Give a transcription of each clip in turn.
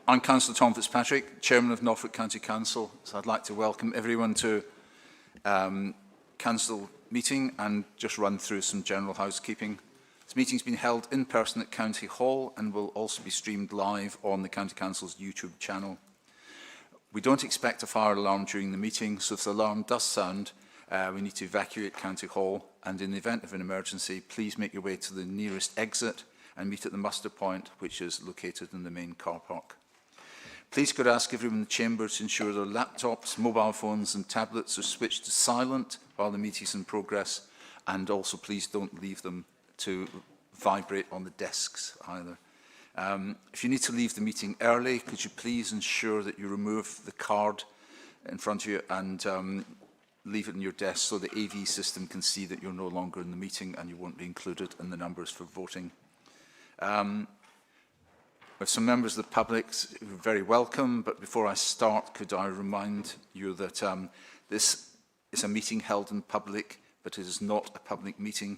I'm Councillor Tom Fitzpatrick, Chairman of Norfolk County Council. So I'd like to welcome everyone to Council meeting and just run through some general housekeeping. This meeting's been held in person at County Hall and will also be streamed live on the County Council's YouTube channel. We don't expect a fire alarm during the meeting, so if the alarm does sound, we need to evacuate County Hall, and in the event of an emergency, please make your way to the nearest exit and meet at the muster point, which is located in the main car park. Please could I ask everyone in the chamber to ensure their laptops, mobile phones and tablets are switched to silent while the meeting is in progress, and also please don't leave them to vibrate on the desks either. If you need to leave the meeting early, could you please ensure that you remove the card in front of you and leave it in your desk so the AV system can see that you're no longer in the meeting and you won't be included in the numbers for voting. We have some members of the public who are very welcome, but before I start, could I remind you that this is a meeting held in public, but it is not a public meeting.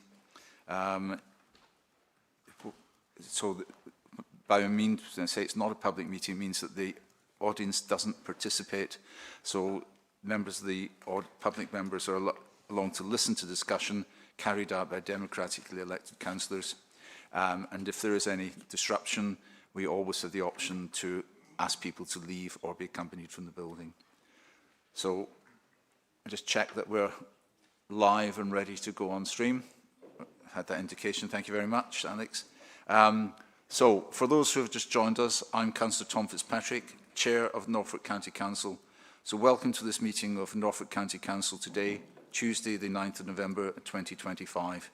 So by means, when I say it's not a public meeting, it means that the audience doesn't participate. So members of the public members are allowed to listen to discussion carried out by democratically elected councillors. And if there is any disruption, we always have the option to ask people to leave or be accompanied from the building. So I just check that we're live and ready to go on stream. Had that indication. Thank you very much, Alex. So for those who have just joined us, I'm Councillor Tom Fitzpatrick, Chair of Norfolk County Council. So welcome to this meeting of Norfolk County Council today, Tuesday the 9th of November 2025.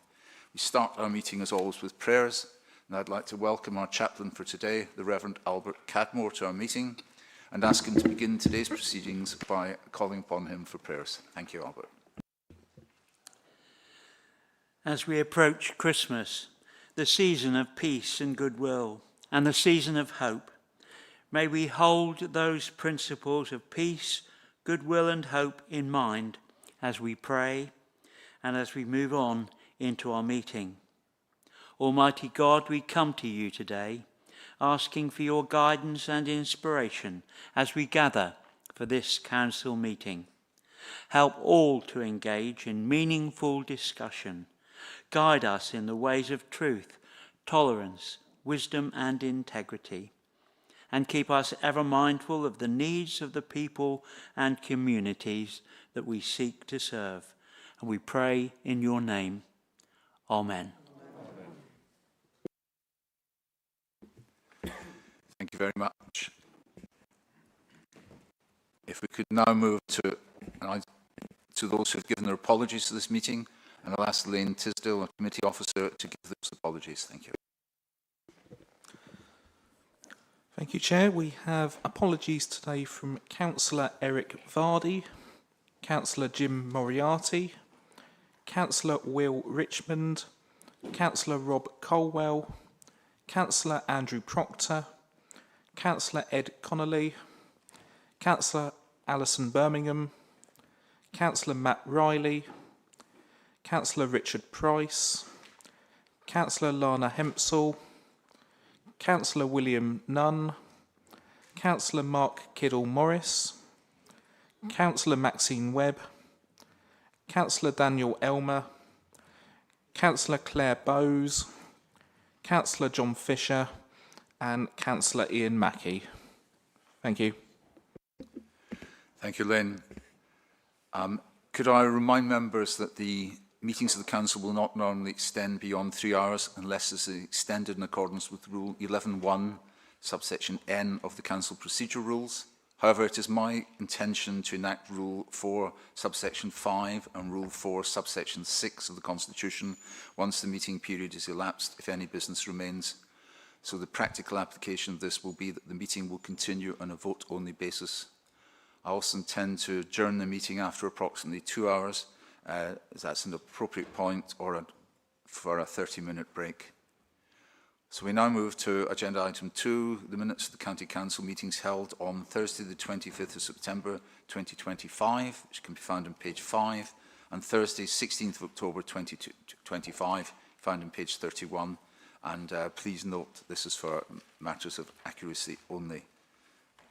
We start our meeting as always with prayers, and I'd like to welcome our chaplain for today, the Reverend Albert Cadmore, to our meeting and ask him to begin today's proceedings by calling upon him for prayers. Thank you, Albert. As we approach Christmas, the season of peace and goodwill, and the season of hope, may we hold those principles of peace, goodwill and hope in mind as we pray and as we move on into our meeting. Almighty God, we come to you today, asking for your guidance and inspiration as we gather for this council meeting. Help all to engage in meaningful discussion. Guide us in the ways of truth, tolerance, wisdom and integrity, and keep us ever mindful of the needs of the people and communities that we seek to serve. And we pray in your name. Amen. Thank you very much. If we could now move to those who have given their apologies to this meeting, and I'll ask Lane Tisdale, a committee officer, to give those apologies. Thank you. Thank you, Chair. We have apologies today from Councillor Eric Vardy, Councillor Jim Moriarty, Councillor Will Richmond, Councillor Rob Colwell, Councillor Andrew Proctor, Councillor Ed Connolly, Councillor Alison Birmingham, Councillor Matt Riley, Councillor Richard Price, Councillor Lana Hempsall, Councillor William Nunn, Councillor Mark Kiddle-Morris, Councillor Maxine Webb, Councillor Daniel Elmer, Councillor Claire Bowes, Councillor John Fisher, and Councillor Ian Mackey. Thank you. Thank you, Lynn. Could I remind members that the meetings of the Council will not normally extend beyond 3 hours unless it is extended in accordance with Rule 11.1, subsection N of the Council Procedure Rules. However, it is my intention to enact Rule 4, subsection 5 and Rule 4, subsection 6 of the Constitution once the meeting period is elapsed, if any business remains. So the practical application of this will be that the meeting will continue on a vote-only basis. I also intend to adjourn the meeting after approximately 2 hours, as that's an appropriate point, or for a 30-minute break. So we now move to agenda item 2, the minutes of the County Council meetings held on Thursday the 25th of September 2025, which can be found on page 5, and Thursday 16th of October 2025, found on page 31. And please note this is for matters of accuracy only.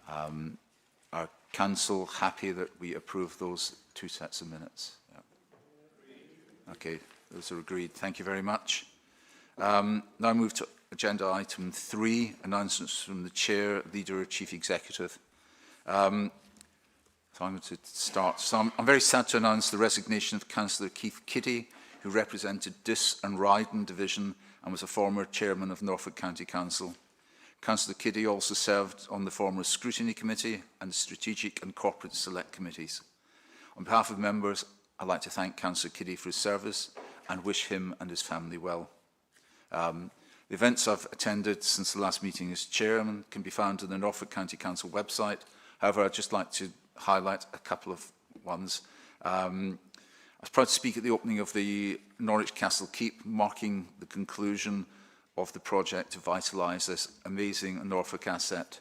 Are council happy that we approve those two sets of minutes? Yeah. Okay, those are agreed. Thank you very much. Now move to agenda item 3, announcements from the Chair, Leader, Chief Executive. So I'm going to start. So I'm very sad to announce the resignation of Councillor Keith Kiddy, who represented Diss and Ryden Division and was a former chairman of Norfolk County Council. Councillor Kiddy also served on the former Scrutiny Committee and the Strategic and Corporate Select Committees. On behalf of members, I'd like to thank Councillor Kiddy for his service and wish him and his family well. The events I've attended since the last meeting as chairman can be found on the Norfolk County Council website. However, I'd just like to highlight a couple of ones. I was proud to speak at the opening of the Norwich Castle Keep, marking the conclusion of the project to vitalise this amazing Norfolk asset.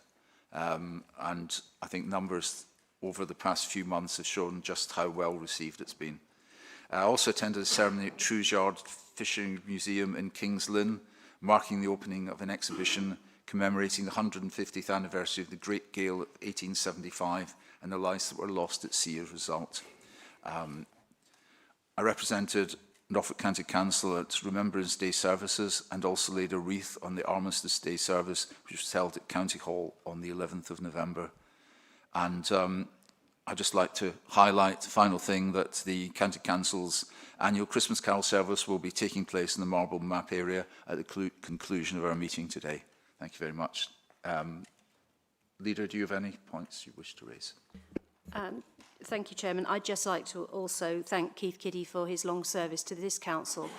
And I think numbers over the past few months have shown just how well received it's been. I also attended a ceremony at Truesyard Fishing Museum in Kings Lynn, marking the opening of an exhibition commemorating the 150th anniversary of the Great Gale of 1875 and the lives that were lost at sea as a result. I represented Norfolk County Council at Remembrance Day services and also laid a wreath on the Armistice Day service, which was held at County Hall on the 11th of November. And I'd just like to highlight the final thing, that the County Council's annual Christmas Carol service will be taking place in the Marble Map area at the conclusion of our meeting today. Thank you very much. Leader, do you have any points you wish to raise? Thank you, Chairman. I'd just like to also thank Keith Kiddy for his long service to this council.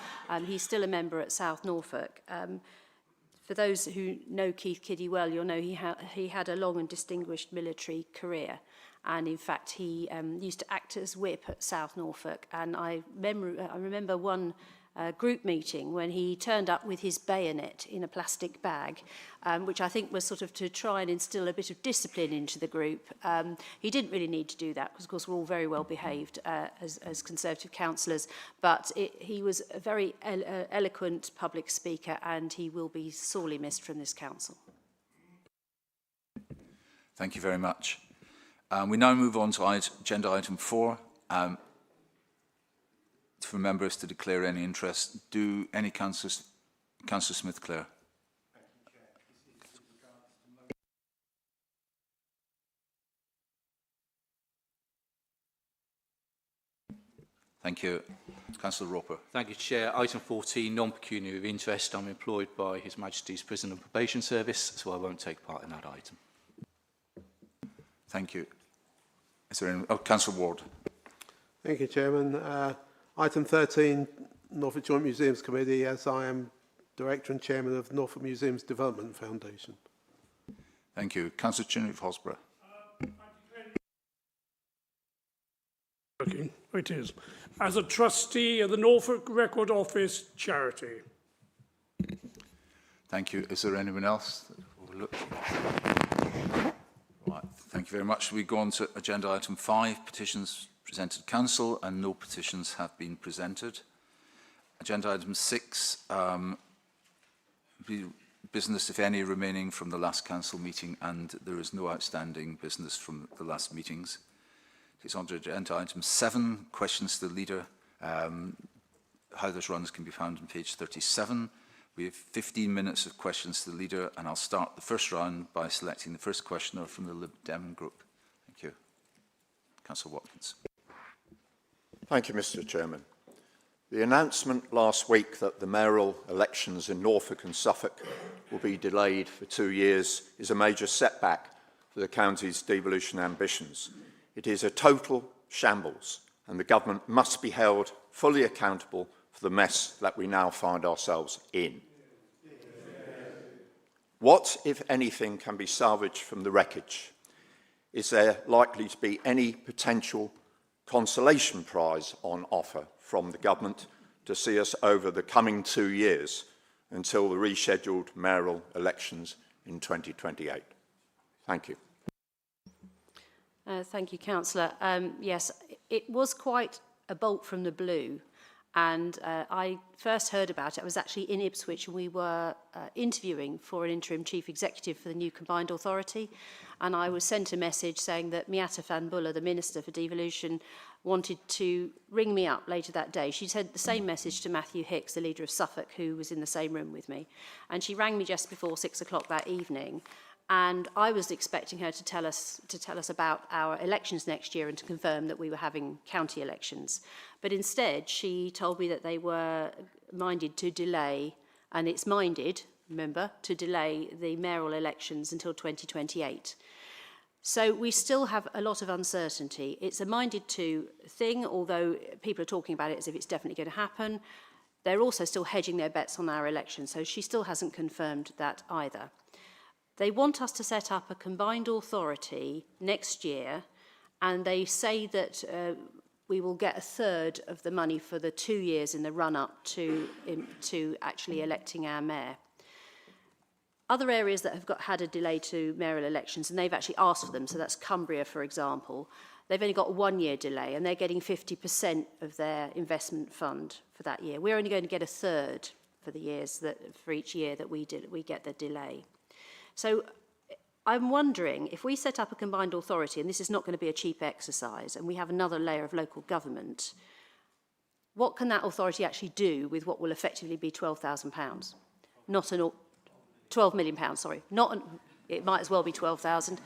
He's still a member at South Norfolk. For those who know Keith Kiddy well, you'll know he had a long and distinguished military career. And in fact, he used to act as whip at South Norfolk. And I remember one group meeting when he turned up with his bayonet in a plastic bag, which I think was sort of to try and instill a bit of discipline into the group. He didn't really need to do that because, of course, we're all very well behaved as Conservative councillors, but he was a very eloquent public speaker, and he will be sorely missed from this council. Thank you very much. We now move on to agenda item 4. For members to declare any interest. Do any councillors? Councillor Smith-Clare. Thank you. Councillor Roper. Thank you, Chair. Item 14, non-pecuniary interest. I'm employed by His Majesty's Prison and Probation Service, so I won't take part in that item. Thank you. Is there any? Oh, Councillor Ward. Thank you, Chairman. Item 13, Norfolk Joint Museums Committee, as I am Director and Chairman of Norfolk Museums Development Foundation. Thank you. Councillor Chinnery of Hosborough. It is. As a trustee of the Norfolk Record Office charity. Thank you. Is there anyone else that overlooked? Right. Thank you very much. We go on to agenda item 5, petitions presented to Council, and no petitions have been presented. Agenda item 6, business, if any, remaining from the last Council meeting, and there is no outstanding business from the last meetings. It's on to agenda item 7, questions to the Leader. How this runs can be found on page 37. We have 15 minutes of questions to the Leader, and I'll start the first round by selecting the first questioner from the Lib Dem group. Thank you. Councillor Watkins. Thank you, Mr. Chairman. The announcement last week that the mayoral elections in Norfolk and Suffolk will be delayed for 2 years is a major setback for the county's devolution ambitions. It is a total shambles, and the government must be held fully accountable for the mess that we now find ourselves in. What, if anything, can be salvaged from the wreckage? Is there likely to be any potential consolation prize on offer from the government to see us over the coming 2 years until the rescheduled mayoral elections in 2028? Thank you. Thank you, Councillor. Yes, it was quite a bolt from the blue. And I first heard about it, I was actually in Ipswich, and we were interviewing for an interim chief executive for the new combined authority. And I was sent a message saying that Miata Van Buller, the Minister for Devolution, wanted to ring me up later that day. She sent the same message to Matthew Hicks, the leader of Suffolk, who was in the same room with me. And she rang me just before 6 o'clock that evening. And I was expecting her to tell us about our elections next year and to confirm that we were having county elections. But instead, she told me that they were minded to delay, and it's minded, remember, to delay the mayoral elections until 2028. So we still have a lot of uncertainty. It's a minded to thing, although people are talking about it as if it's definitely going to happen. They're also still hedging their bets on our election, so she still hasn't confirmed that either. They want us to set up a combined authority next year, and they say that we will get a third of the money for the 2 years in the run-up to actually electing our mayor. Other areas that have had a delay to mayoral elections, and they've actually asked for them, so that's Cumbria, for example, they've only got a 1 year delay, and they're getting 50% of their investment fund for that year. We're only going to get a third for the years for each year that we get the delay. So I'm wondering, if we set up a combined authority, and this is not going to be a cheap exercise, and we have another layer of local government, what can that authority actually do with what will effectively be £12,000? Not an £12 million, sorry. It might as well be 12,000.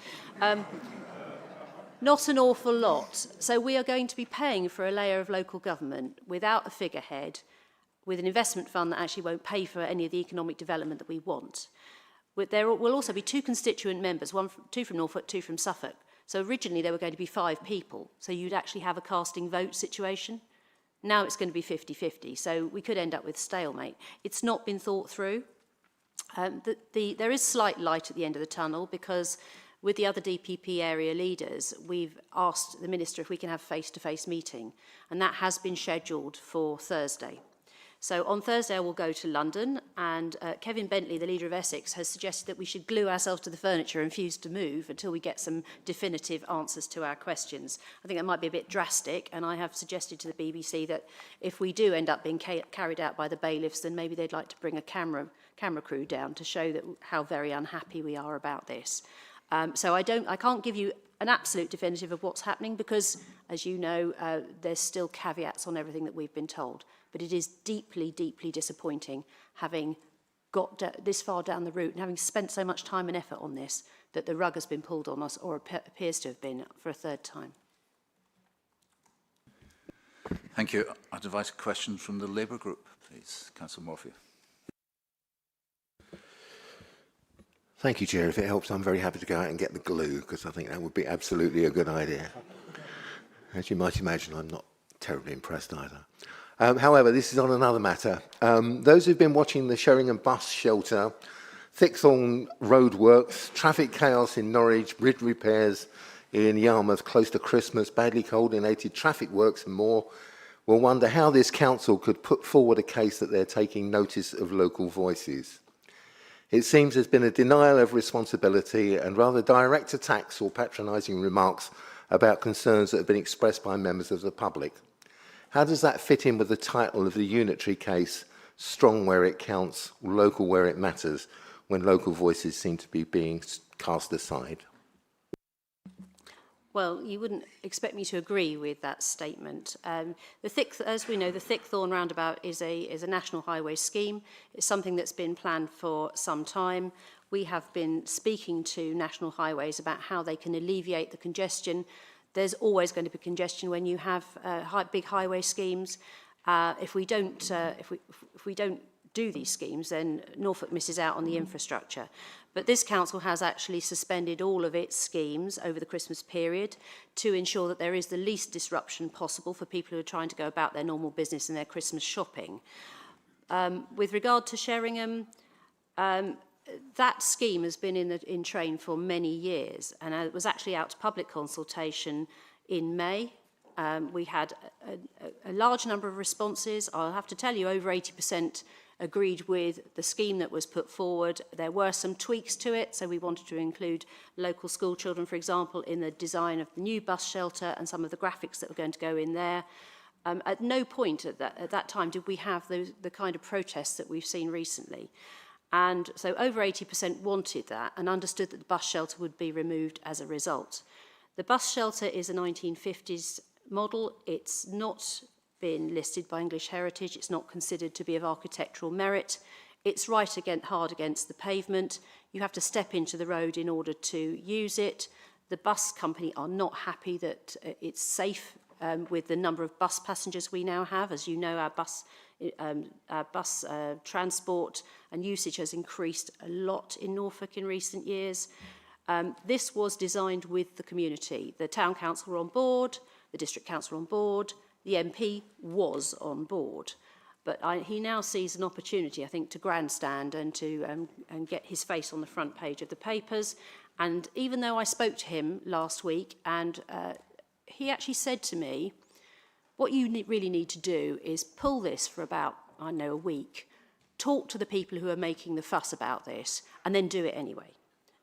Not an awful lot. So we are going to be paying for a layer of local government without a figurehead, with an investment fund that actually won't pay for any of the economic development that we want. There will also be 2 constituent members, 2 from Norfolk, 2 from Suffolk. So originally there were going to be 5 people, so you'd actually have a casting vote situation. Now it's going to be 50-50, so we could end up with stalemate. It's not been thought through. There is slight light at the end of the tunnel, because with the other DPP area leaders, we've asked the Minister if we can have a face-to-face meeting, and that has been scheduled for Thursday. So on Thursday I will go to London, and Kevin Bentley, the leader of Essex, has suggested that we should glue ourselves to the furniture and refuse to move until we get some definitive answers to our questions. I think that might be a bit drastic, and I have suggested to the BBC that if we do end up being carried out by the bailiffs, then maybe they'd like to bring a camera crew down to show that how very unhappy we are about this. So I can't give you an absolute definitive of what's happening, because, as you know, there's still caveats on everything that we've been told. But it is deeply, deeply disappointing, having got this far down the route and having spent so much time and effort on this, that the rug has been pulled on us, or appears to have been, for a third time. Thank you. I'd invite a question from the Labour Group, please. Councillor Morphy. Thank you, Chair. If it helps, I'm very happy to go out and get the glue, because I think that would be absolutely a good idea. As you might imagine, I'm not terribly impressed either. However, this is on another matter. Those who've been watching the Sheringham bus shelter, Thickthorne roadworks, traffic chaos in Norwich, bridge repairs in Yarmouth close to Christmas, badly coordinated traffic works and more, will wonder how this council could put forward a case that they're taking notice of local voices. It seems there's been a denial of responsibility and rather direct attacks or patronising remarks about concerns that have been expressed by members of the public. How does that fit in with the title of the unitary case, strong where it counts, local where it matters, when local voices seem to be being cast aside? Well, you wouldn't expect me to agree with that statement. As we know, the Thickthorne roundabout is a national highway scheme. It's something that's been planned for some time. We have been speaking to National Highways about how they can alleviate the congestion. There's always going to be congestion when you have big highway schemes. If we don't do these schemes, then Norfolk misses out on the infrastructure. But this council has actually suspended all of its schemes over the Christmas period to ensure that there is the least disruption possible for people who are trying to go about their normal business and their Christmas shopping. With regard to Sheringham, that scheme has been in train for many years, and it was actually out to public consultation in May. We had a large number of responses. I'll have to tell you, over 80% agreed with the scheme that was put forward. There were some tweaks to it, so we wanted to include local school children, for example, in the design of the new bus shelter and some of the graphics that were going to go in there. At no point at that time did we have the kind of protests that we've seen recently. And so over 80% wanted that and understood that the bus shelter would be removed as a result. The bus shelter is a 1950s model. It's not been listed by English Heritage. It's not considered to be of architectural merit. It's right hard against the pavement. You have to step into the road in order to use it. The bus company are not happy that it's safe with the number of bus passengers we now have. As you know, our bus transport and usage has increased a lot in Norfolk in recent years. This was designed with the community. The town council were on board, the district council were on board, the MP was on board. But he now sees an opportunity, I think, to grandstand and to and get his face on the front page of the papers. And even though I spoke to him last week, and he actually said to me, what you really need to do is pull this for about, I don't know, a week, talk to the people who are making the fuss about this, and then do it anyway.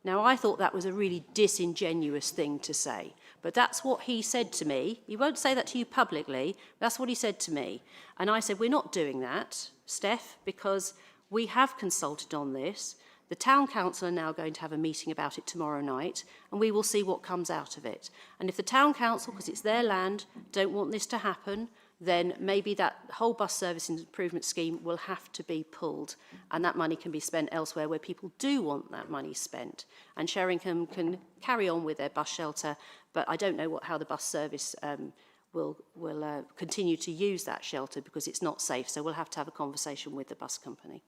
Now, I thought that was a really disingenuous thing to say, but that's what he said to me. He won't say that to you publicly. That's what he said to me. And I said, we're not doing that, Steph, because we have consulted on this. The town council are now going to have a meeting about it tomorrow night, and we will see what comes out of it. And if the town council, because it's their land, don't want this to happen, then maybe that whole bus service improvement scheme will have to be pulled, and that money can be spent elsewhere where people do want that money spent. And Sheringham can carry on with their bus shelter, but I don't know how the bus service will continue to use that shelter because it's not safe. So we'll have to have a conversation with the bus company.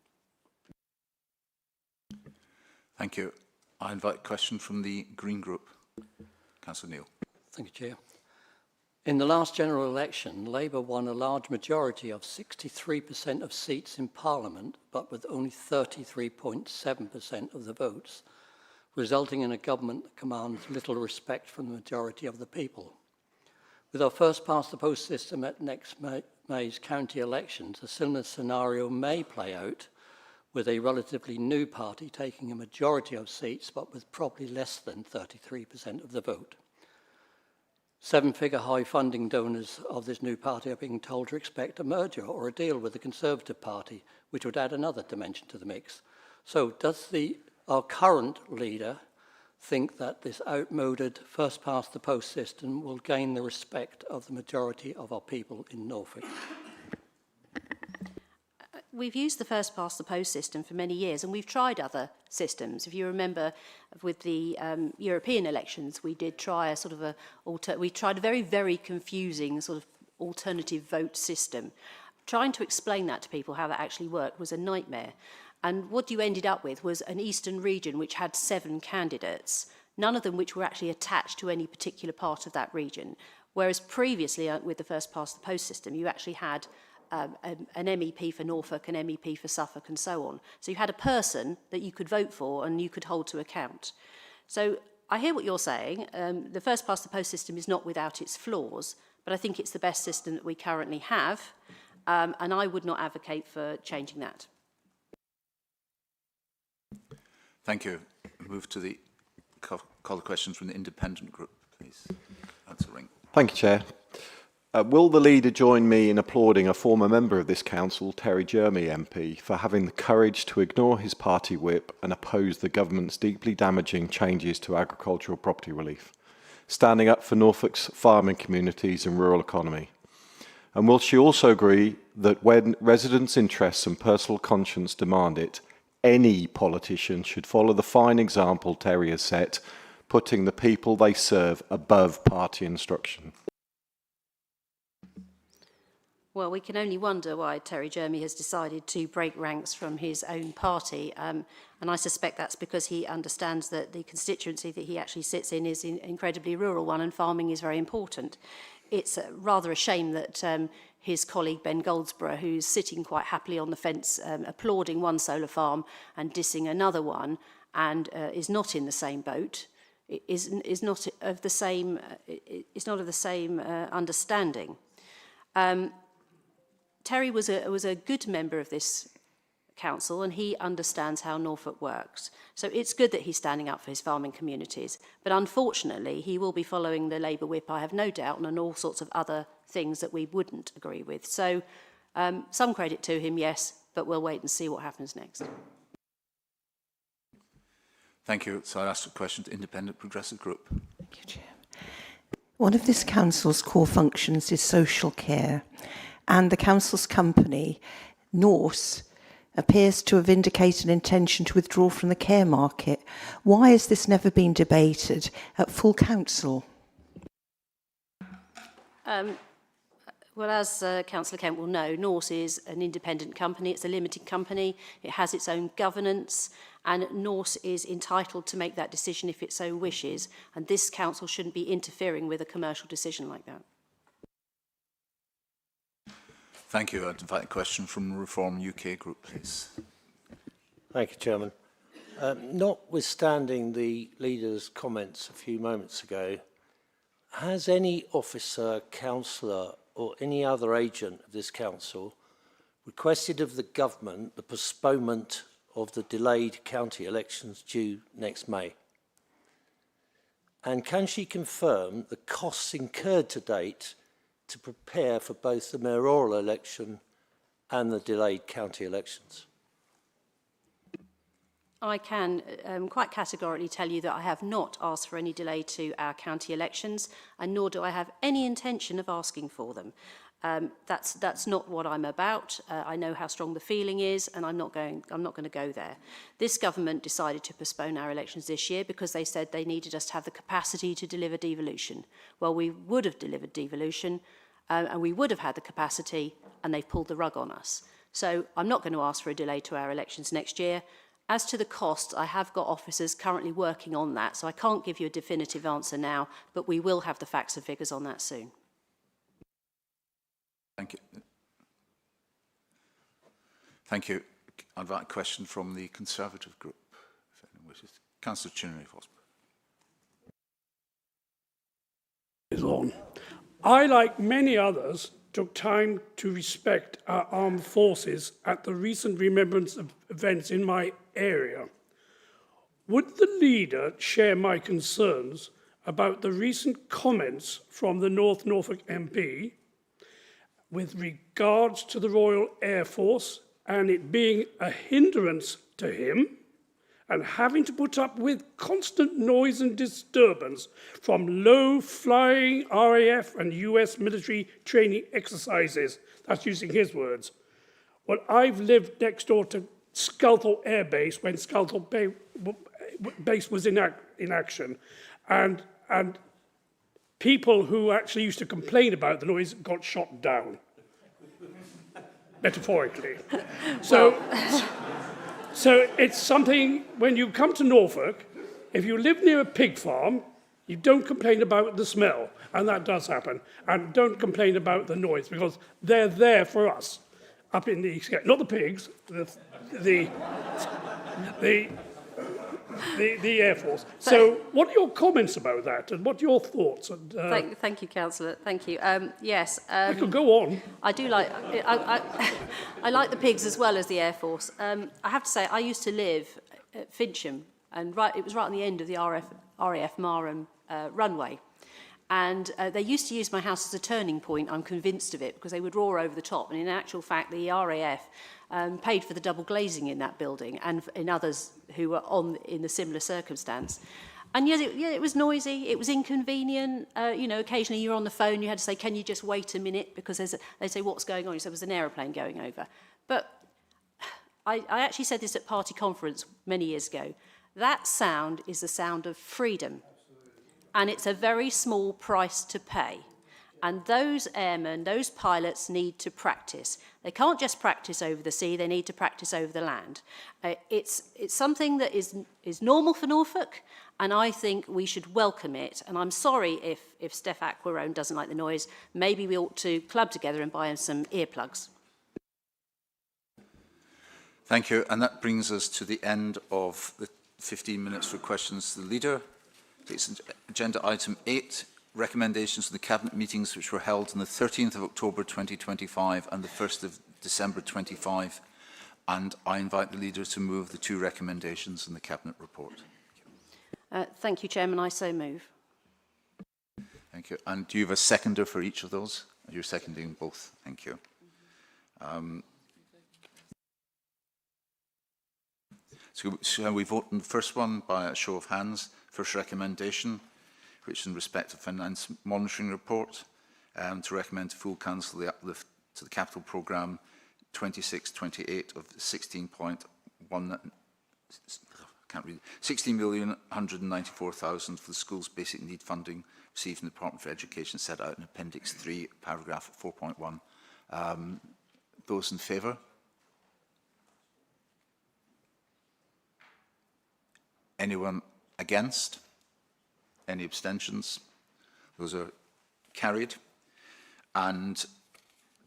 Thank you. I invite a question from the Green Group. Councillor Neil. Thank you, Chair. In the last general election, Labour won a large majority of 63% of seats in Parliament, but with only 33.7% of the votes, resulting in a government that commands little respect from the majority of the people. With our first-past-the-post system at next May's county elections, a similar scenario may play out, with a relatively new party taking a majority of seats, but with probably less than 33% of the vote. Seven-figure high funding donors of this new party are being told to expect a merger or a deal with the Conservative Party, which would add another dimension to the mix. So does our current leader think that this outmoded first-past-the-post system will gain the respect of the majority of our people in Norfolk? We've used the first-past-the-post system for many years, and we've tried other systems. If you remember, with the European elections, we did try we tried a very, very confusing sort of alternative vote system. Trying to explain that to people, how that actually worked, was a nightmare. And what you ended up with was an eastern region which had 7 candidates, none of them which were actually attached to any particular part of that region. Whereas previously, with the first-past-the-post system, you actually had an MEP for Norfolk, an MEP for Suffolk, and so on. So you had a person that you could vote for and you could hold to account. So I hear what you're saying. The first-past-the-post system is not without its flaws, but I think it's the best system that we currently have, and I would not advocate for changing that. Thank you. Move to the call the questions from the independent group, please. Councillor Ring. Thank you, Chair. Will the leader join me in applauding a former member of this council, Terry Jeremy MP, for having the courage to ignore his party whip and oppose the government's deeply damaging changes to agricultural property relief, standing up for Norfolk's farming communities and rural economy? And will she also agree that when residents' interests and personal conscience demand it, any politician should follow the fine example Terry has set, putting the people they serve above party instruction? Well, we can only wonder why Terry Jeremy has decided to break ranks from his own party. And I suspect that's because he understands that the constituency that he actually sits in is an incredibly rural one, and farming is very important. It's rather a shame that his colleague Ben Goldsborough, who's sitting quite happily on the fence, applauding one solar farm and dissing another one, and is not in the same boat, is not of the same understanding. Terry was a good member of this council and he understands how Norfolk works. So it's good that he's standing up for his farming communities. But unfortunately, he will be following the Labour whip, I have no doubt, and on all sorts of other things that we wouldn't agree with. So some credit to him, yes, but we'll wait and see what happens next. Thank you. So I ask a question to Independent Progressive Group. Thank you, Chair. One of this council's core functions is social care, and the council's company, Norse, appears to have indicated an intention to withdraw from the care market. Why has this never been debated at full council? Well, as Councillor Kent will know, Norse is an independent company. It's a limited company. It has its own governance, and Norse is entitled to make that decision if it so wishes. And this council shouldn't be interfering with a commercial decision like that. Thank you. I'd invite a question from Reform UK Group, please. Thank you, Chairman. Notwithstanding the leader's comments a few moments ago, has any officer, councillor or any other agent of this council requested of the government the postponement of the delayed county elections due next May? And can she confirm the costs incurred to date to prepare for both the mayoral election and the delayed county elections? I can quite categorically tell you that I have not asked for any delay to our county elections, and nor do I have any intention of asking for them. That's not what I'm about. I know how strong the feeling is, and I'm not going to go there. This government decided to postpone our elections this year because they said they needed us to have the capacity to deliver devolution. Well, we would have delivered devolution, and we would have had the capacity, and they've pulled the rug on us. So I'm not going to ask for a delay to our elections next year. As to the costs, I have got officers currently working on that, so I can't give you a definitive answer now, but we will have the facts and figures on that soon. Thank you. Thank you. I'd invite a question from the Conservative Group, if anyone wishes. Councillor Chinnery, Is on. I, like many others, took time to respect our armed forces at the recent remembrance of events in my area. Would the leader share my concerns about the recent comments from the North Norfolk MP with regards to the Royal Air Force and it being a hindrance to him and having to put up with constant noise and disturbance from low-flying RAF and US military training exercises? That's using his words. Well, I've lived next door to Sculthorpe Air Base when Sculthorpe Base was in action. And people who actually used to complain about the noise got shot down, metaphorically. So it's something, when you come to Norfolk, if you live near a pig farm, you don't complain about the smell, and that does happen. And don't complain about the noise, because they're there for us up in the East Gate. Not the pigs, the Air Force. So what are your comments about that, and what are your thoughts? And, thank you, Councillor. Thank you. Yes. I could go on. I do like... I like the pigs as well as the Air Force. I have to say, I used to live at Fincham, and it was right on the end of the RAF Marham runway. And they used to use my house as a turning point, I'm convinced of it, because they would roar over the top. And in actual fact, the RAF paid for the double glazing in that building and in others who were in a similar circumstance. And yes, it was noisy, it was inconvenient. You know, occasionally you're on the phone, you had to say, can you just wait a minute? Because they say, what's going on? You said, there's an aeroplane going over. But I actually said this at party conference many years ago. That sound is the sound of freedom. And it's a very small price to pay. And those airmen, those pilots need to practice. They can't just practice over the sea, they need to practice over the land. It's something that is normal for Norfolk, and I think we should welcome it. And I'm sorry if Steph Aquarone doesn't like the noise. Maybe we ought to club together and buy him some earplugs. Thank you. And that brings us to the end of the 15 minutes for questions to the leader. It's agenda item 8, recommendations for the Cabinet meetings which were held on the 13th of October 2025 and the 1st of December 25. And I invite the leader to move the 2 recommendations in the Cabinet report. Thank you, Chairman. I so move. Thank you. And do you have a seconder for each of those? You're seconding both. Thank you. So shall we vote on the first one by a show of hands? First recommendation, which is in respect of Finance Monitoring Report, to recommend to full council the uplift to the capital programme 2628 of 16,194,000 for the school's basic need funding received from the Department for Education set out in Appendix 3, paragraph 4.1. Those in favour? Anyone against? Any abstentions? Those are carried. And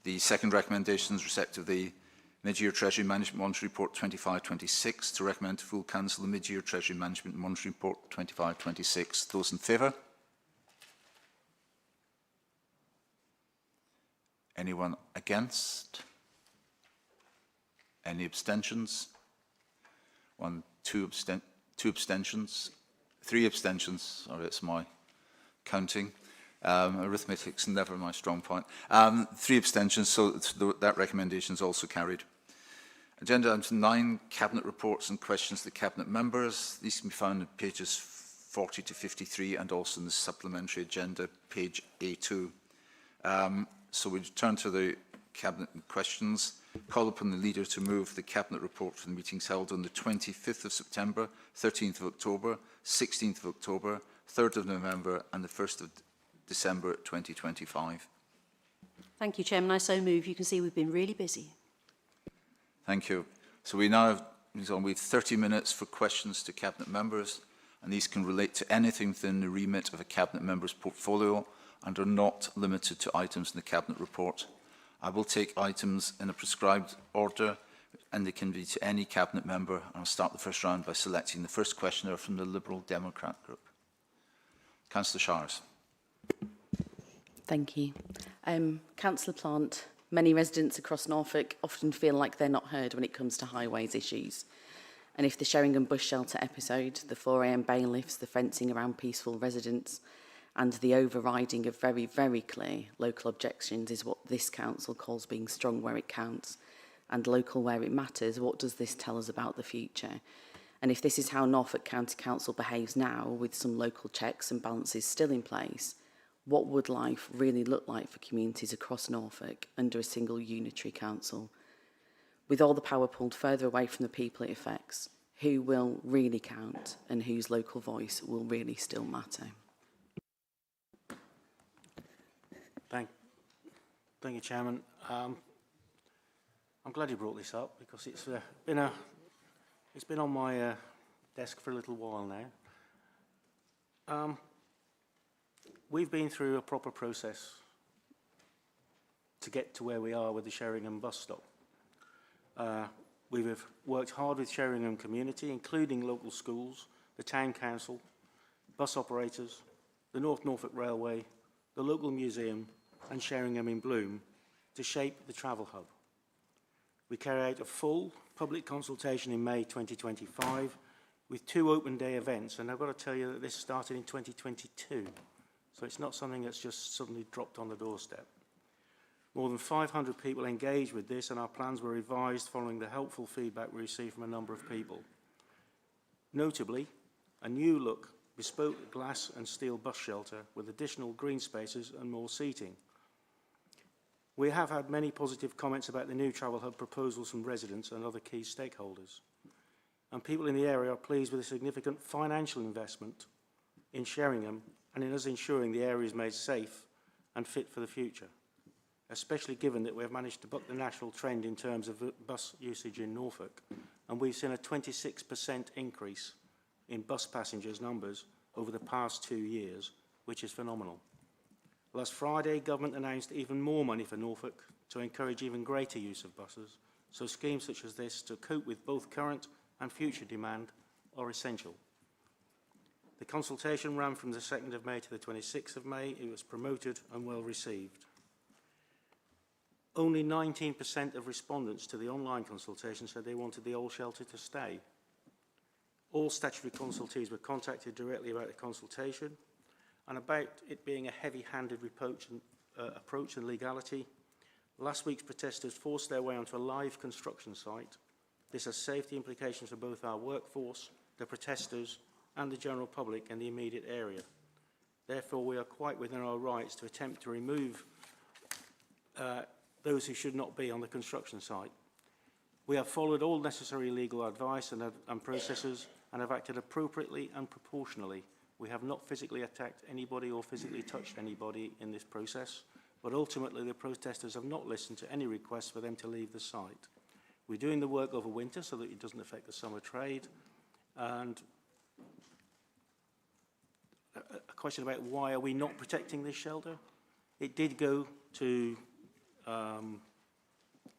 the second recommendation is respect of the Mid-Year Treasury Management Monitoring Report 2526 to recommend to full council the Mid-Year Treasury Management Monitoring Report 2526. Those in favour? Anyone against? Any abstentions? 1, 2 abstentions. 3 abstentions. Sorry, it's my counting. Arithmetic's never my strong point. 3 abstentions, so that recommendation is also carried. Agenda item 9, Cabinet reports and questions to the Cabinet members. These can be found on pages 40 to 53 and also in the supplementary agenda, page A2. So we turn to the Cabinet questions. Call upon the leader to move the Cabinet report for the meetings held on the 25th of September, 13th of October, 16th of October, 3rd of November and the 1st of December 2025. Thank you, Chairman. I so move. You can see we've been really busy. Thank you. So we now have 30 minutes for questions to Cabinet members, and these can relate to anything within the remit of a Cabinet member's portfolio and are not limited to items in the Cabinet report. I will take items in a prescribed order and they can be to any Cabinet member. And I'll start the first round by selecting the first questioner from the Liberal Democrat group. Councillor Shires. Thank you. Councillor Plant, many residents across Norfolk often feel like they're not heard when it comes to highways issues. And if the Sheringham bus shelter episode, the 4 AM bailiffs, the fencing around peaceful residents, and the overriding of very, very clear local objections is what this council calls being strong where it counts and local where it matters, what does this tell us about the future? And if this is how Norfolk County Council behaves now, with some local checks and balances still in place, what would life really look like for communities across Norfolk under a single unitary council? With all the power pulled further away from the people it affects, who will really count and whose local voice will really still matter? Thank you, Chairman. I'm glad you brought this up because it's been on my desk for a little while now. We've been through a proper process to get to where we are with the Sheringham bus stop. We've worked hard with Sheringham community, including local schools, the town council, bus operators, the North Norfolk Railway, the local museum, and Sheringham in Bloom to shape the travel hub. We carried out a full public consultation in May 2025 with 2 open day events, and I've got to tell you that this started in 2022, so it's not something that's just suddenly dropped on the doorstep. More than 500 people engaged with this, and our plans were revised following the helpful feedback we received from a number of people. Notably, a new look, bespoke glass and steel bus shelter with additional green spaces and more seating. We have had many positive comments about the new travel hub proposals from residents and other key stakeholders. And people in the area are pleased with a significant financial investment in Sheringham and in us ensuring the area is made safe and fit for the future, especially given that we have managed to buck the national trend in terms of bus usage in Norfolk. And we've seen a 26% increase in bus passengers numbers over the past 2 years, which is phenomenal. Last Friday, government announced even more money for Norfolk to encourage even greater use of buses, so schemes such as this to cope with both current and future demand are essential. The consultation ran from the 2nd of May to the 26th of May. It was promoted and well received. only 19% of respondents to the online consultation said they wanted the old shelter to stay. All statutory consultees were contacted directly about the consultation and about it being a heavy-handed approach and legality. Last week's protesters forced their way onto a live construction site. This has safety implications for both our workforce, the protesters, and the general public in the immediate area. Therefore, we are quite within our rights to attempt to remove those who should not be on the construction site. We have followed all necessary legal advice and processes and have acted appropriately and proportionally. We have not physically attacked anybody or physically touched anybody in this process, but ultimately the protesters have not listened to any requests for them to leave the site. We're doing the work over winter so that it doesn't affect the summer trade. And a question about why are we not protecting this shelter? It did go to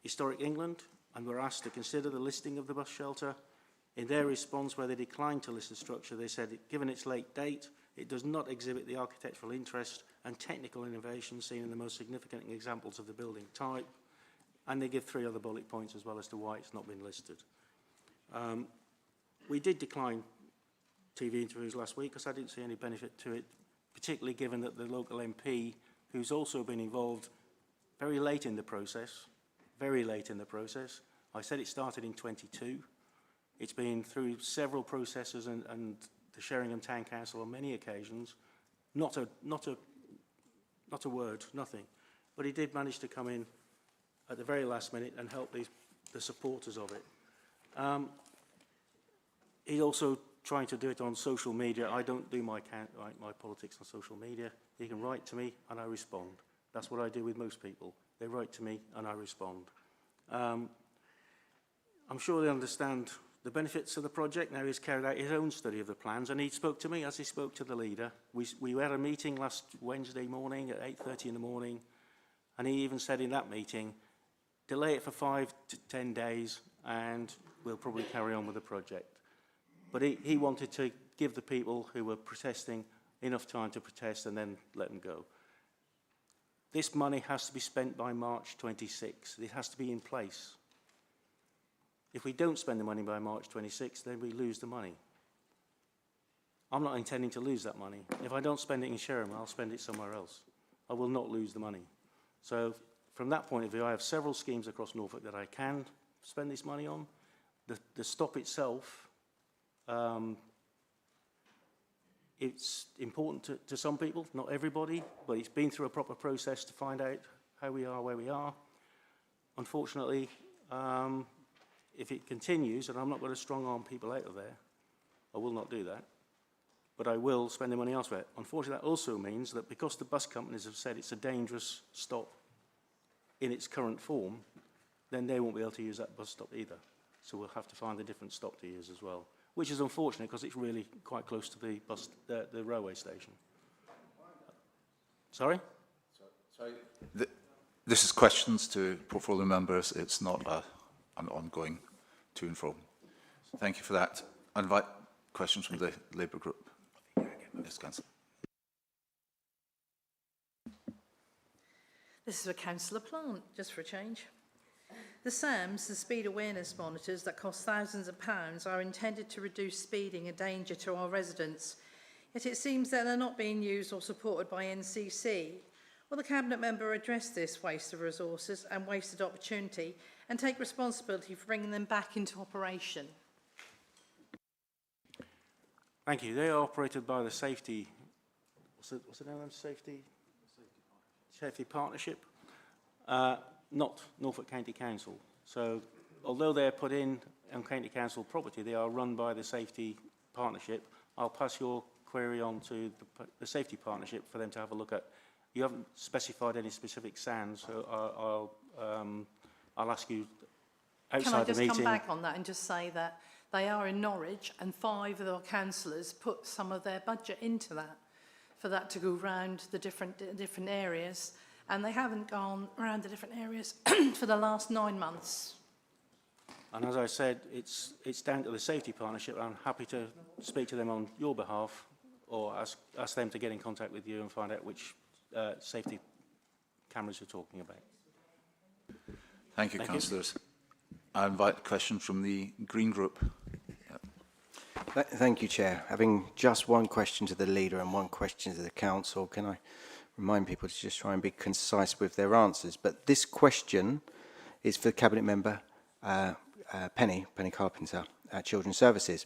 Historic England and were asked to consider the listing of the bus shelter. In their response, where they declined to list the structure, they said, given its late date, it does not exhibit the architectural interest and technical innovation seen in the most significant examples of the building type. And they give 3 other bullet points as well as to why it's not been listed. We did decline TV interviews last week because I didn't see any benefit to it, particularly given that the local MP, who's also been involved very late in the process, I said it started in 22. It's been through several processes and the Sheringham Town Council on many occasions. Not a word, nothing. But he did manage to come in at the very last minute and help the supporters of it. He's also trying to do it on social media. I don't do my politics on social media. He can write to me and I respond. That's what I do with most people. They write to me and I respond. I'm sure they understand the benefits of the project. Now he's carried out his own study of the plans and he spoke to me as he spoke to the leader. We had a meeting last Wednesday morning at 8:30 in the morning, and he even said in that meeting, delay it for 5 to 10 days and we'll probably carry on with the project. But he wanted to give the people who were protesting enough time to protest and then let them go. This money has to be spent by March 26. It has to be in place. If we don't spend the money by March 26, then we lose the money. I'm not intending to lose that money. If I don't spend it in Sheringham, I'll spend it somewhere else. I will not lose the money. So from that point of view, I have several schemes across Norfolk that I can spend this money on. The stop itself, it's important to some people, not everybody, but it's been through a proper process to find out how we are where we are. Unfortunately, if it continues, and I'm not going to strong-arm people out of there, I will not do that, but I will spend the money elsewhere. Unfortunately, that also means that because the bus companies have said it's a dangerous stop in its current form, then they won't be able to use that bus stop either. So we'll have to find a different stop to use as well, which is unfortunate because it's really quite close to the railway station. Sorry? This is questions to portfolio members. It's not an ongoing to and fro. Thank you for that. I invite questions from the Labour group. Yes, Councillor. This is for Councillor Plant, just for a change. The SAMs, the speed awareness monitors that cost thousands of pounds, are intended to reduce speeding and danger to our residents. Yet it seems that they're not being used or supported by NCC. Will the Cabinet member address this waste of resources and wasted opportunity and take responsibility for bringing them back into operation? Thank you. They are operated by the Safety, what's the name of them? Safety Partnership, not Norfolk County Council. So although they're put in on County Council property, they are run by the Safety Partnership. I'll pass your query on to the Safety Partnership for them to have a look at. You haven't specified any specific SANs, so I'll ask you outside the meeting. Can I just come back on that and just say that they are in Norwich and 5 of our councillors put some of their budget into that, for that to go round the different areas, and they haven't gone around the different areas for the last 9 months. And as I said, it's down to the Safety Partnership. I'm happy to speak to them on your behalf or ask them to get in contact with you and find out which safety cameras you're talking about. Thank you, councillors. I invite a question from the Green Group. Thank you, Chair. Having just one question to the leader and one question to the council, can I remind people to just try and be concise with their answers? But this question is for the Cabinet Member Penny Carpenter at Children's Services.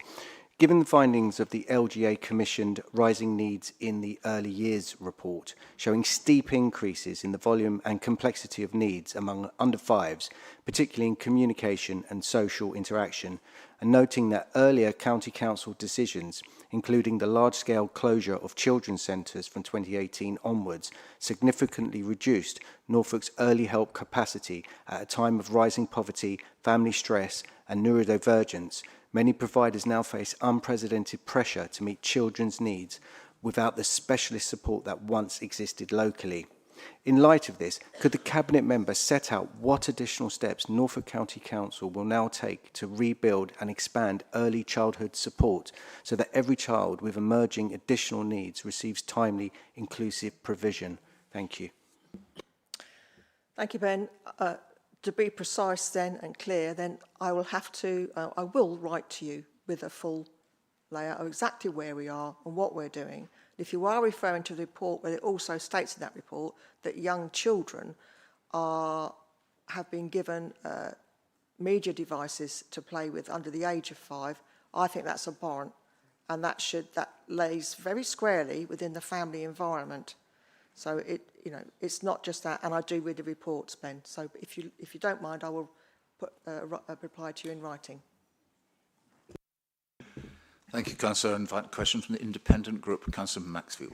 Given the findings of the LGA commissioned Rising Needs in the Early Years report, showing steep increases in the volume and complexity of needs among under fives, particularly in communication and social interaction, and noting that earlier county council decisions, including the large-scale closure of children's centres from 2018 onwards, significantly reduced Norfolk's early help capacity at a time of rising poverty, family stress and neurodivergence, many providers now face unprecedented pressure to meet children's needs without the specialist support that once existed locally. In light of this, could the Cabinet Member set out what additional steps Norfolk County Council will now take to rebuild and expand early childhood support so that every child with emerging additional needs receives timely, inclusive provision? Thank you. Thank you, Ben. To be precise then and clear, then I will write to you with a full layout of exactly where we are and what we're doing. If you are referring to the report, where it also states in that report that young children have been given media devices to play with under the age of 5, I think that's abhorrent, and that lays very squarely within the family environment. So it's not just that, and I do read the reports, Ben. So if you don't mind, I will put a reply to you in writing. Thank you, Councillor. I invite a question from the Independent Group, Councillor Maxfield.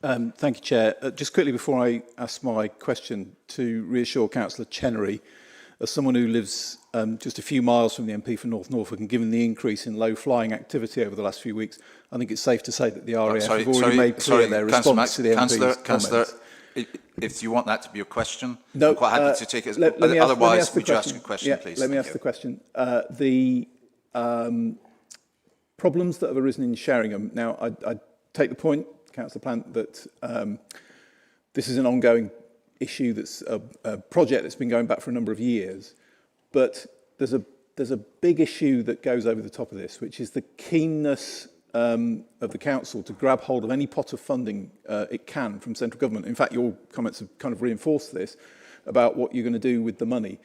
Thank you, Chair. Just quickly before I ask my question, to reassure Councillor Chenery, as someone who lives just a few miles from the MP for North Norfolk, and given the increase in low-flying activity over the last few weeks, I think it's safe to say that the RAF have already made clear their response to the MP's Councillor, if you want that to be a question, I'm quite happy to take it. Otherwise, would you ask a question, please? Let me ask the question. The problems that have arisen in Sheringham. Now, I take the point, Councillor Plant, that this is an ongoing issue, that's a project that's been going back for a number of years, but there's a big issue that goes over the top of this, which is the keenness of the council to grab hold of any pot of funding it can from central government. In fact, your comments have kind of reinforced this about what you're going to do with the money,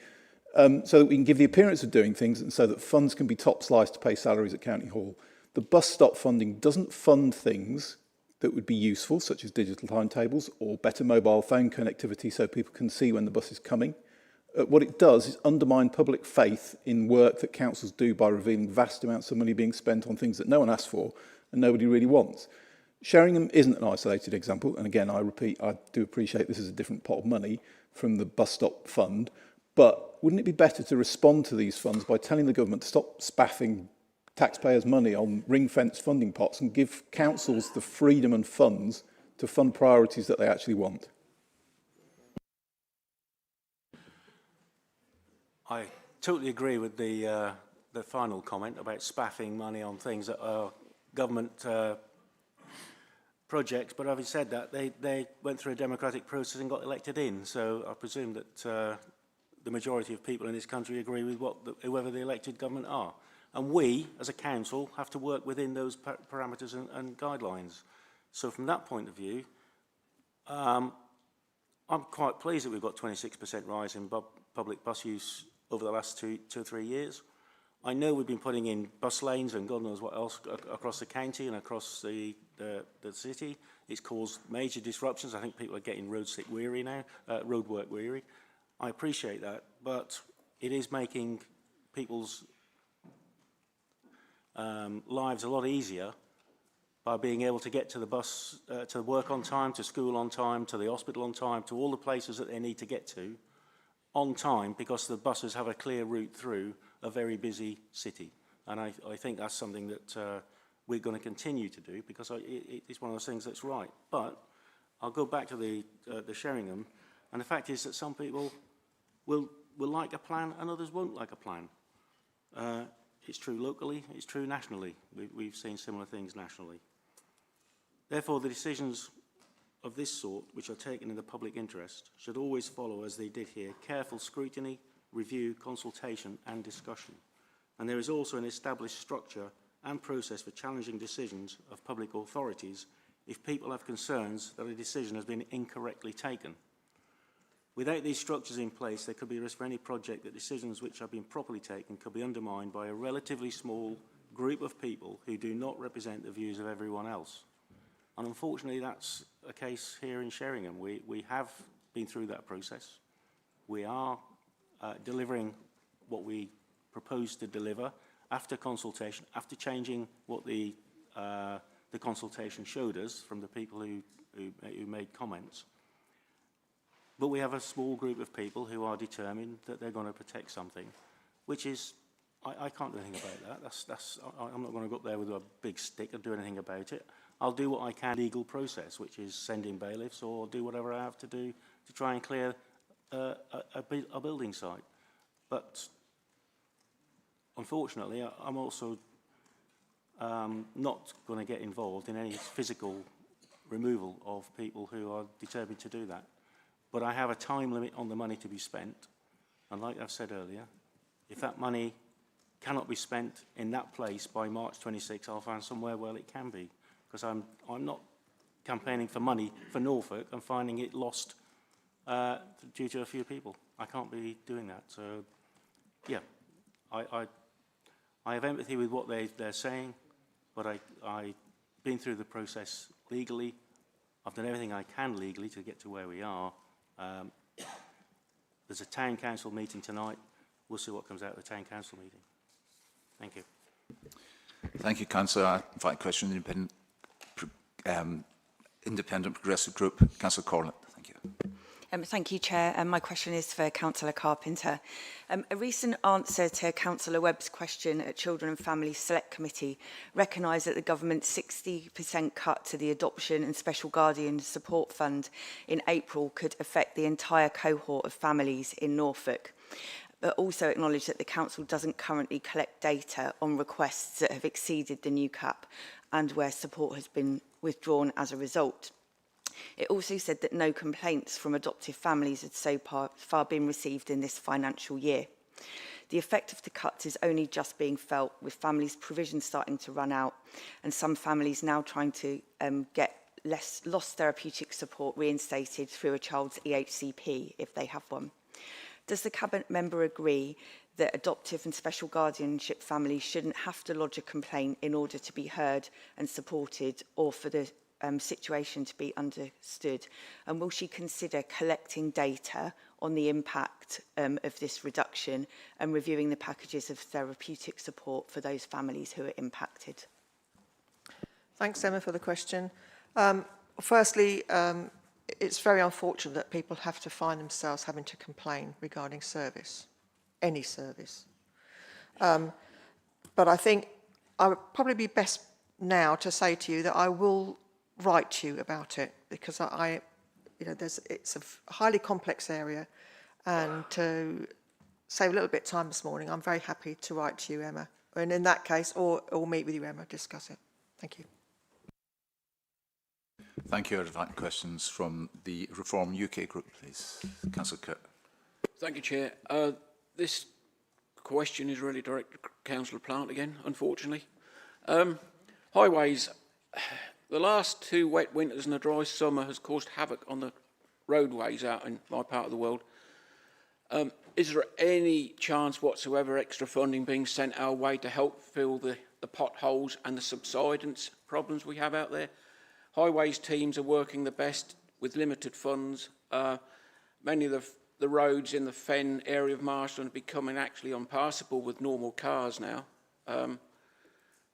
so that we can give the appearance of doing things and so that funds can be top sliced to pay salaries at County Hall. The bus stop funding doesn't fund things that would be useful, such as digital timetables or better mobile phone connectivity so people can see when the bus is coming. What it does is undermine public faith in work that councils do by revealing vast amounts of money being spent on things that no one asked for and nobody really wants. Sheringham isn't an isolated example, and again, I repeat, I do appreciate this is a different pot of money from the bus stop fund, but wouldn't it be better to respond to these funds by telling the government to stop spaffing taxpayers' money on ring-fence funding pots and give councils the freedom and funds to fund priorities that they actually want? I totally agree with the final comment about spaffing money on things that are government projects, but having said that, they went through a democratic process and got elected in, so I presume that the majority of people in this country agree with whoever the elected government are. And we, as a council, have to work within those parameters and guidelines. So from that point of view, I'm quite pleased that we've got 26% rise in public bus use over the last two or 3 years. I know we've been putting in bus lanes and God knows what else across the county and across the city. It's caused major disruptions. I think people are getting roadwork weary. I appreciate that, but it is making people's lives a lot easier by being able to get to the bus, to work on time, to school on time, to the hospital on time, to all the places that they need to get to on time, because the buses have a clear route through a very busy city. And I think that's something that we're going to continue to do, because it's one of those things that's right. But I'll go back to the Sheringham, and the fact is that some people will like a plan and others won't like a plan. It's true locally, it's true nationally. We've seen similar things nationally. Therefore, the decisions of this sort, which are taken in the public interest, should always follow, as they did here, careful scrutiny, review, consultation and discussion. And there is also an established structure and process for challenging decisions of public authorities if people have concerns that a decision has been incorrectly taken. Without these structures in place, there could be a risk for any project that decisions which have been properly taken could be undermined by a relatively small group of people who do not represent the views of everyone else. And unfortunately, that's a case here in Sheringham. We have been through that process. We are delivering what we proposed to deliver after consultation, after changing what the consultation showed us from the people who made comments. But we have a small group of people who are determined that they're going to protect something, which is, I can't do anything about that. I'm not going to go up there with a big stick and do anything about it. I'll do what I can legal process, which is send in bailiffs or do whatever I have to do to try and clear a building site. But unfortunately, I'm also not going to get involved in any physical removal of people who are determined to do that. But I have a time limit on the money to be spent. And like I've said earlier, if that money cannot be spent in that place by March 26, I'll find somewhere where it can be. Because I'm not campaigning for money for Norfolk and finding it lost due to a few people. I can't be doing that. So, yeah, I have empathy with what they're saying, but I've been through the process legally. I've done everything I can legally to get to where we are. There's a town council meeting tonight. We'll see what comes out of the town council meeting. Thank you. Thank you, Councillor. I invite a question from the Independent Progressive Group. Councillor Corlett. Thank you. Thank you, Chair. My question is for Councillor Carpenter. A recent answer to Councillor Webb's question at Children and Family Select Committee recognised that the government's 60% cut to the Adoption and Special Guardian Support Fund in April could affect the entire cohort of families in Norfolk, but also acknowledged that the Council doesn't currently collect data on requests that have exceeded the new cap and where support has been withdrawn as a result. It also said that no complaints from adoptive families had so far been received in this financial year. The effect of the cuts is only just being felt, with families' provisions starting to run out and some families now trying to get lost therapeutic support reinstated through a child's EHCP if they have one. Does the Cabinet member agree that adoptive and special guardianship families shouldn't have to lodge a complaint in order to be heard and supported, or for the situation to be understood? And will she consider collecting data on the impact of this reduction and reviewing the packages of therapeutic support for those families who are impacted? Thanks, Emma, for the question. Firstly, it's very unfortunate that people have to find themselves having to complain regarding service, any service. But I think I would probably be best now to say to you that I will write to you about it, because it's a highly complex area, and to save a little bit of time this morning, I'm very happy to write to you, Emma, and in that case, or meet with you, Emma, discuss it. Thank you. Thank you. I'd invite questions from the Reform UK group, please. Councillor Curt. Thank you, Chair. This question is really directed to Councillor Plant again, unfortunately. Highways. The last 2 wet winters and a dry summer has caused havoc on the roadways out in my part of the world. Is there any chance whatsoever extra funding being sent our way to help fill the potholes and the subsidence problems we have out there? Highways teams are working the best with limited funds. Many of the roads in the Fen area of Marston are becoming actually unpassable with normal cars now.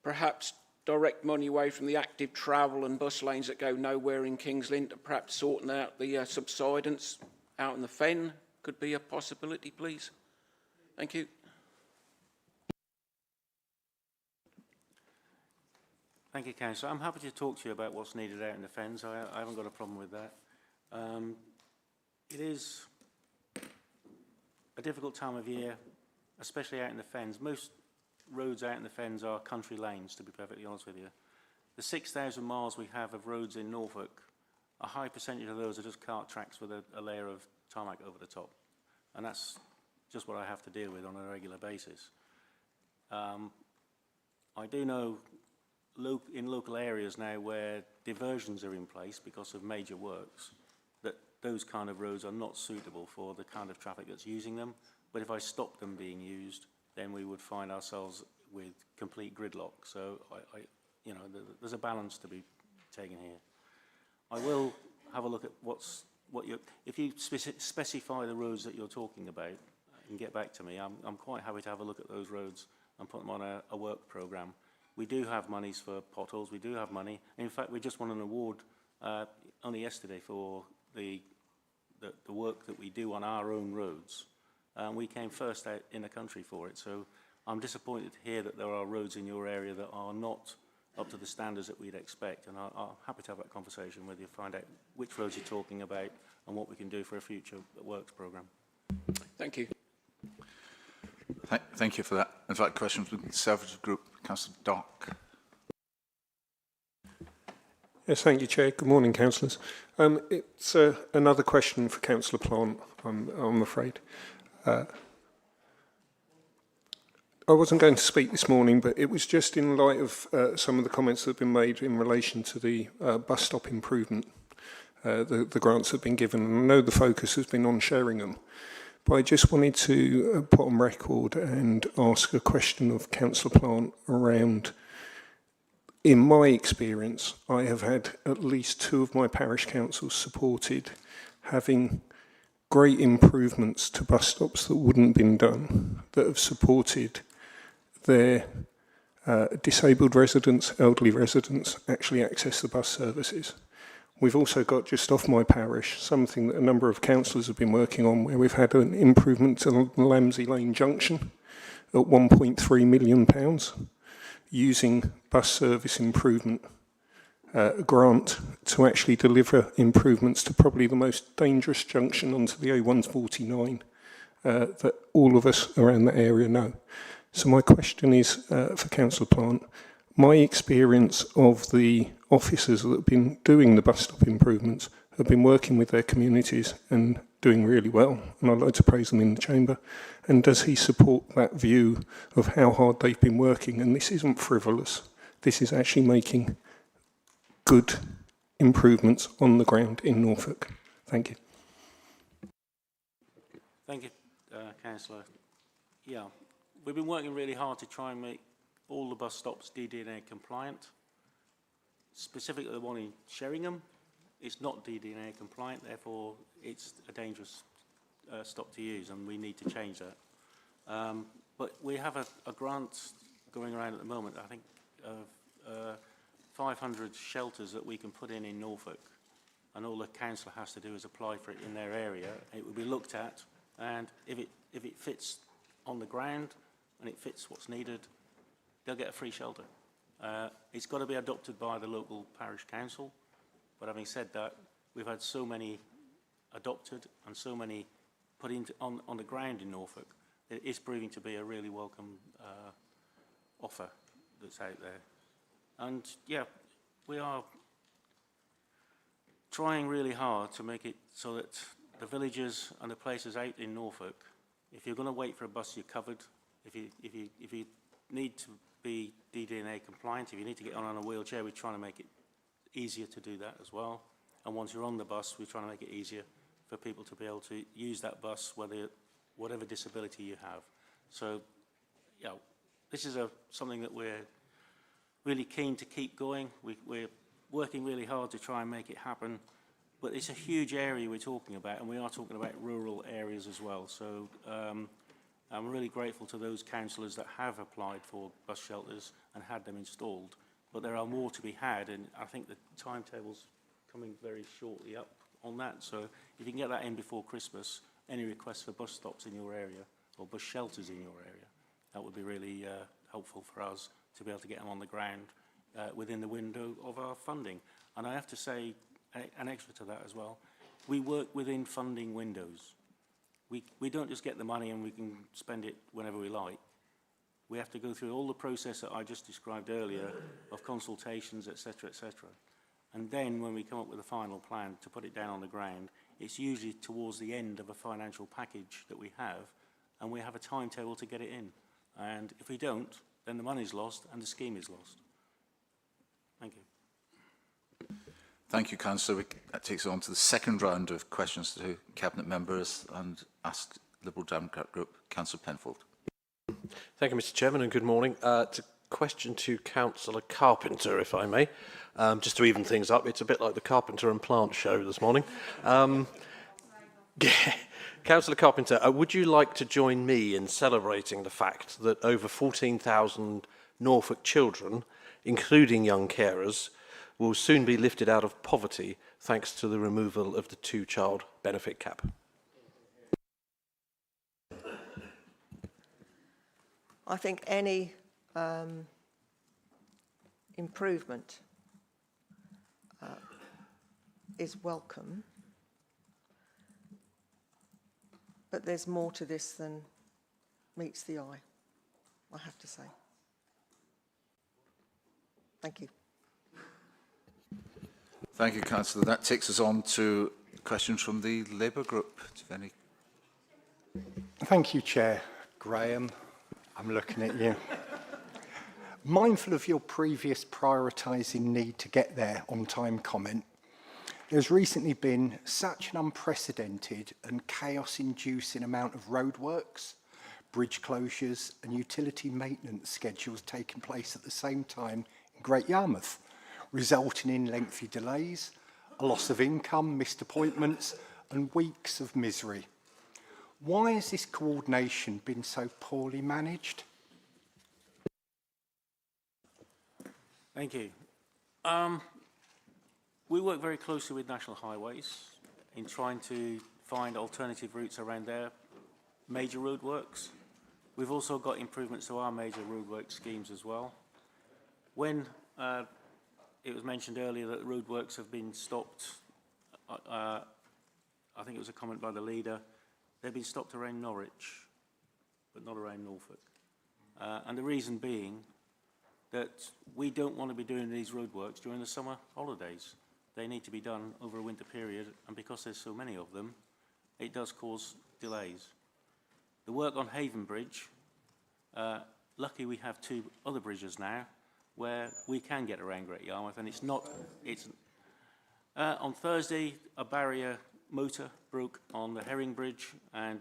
Perhaps direct money away from the active travel and bus lanes that go nowhere in King's Lynn to perhaps sorting out the subsidence out in the Fen could be a possibility, please. Thank you. Thank you, Councillor. I'm happy to talk to you about what's needed out in the Fens. I haven't got a problem with that. It is a difficult time of year, especially out in the Fens. Most roads out in the Fens are country lanes, to be perfectly honest with you. The 6,000 miles we have of roads in Norfolk a high percentage of those are just cart tracks with a layer of tarmac over the top. And that's just what I have to deal with on a regular basis. I do know in local areas now where diversions are in place because of major works, that those kind of roads are not suitable for the kind of traffic that's using them. But if I stop them being used, then we would find ourselves with complete gridlock. So you know, there's a balance to be taken here. I will have a look at if you specify the roads that you're talking about and get back to me, I'm quite happy to have a look at those roads and put them on a work programme. We do have monies for potholes, we do have money. In fact, we just won an award only yesterday for the work that we do on our own roads. We came first out in the country for it, so I'm disappointed to hear that there are roads in your area that are not up to the standards that we'd expect, and I'm happy to have that conversation with you, find out which roads you're talking about and what we can do for a future works programme. Thank you. Thank you for that. In fact, question from the Conservative Group, Councillor Dock. Yes, thank you, Chair. Good morning, councillors. It's another question for Councillor Plant, I'm afraid. I wasn't going to speak this morning, but it was just in light of some of the comments that have been made in relation to the bus stop improvement, the grants that have been given. And I know the focus has been on Sheringham, but I just wanted to put on record and ask a question of Councillor Plant around, in my experience, I have had at least 2 of my parish councils supported having great improvements to bus stops that wouldn't have been done, that have supported their disabled residents, elderly residents, actually access the bus services. We've also got, just off my parish, something that a number of councillors have been working on, where we've had an improvement to Lamsey Lane Junction at £1.3 million, using bus service improvement grant to actually deliver improvements to probably the most dangerous junction onto the A149 that all of us around that area know. So my question is for Councillor Plant. My experience of the officers that have been doing the bus stop improvements have been working with their communities and doing really well, and I'd like to praise them in the chamber. And does he support that view of how hard they've been working? And this isn't frivolous. This is actually making good improvements on the ground in Norfolk. Thank you. Thank you, Councillor. Yeah, we've been working really hard to try and make all the bus stops DDNA compliant. Specifically the one in Sheringham, it's not DDNA compliant, therefore it's a dangerous stop to use, and we need to change that. But we have a grant going around at the moment, I think, of 500 shelters that we can put in Norfolk, and all the council has to do is apply for it in their area. It will be looked at, and if it fits on the ground and it fits what's needed, they'll get a free shelter. It's got to be adopted by the local parish council, but having said that, we've had so many adopted and so many put into on the ground in Norfolk, it is proving to be a really welcome offer that's out there. And yeah, we are trying really hard to make it so that the villages and the places out in Norfolk, if you're going to wait for a bus, you're covered. If you need to be DDNA compliant, if you need to get on a wheelchair, we're trying to make it easier to do that as well. And once you're on the bus, we're trying to make it easier for people to be able to use that bus, whatever disability you have. So, yeah, this is something that we're really keen to keep going. We're working really hard to try and make it happen, but it's a huge area we're talking about, and we are talking about rural areas as well. So I'm really grateful to those councillors that have applied for bus shelters and had them installed, but there are more to be had, and I think the timetable's coming very shortly up on that. So if you can get that in before Christmas, any requests for bus stops in your area or bus shelters in your area, that would be really helpful for us to be able to get them on the ground within the window of our funding. And I have to say, an extra to that as well, we work within funding windows. We don't just get the money and we can spend it whenever we like. We have to go through all the process that I just described earlier of consultations, etc., etc. And then when we come up with a final plan to put it down on the ground, it's usually towards the end of a financial package that we have, and we have a timetable to get it in. And if we don't, then the money's lost and the scheme is lost. Thank you. Thank you, Councillor. That takes us on to the second round of questions to Cabinet members, and ask Liberal Democrat Group, Councillor Penfold. Thank you, Mr. Chairman, and good morning. It's a question to Councillor Carpenter, if I may. Just to even things up, it's a bit like the Carpenter and Plant show this morning. Councillor Carpenter, would you like to join me in celebrating the fact that over 14,000 Norfolk children, including young carers, will soon be lifted out of poverty thanks to the removal of the two-child benefit cap? I think any improvement is welcome, but there's more to this than meets the eye, I have to say. Thank you. Thank you, Councillor. That takes us on to questions from the Labour Group. Do you have any? Thank you, Chair. Graham, I'm looking at you. Mindful of your previous prioritising need to get there on time comment, there's recently been such an unprecedented and chaos-inducing amount of roadworks, bridge closures and utility maintenance schedules taking place at the same time in Great Yarmouth, resulting in lengthy delays, a loss of income, missed appointments and weeks of misery. Why has this coordination been so poorly managed? Thank you. We work very closely with National Highways in trying to find alternative routes around their major roadworks. We've also got improvements to our major roadwork schemes as well. When it was mentioned earlier that roadworks have been stopped, I think it was a comment by the leader, they've been stopped around Norwich, but not around Norfolk. And the reason being that we don't want to be doing these roadworks during the summer holidays. They need to be done over a winter period, and because there's so many of them, it does cause delays. The work on Haven Bridge, lucky we have two other bridges now where we can get around Great Yarmouth, and on Thursday, a barrier motor broke on the Herring Bridge, and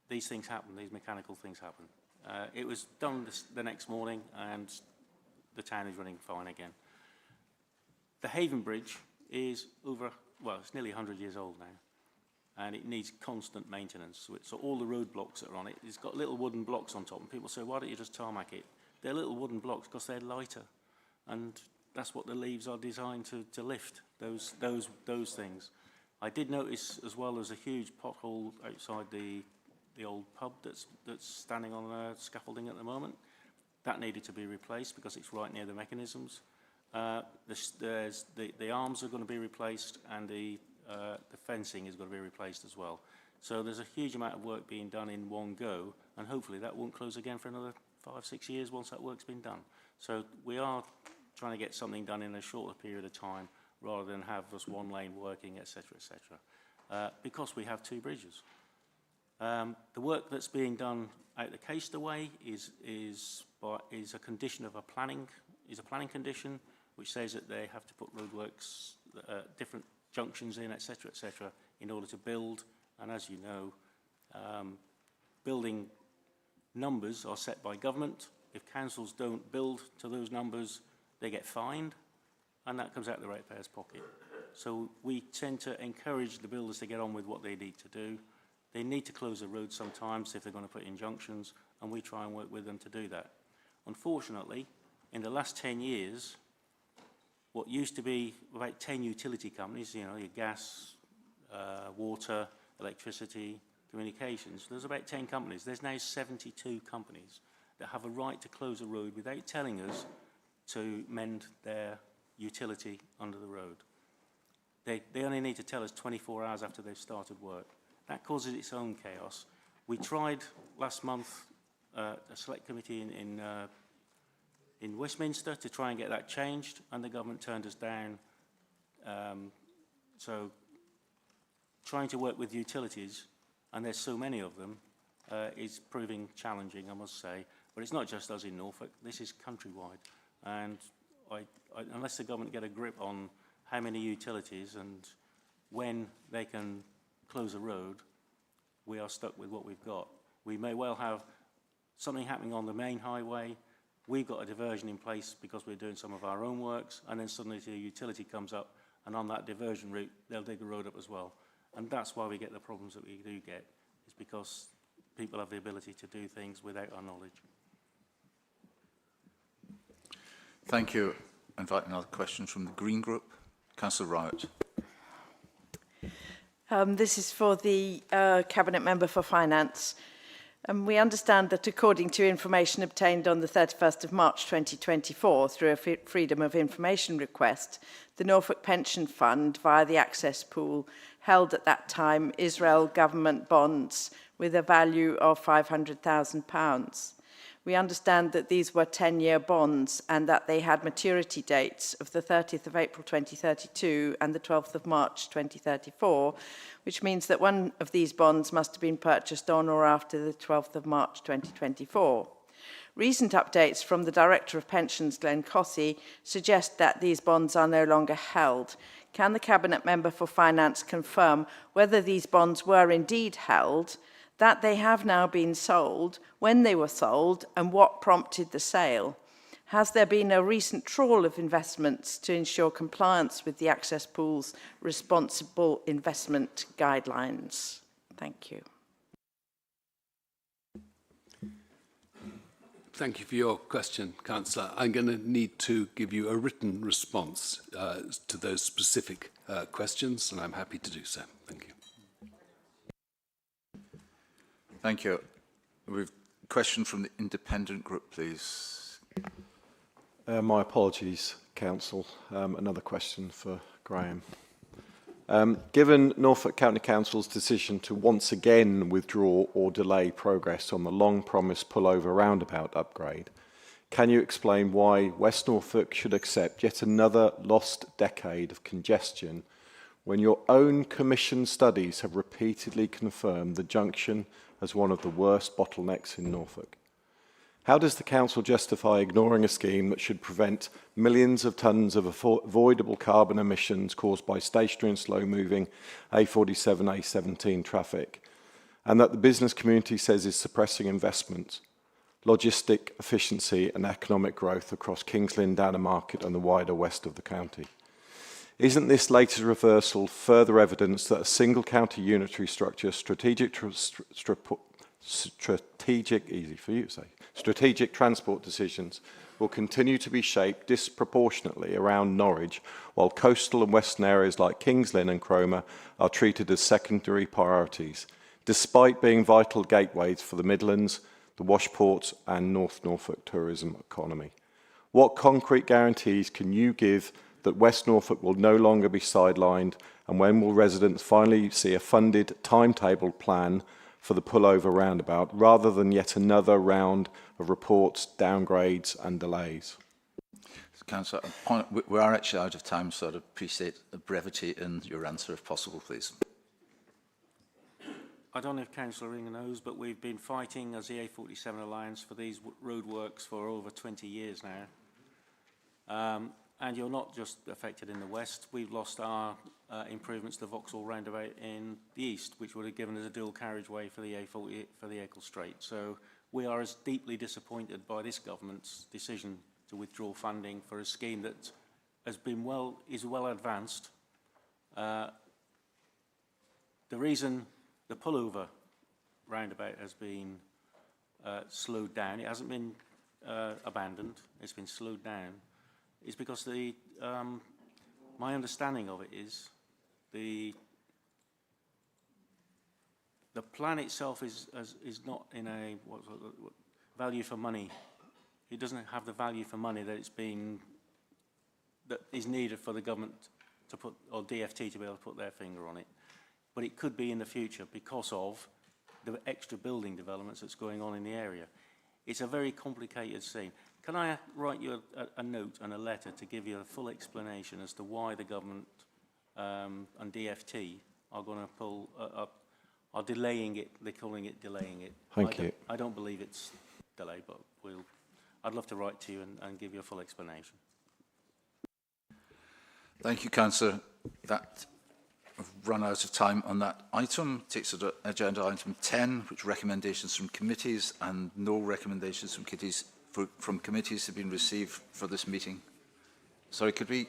these things happen, these mechanical things happen. It was done the next morning, and the town is running fine again. The Haven Bridge is it's nearly 100 years old now, and it needs constant maintenance. So all the road blocks that are on it, it's got little wooden blocks on top, and people say, why don't you just tarmac it? They're little wooden blocks because they're lighter, and that's what the leaves are designed to lift, those things. I did notice as well as a huge pothole outside the old pub that's standing on scaffolding at the moment. That needed to be replaced because it's right near the mechanisms. The arms are going to be replaced, and the fencing is going to be replaced as well. So there's a huge amount of work being done in one go, and hopefully that won't close again for another 5-6 years once that work's been done. So we are trying to get something done in a shorter period of time rather than have just one lane working, etc., etc. Because we have two bridges. The work that's being done out the Caister Way is a condition of a planning condition, which says that they have to put roadworks, different junctions in, etc., etc., in order to build. And as you know, building numbers are set by government. If councils don't build to those numbers, they get fined, and that comes out of the ratepayer's pocket. So we tend to encourage the builders to get on with what they need to do. They need to close the road sometimes if they're going to put in junctions, and we try and work with them to do that. Unfortunately, in the last 10 years, what used to be about 10 utility companies, you know, your gas, water, electricity, communications, there's about 10 companies. There's now 72 companies that have a right to close a road without telling us to mend their utility under the road. They only need to tell us 24 hours after they've started work. That causes its own chaos. We tried last month a select committee in Westminster to try and get that changed, and the government turned us down So trying to work with utilities, and there's so many of them, is proving challenging, I must say. But it's not just us in Norfolk, this is countrywide. And unless the government get a grip on how many utilities and when they can close a road, we are stuck with what we've got. We may well have something happening on the main highway. We've got a diversion in place because we're doing some of our own works, and then suddenly the utility comes up, and on that diversion route, they'll dig a road up as well. And that's why we get the problems that we do get, is because people have the ability to do things without our knowledge. Thank you. I invite another question from the Green Group. Councillor Rowett. This is for the Cabinet Member for Finance. We understand that according to information obtained on the 31st of March 2024 through a Freedom of Information request, the Norfolk Pension Fund, via the Access Pool, held at that time Israel government bonds with a value of £500,000. We understand that these were 10-year bonds and that they had maturity dates of the 30th of April 2032 and the 12th of March 2034, which means that one of these bonds must have been purchased on or after the 12th of March 2024. Recent updates from the Director of Pensions, Glenn Cossey, suggest that these bonds are no longer held. Can the Cabinet Member for Finance confirm whether these bonds were indeed held, that they have now been sold, when they were sold, and what prompted the sale? Has there been a recent trawl of investments to ensure compliance with the Access Pool's responsible investment guidelines? Thank you. Thank you for your question, Councillor. I'm going to need to give you a written response to those specific questions, and I'm happy to do so. Thank you. Thank you. We've a question from the Independent Group, please. My apologies, Council. Another question for Graham. Given Norfolk County Council's decision to once again withdraw or delay progress on the long-promised pullover roundabout upgrade, can you explain why West Norfolk should accept yet another lost decade of congestion when your own commissioned studies have repeatedly confirmed the junction as one of the worst bottlenecks in Norfolk? How does the Council justify ignoring a scheme that should prevent millions of tonnes of avoidable carbon emissions caused by stationary and slow-moving A47, A17 traffic, and that the business community says is suppressing investment, logistic efficiency and economic growth across Kings Lynn, Downer Market and the wider west of the county? Isn't this latest reversal further evidence that a single county unitary structure, strategic transport decisions will continue to be shaped disproportionately around Norwich, while coastal and western areas like Kings Lynn and Cromer are treated as secondary priorities, despite being vital gateways for the Midlands, the Washports and North Norfolk tourism economy? What concrete guarantees can you give that West Norfolk will no longer be sidelined, and when will residents finally see a funded, timetabled plan for the pullover roundabout, rather than yet another round of reports, downgrades and delays? Councillor, we are actually out of time, so I'd appreciate a brevity in your answer if possible, please. I don't know if Councillor Ring knows, but we've been fighting as the A47 Alliance for these roadworks for over 20 years now. And you're not just affected in the west. We've lost our improvements to Vauxhall roundabout in the east, which would have given us a dual carriageway for the A40 for the Eccles Strait. So we are as deeply disappointed by this government's decision to withdraw funding for a scheme that has been is well advanced. The reason the pullover roundabout has been slowed down, it hasn't been abandoned, it's been slowed down, is because my understanding of it is the plan itself is not in a what value for money. It doesn't have the value for money that is needed for the government to put, or DFT to be able to put their finger on it. But it could be in the future because of the extra building developments that's going on in the area. It's a very complicated scene. Can I write you a note and a letter to give you a full explanation as to why the government and DFT are going to pull, are delaying it. They're calling it delaying it. Thank you. I don't believe it's delay, but I'd love to write to you and give you a full explanation. Thank you, Councillor. That we've run out of time on that item. Takes us to agenda item 10, which recommendations from committees, and no recommendations from committees have been received for this meeting. Sorry, could we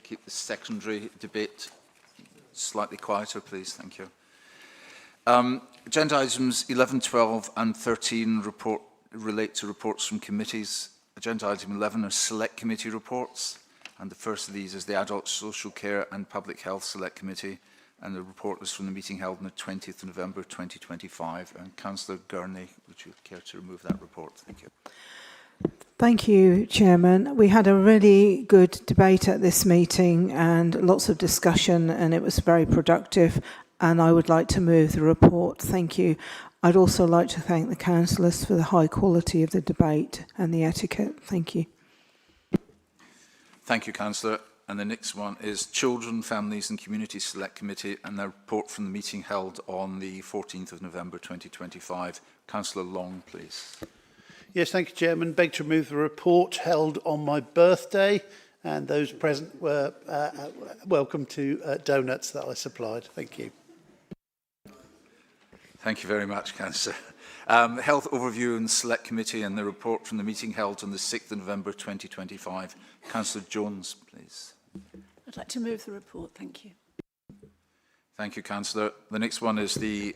keep the secondary debate slightly quieter, please? Thank you. Agenda items 11, 12 and 13 relate to reports from committees. Agenda item 11 are select committee reports, and the first of these is the Adult Social Care and Public Health Select Committee, and the report was from the meeting held on the 20th of November 2025. And Councillor Gurney, would you care to remove that report? Thank you. Thank you, Chairman. We had a really good debate at this meeting and lots of discussion, and it was very productive, and I would like to move the report. Thank you. I'd also like to thank the councillors for the high quality of the debate and the etiquette. Thank you. Thank you, Councillor. And the next one is Children, Families and Community Select Committee, and the report from the meeting held on the 14th of November 2025. Councillor Long, please. Yes, thank you, Chairman. Beg to remove the report held on my birthday, and those present were welcome to donuts that I supplied. Thank you. Thank you very much, Councillor. Health Overview and Select Committee, and the report from the meeting held on the 6th of November 2025. Councillor Jones, please. I'd like to move the report. Thank you. Thank you, Councillor. The next one is the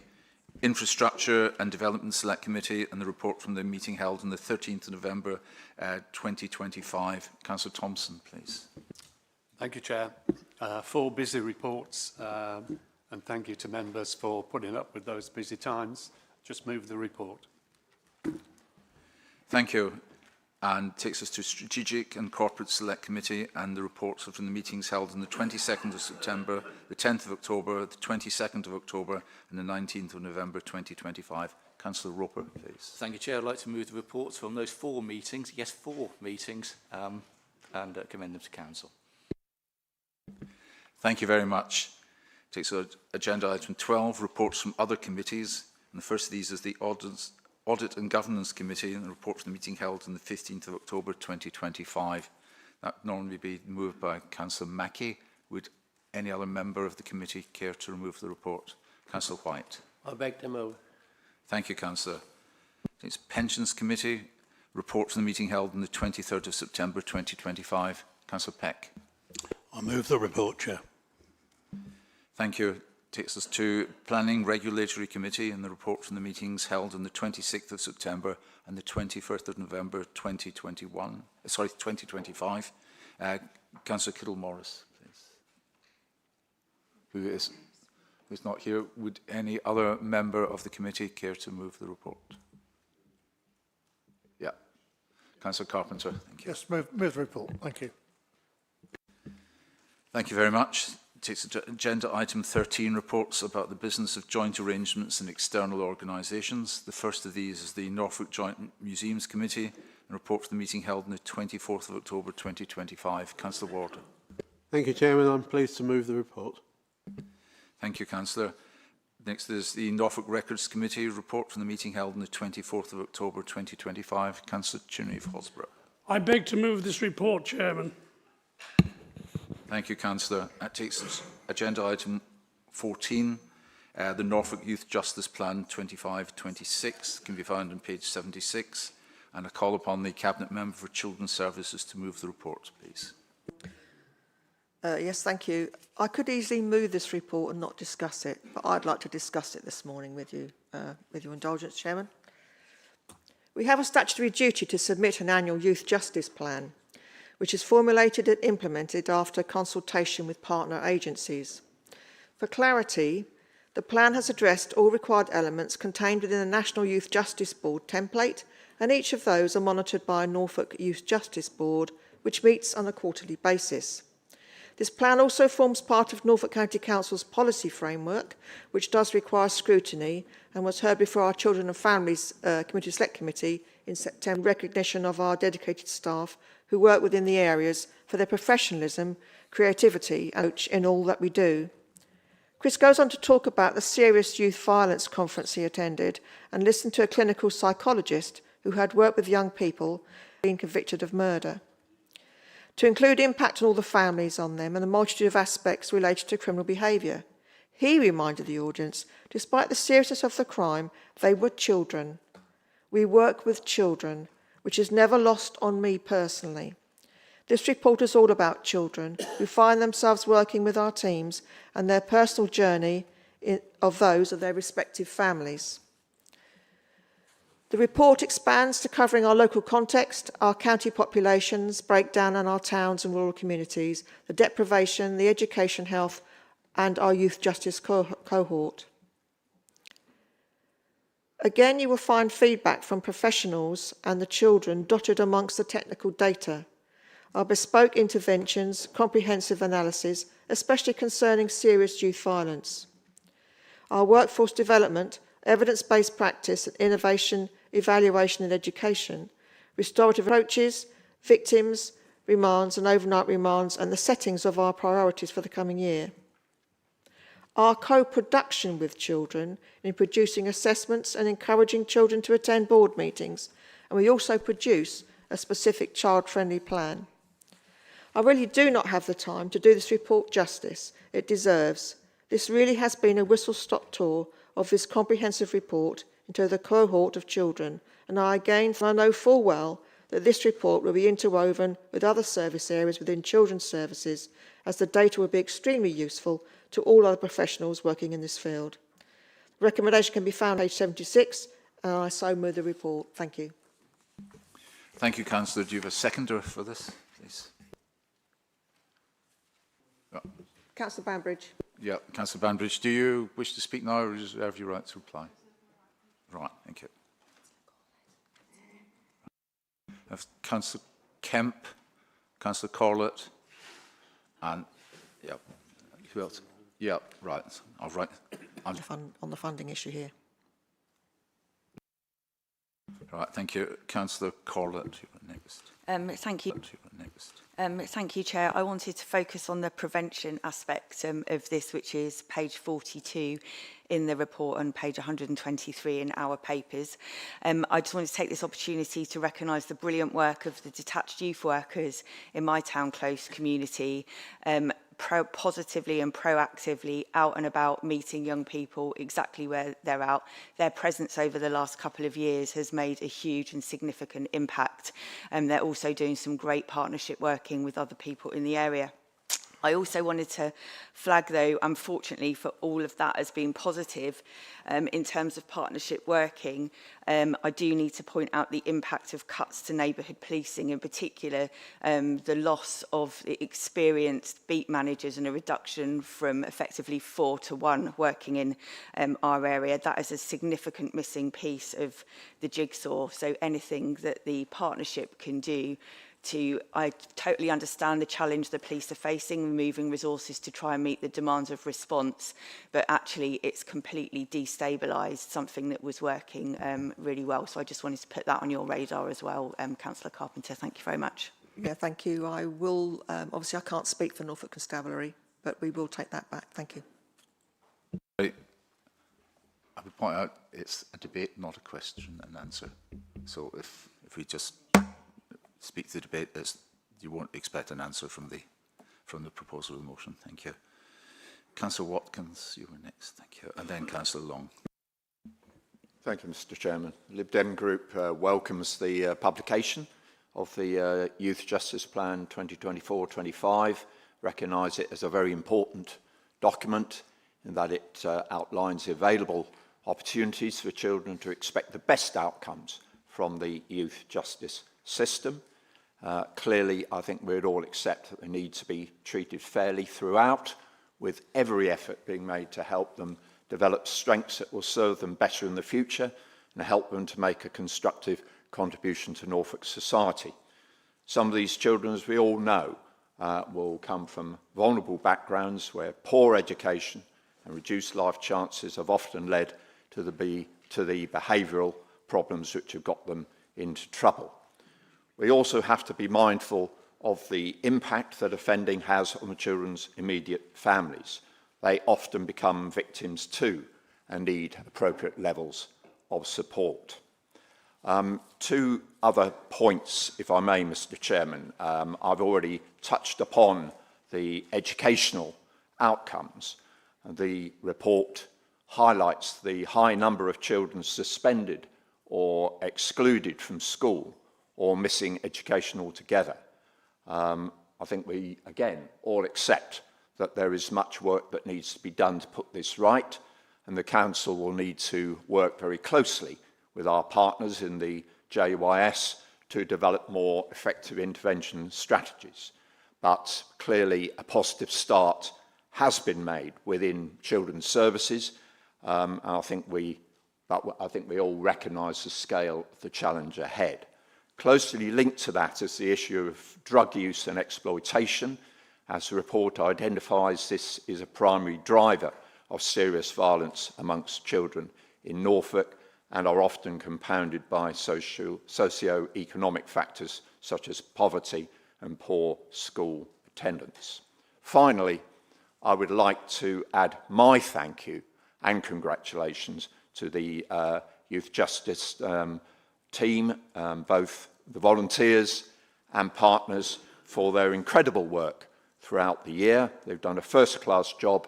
Infrastructure and Development Select Committee, and the report from the meeting held on the 13th of November 2025. Councillor Thompson, please. Thank you, Chair. 4 busy reports, and thank you to members for putting up with those busy times. Just move the report. Thank you. And takes us to Strategic and Corporate Select Committee, and the reports from the meetings held on the 22nd of September, the 10th of October, the 22nd of October and the 19th of November 2025. Councillor Roper, please. Thank you, Chair. I'd like to move the reports from those 4 meetings, yes, 4 meetings, and commend them to Council. Thank you very much. Takes us to agenda item 12, reports from other committees. And the first of these is the Audit and Governance Committee, and the report from the meeting held on the 15th of October 2025. That would normally be moved by Councillor Mackey. Would any other member of the committee care to remove the report? Councillor White. I beg to move. Thank you, Councillor. It's Pensions Committee, report from the meeting held on the 23rd of September 2025. Councillor Peck. I move the report, Chair. Thank you. Takes us to Planning Regulatory Committee, and the report from the meetings held on the 26th of September and the 21st of November 2025. Councillor Kittle-Morris, please. Who's not here. Would any other member of the committee care to move the report? Yeah. Councillor Carpenter, thank you. Yes, move the report. Thank you. Thank you very much. Takes agenda item 13, reports about the business of joint arrangements and external organisations. The first of these is the Norfolk Joint Museums Committee, and report for the meeting held on the 24th of October 2025. Councillor Ward. Thank you, Chairman. I'm pleased to move the report. Thank you, Councillor. Next is the Norfolk Records Committee, report from the meeting held on the 24th of October 2025. Councillor Chinnery of Hosborough. I beg to move this report, Chairman. Thank you, Councillor. That takes us agenda item 14, the Norfolk Youth Justice Plan 25-26, can be found on page 76. And I call upon the Cabinet Member for Children's Services to move the report, please. Yes, thank you. I could easily move this report and not discuss it, but I'd like to discuss it this morning with you, with your indulgence, Chairman. We have a statutory duty to submit an annual youth justice plan, which is formulated and implemented after consultation with partner agencies. For clarity, the plan has addressed all required elements contained within the National Youth Justice Board template, and each of those are monitored by a Norfolk Youth Justice Board, which meets on a quarterly basis. This plan also forms part of Norfolk County Council's policy framework, which does require scrutiny, and was heard before our Children and Families Community Select Committee in September, recognition of our dedicated staff who work within the areas for their professionalism creativity and coach in all that we do. Chris goes on to talk about the serious youth violence conference he attended and listened to a clinical psychologist who had worked with young people being convicted of murder. To include impact on all the families on them and a multitude of aspects related to criminal behaviour. He reminded the audience, despite the seriousness of the crime, they were children. We work with children, which is never lost on me personally. This report is all about children who find themselves working with our teams and their personal journey of those of their respective families. The report expands to covering our local context, our county populations, breakdown in our towns and rural communities, the deprivation, the education, health, and our youth justice cohort. Again, you will find feedback from professionals and the children dotted amongst the technical data. Our bespoke interventions, comprehensive analysis, especially concerning serious youth violence. Our workforce development, evidence-based practice and innovation, evaluation and education, restorative approaches, victims, remands and overnight remands and the settings of our priorities for the coming year. Our co-production with children in producing assessments and encouraging children to attend board meetings, and we also produce a specific child-friendly plan. I really do not have the time to do this report justice it deserves. This really has been a whistle-stop tour of this comprehensive report into the cohort of children, and I know full well that this report will be interwoven with other service areas within children's services, as the data will be extremely useful to all other professionals working in this field. The recommendation can be found on page 76, and I so move the report. Thank you. Thank you, Councillor. Do you have a seconder for this, please? Councillor Banbridge. Yeah, Councillor Banbridge, do you wish to speak now or reserve your right to reply? Right, thank you. I have Councillor Kemp, Councillor Corlett, and who else? Yeah, right. I'll write. On the funding issue here. Right, thank you. Councillor Corlett, you're next. Thank you. Thank you, Chair. I wanted to focus on the prevention aspect of this, which is page 42 in the report and page 123 in our papers. I just wanted to take this opportunity to recognise the brilliant work of the detached youth workers in my town close community, positively and proactively out and about meeting young people exactly where they're out. Their presence over the last couple of years has made a huge and significant impact. They're also doing some great partnership working with other people in the area. I also wanted to flag, though, unfortunately, for all of that as being positive in terms of partnership working, I do need to point out the impact of cuts to neighbourhood policing, in particular the loss of experienced beat managers and a reduction from effectively 4 to 1 working in our area. That is a significant missing piece of the jigsaw, so anything that the partnership can do I totally understand the challenge the police are facing, moving resources to try and meet the demands of response, but actually it's completely destabilised something that was working really well. So I just wanted to put that on your radar as well, Councillor Carpenter. Thank you very much. Yeah, thank you. I will, obviously I can't speak for Norfolk Constabulary, but we will take that back. Thank you. I would point out it's a debate, not a question and answer. So if we just speak to the debate, you won't expect an answer from the proposal of the motion. Thank you. Councillor Watkins, you were next. Thank you. And then Councillor Long. Thank you, Mr. Chairman. Lib Dem Group welcomes the publication of the Youth Justice Plan 2024-25, recognise it as a very important document in that it outlines the available opportunities for children to expect the best outcomes from the youth justice system. Clearly, I think we'd all accept that they need to be treated fairly throughout, with every effort being made to help them develop strengths that will serve them better in the future and help them to make a constructive contribution to Norfolk society. Some of these children, as we all know, will come from vulnerable backgrounds where poor education and reduced life chances have often led to the behavioural problems which have got them into trouble. We also have to be mindful of the impact that offending has on the children's immediate families. They often become victims too and need appropriate levels of support. Two other points, if I may, Mr. Chairman. I've already touched upon the educational outcomes. The report highlights the high number of children suspended or excluded from school or missing education altogether. I think we, again, all accept that there is much work that needs to be done to put this right, and the Council will need to work very closely with our partners in the JYS to develop more effective intervention strategies. But clearly a positive start has been made within children's services, and I think we all recognise the scale of the challenge ahead. Closely linked to that is the issue of drug use and exploitation. As the report identifies, this is a primary driver of serious violence amongst children in Norfolk and are often compounded by socio-economic factors such as poverty and poor school attendance. Finally, I would like to add my thank you and congratulations to the Youth Justice team, both the volunteers and partners, for their incredible work throughout the year. They've done a first-class job,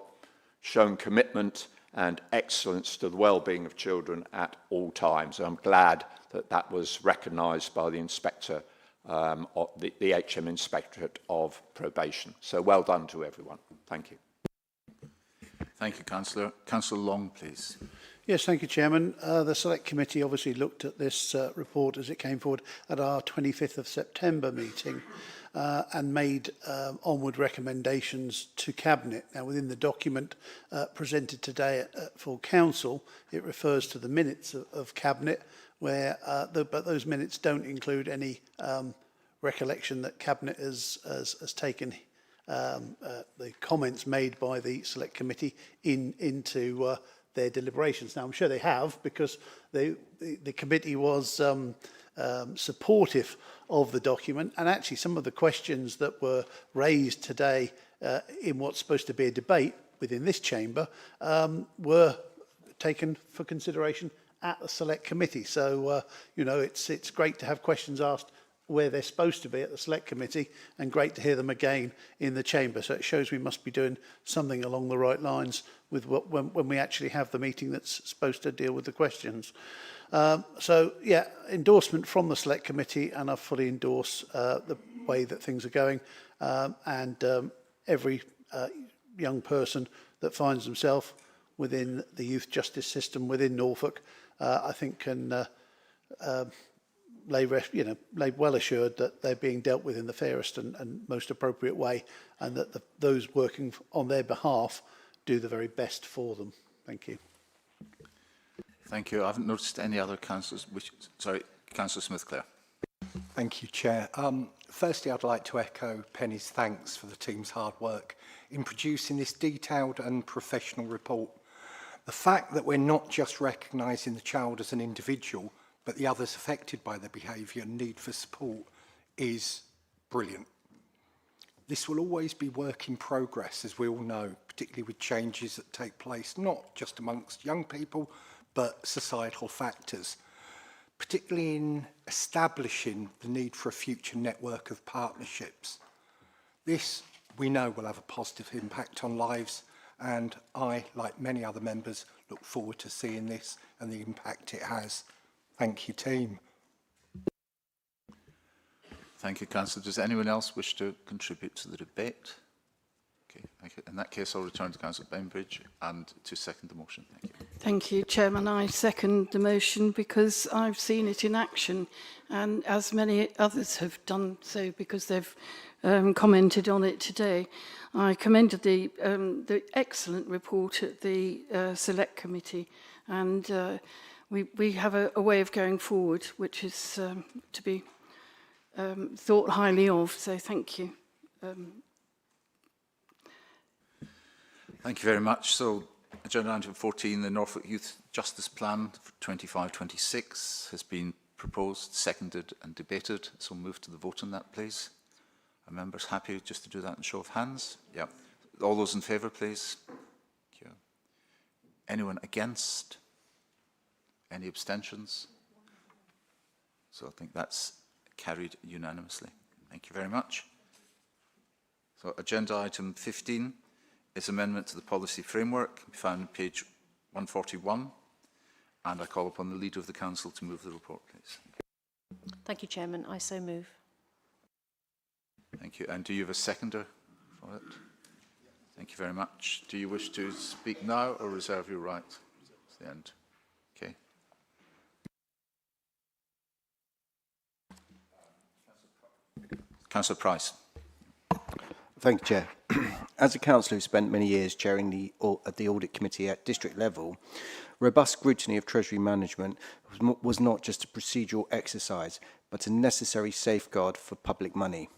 shown commitment and excellence to the well-being of children at all times. I'm glad that that was recognised by the Inspector, the HM Inspectorate of Probation. So well done to everyone. Thank you. Thank you, Councillor. Councillor Long, please. Yes, thank you, Chairman. The Select Committee obviously looked at this report as it came forward at our 25th of September meeting and made onward recommendations to Cabinet. Now, within the document presented today at full Council, it refers to the minutes of Cabinet, where but those minutes don't include any recollection that Cabinet has taken the comments made by the Select Committee into their deliberations. Now, I'm sure they have, because the committee was supportive of the document, and actually some of the questions that were raised today in what's supposed to be a debate within this chamber were taken for consideration at the Select Committee. So, you know, it's great to have questions asked where they're supposed to be at the Select Committee, and great to hear them again in the chamber. So it shows we must be doing something along the right lines with when we actually have the meeting that's supposed to deal with the questions. So, yeah, endorsement from the Select Committee, and I fully endorse the way that things are going. Every young person that finds themselves within the youth justice system within Norfolk, I think can lay well assured that they're being dealt with in the fairest and most appropriate way, and that those working on their behalf do the very best for them. Thank you. Thank you. I haven't noticed any other councillors. Sorry, Councillor Smith-Clare. Thank you, Chair. Firstly, I'd like to echo Penny's thanks for the team's hard work in producing this detailed and professional report. The fact that we're not just recognising the child as an individual, but the others affected by their behaviour and need for support is brilliant. This will always be work in progress, as we all know, particularly with changes that take place, not just amongst young people, but societal factors, particularly in establishing the need for a future network of partnerships. This, we know, will have a positive impact on lives, and I, like many other members, look forward to seeing this and the impact it has. Thank you, team. Thank you, Councillor. Does anyone else wish to contribute to the debate? Okay, thank you. In that case, I'll return to Councillor Bainbridge and to second the motion. Thank you. Thank you, Chairman. I second the motion because I've seen it in action, and as many others have done so because they've commented on it today. I commended the excellent report at the Select Committee, and we have a way of going forward which is to be thought highly of, so thank you. Thank you very much. So, agenda item 14, the Norfolk Youth Justice Plan for 25-26 has been proposed, seconded and debated. So move to the vote on that, please. Are members happy just to do that in show of hands? Yeah. All those in favour, please. Thank you. Anyone against? Any abstentions? So I think that's carried unanimously. Thank you very much. So agenda item 15 is amendment to the policy framework, found on page 141. And I call upon the Leader of the Council to move the report, please. Thank you, Chairman. I so move. Thank you. And do you have a seconder for it? Thank you very much. Do you wish to speak now or reserve your right to the end? Okay. Councillor Price. Thank you, Chair. As a councillor who spent many years chairing the Audit Committee at district level, robust scrutiny of Treasury management was not just a procedural exercise, but a necessary safeguard for public money.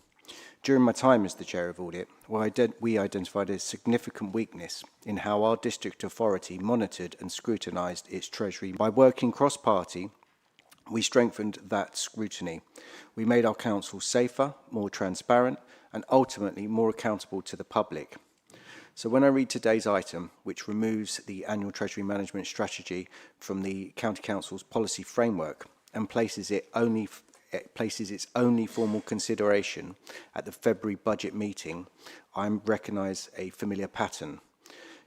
During my time as the Chair of Audit, we identified a significant weakness in how our district authority monitored and scrutinised its Treasury. By working cross-party, we strengthened that scrutiny. We made our council safer, more transparent, and ultimately more accountable to the public. So when I read today's item, which removes the annual Treasury management strategy from the County Council's policy framework and places its only formal consideration at the February budget meeting, I recognise a familiar pattern.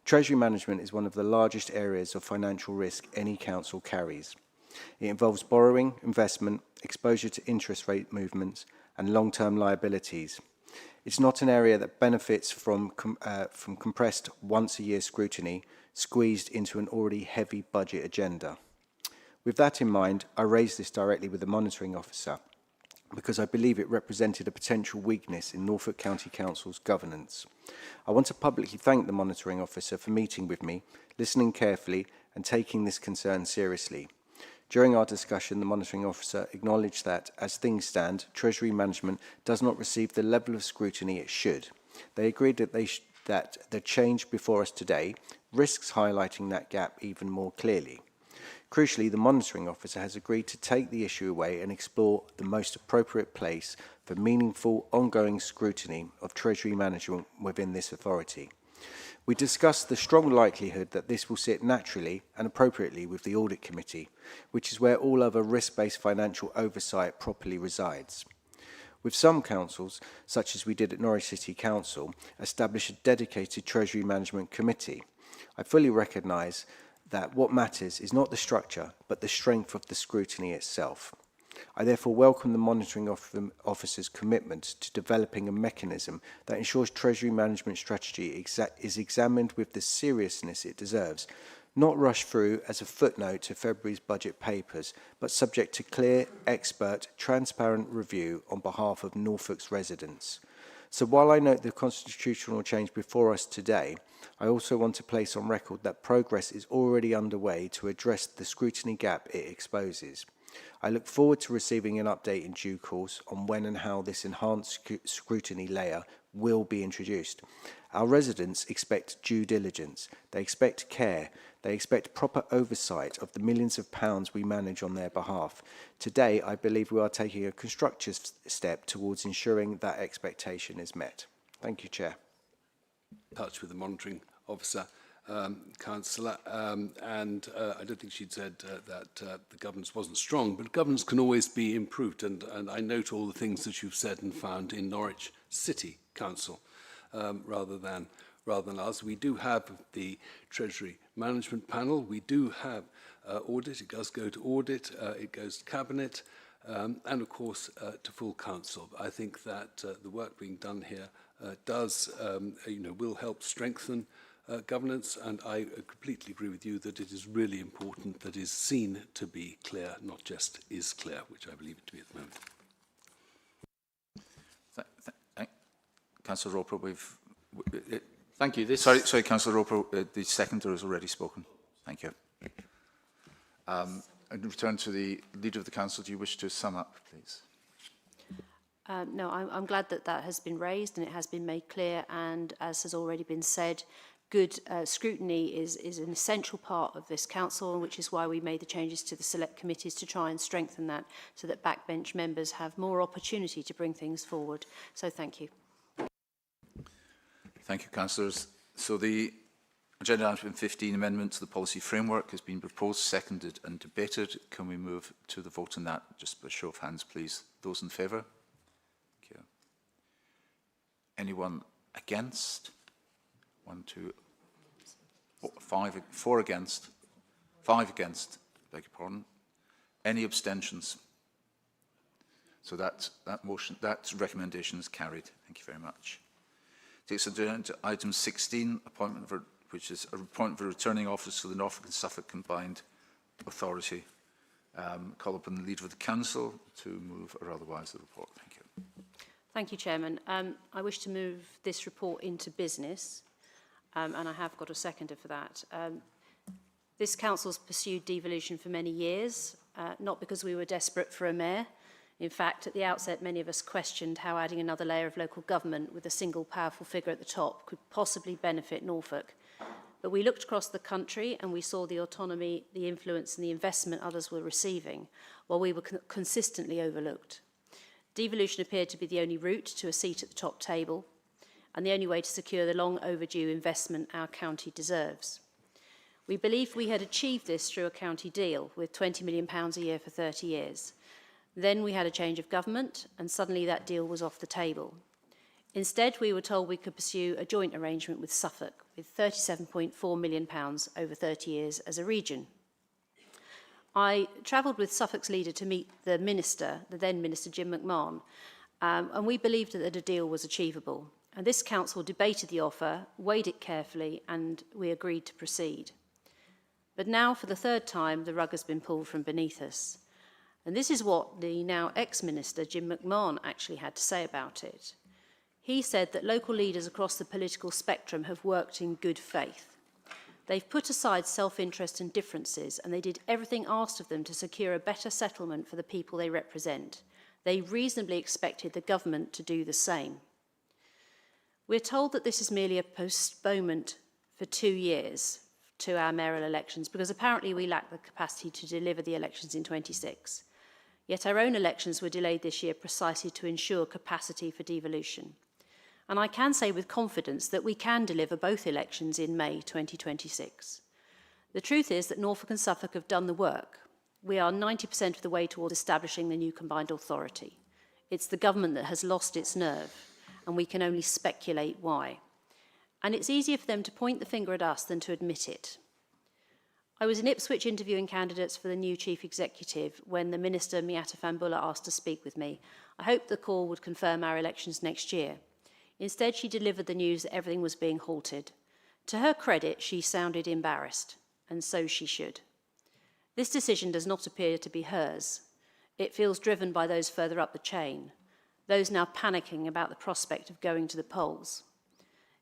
Treasury management is one of the largest areas of financial risk any council carries. It involves borrowing, investment, exposure to interest rate movements, and long-term liabilities. It's not an area that benefits from compressed once-a-year scrutiny squeezed into an already heavy budget agenda. With that in mind, I raised this directly with the monitoring officer because I believe it represented a potential weakness in Norfolk County Council's governance. I want to publicly thank the monitoring officer for meeting with me, listening carefully, and taking this concern seriously. During our discussion, the monitoring officer acknowledged that, as things stand, Treasury management does not receive the level of scrutiny it should. They agreed that that the change before us today risks highlighting that gap even more clearly. Crucially, the monitoring officer has agreed to take the issue away and explore the most appropriate place for meaningful, ongoing scrutiny of Treasury management within this authority. We discussed the strong likelihood that this will sit naturally and appropriately with the Audit Committee, which is where all other risk-based financial oversight properly resides. With some councils, such as we did at Norwich City Council, establish a dedicated Treasury Management Committee. I fully recognise that what matters is not the structure, but the strength of the scrutiny itself. I therefore welcome the monitoring officer's commitment to developing a mechanism that ensures Treasury management strategy is examined with the seriousness it deserves, not rushed through as a footnote to February's budget papers, but subject to clear, expert, transparent review on behalf of Norfolk's residents. So while I note the constitutional change before us today, I also want to place on record that progress is already underway to address the scrutiny gap it exposes. I look forward to receiving an update in due course on when and how this enhanced scrutiny layer will be introduced. Our residents expect due diligence, they expect care, they expect proper oversight of the millions of pounds we manage on their behalf. Today, I believe we are taking a constructive step towards ensuring that expectation is met. Thank you, Chair. Touch with the monitoring officer. Councillor, and I don't think she'd said that the governance wasn't strong, but governance can always be improved, and I note all the things that you've said and found in Norwich City Council rather than us. We do have the Treasury Management Panel, we do have audit, it does go to audit, it goes to Cabinet, and of course to full council. I think that the work being done here will help strengthen governance, and I completely agree with you that it is really important that it is seen to be clear, not just is clear, which I believe it to be at the moment. Councillor Roper, thank you. Sorry, Councillor Roper, the seconder has already spoken. Thank you. And return to the Leader of the Council. Do you wish to sum up, please? No, I'm glad that that has been raised and it has been made clear, and as has already been said, good scrutiny is an essential part of this council, which is why we made the changes to the select committees to try and strengthen that so that backbench members have more opportunity to bring things forward. So thank you. Thank you, councillors. So the agenda item 15, amendment to the policy framework, has been proposed, seconded and debated. Can we move to the vote on that? Just by show of hands, please. Those in favour? Thank you. Anyone against? 1, 2, 5, 4 against. 5 against. Beg your pardon. Any abstentions? So that recommendation is carried. Thank you very much. Takes us down to item 16, appointment for, which is a appointment for returning office to the Norfolk and Suffolk Combined Authority. Call upon the leader of the council to move or otherwise the report. Thank you. Thank you, Chairman. I wish to move this report into business, and I have got a seconder for that. This council's pursued devolution for many years, not because we were desperate for a mayor. In fact, at the outset, many of us questioned how adding another layer of local government with a single powerful figure at the top could possibly benefit Norfolk. But we looked across the country and we saw the autonomy, the influence and the investment others were receiving, while we were consistently overlooked. Devolution appeared to be the only route to a seat at the top table and the only way to secure the long overdue investment our county deserves. We believed we had achieved this through a county deal with £20 million a year for 30 years. Then we had a change of government and suddenly that deal was off the table. Instead, we were told we could pursue a joint arrangement with Suffolk with £37.4 million over 30 years as a region. I travelled with Suffolk's leader to meet the minister, the then Minister Jim McMahon, and we believed that a deal was achievable. And this council debated the offer, weighed it carefully, and we agreed to proceed. But now, for the third time, the rug has been pulled from beneath us. And this is what the now ex-minister, Jim McMahon, actually had to say about it. He said that local leaders across the political spectrum have worked in good faith. They've put aside self-interest and differences, and they did everything asked of them to secure a better settlement for the people they represent. They reasonably expected the government to do the same. We're told that this is merely a postponement for 2 years to our mayoral elections, because apparently we lack the capacity to deliver the elections in 26. Yet our own elections were delayed this year precisely to ensure capacity for devolution. And I can say with confidence that we can deliver both elections in May 2026. The truth is that Norfolk and Suffolk have done the work. We are 90% of the way towards establishing the new combined authority. It's the government that has lost its nerve, and we can only speculate why. And it's easier for them to point the finger at us than to admit it. I was in Ipswich interviewing candidates for the new chief executive when the minister, Miata Fambula, asked to speak with me. I hoped the call would confirm our elections next year. Instead, she delivered the news that everything was being halted. To her credit, she sounded embarrassed, and so she should. This decision does not appear to be hers. It feels driven by those further up the chain, those now panicking about the prospect of going to the polls.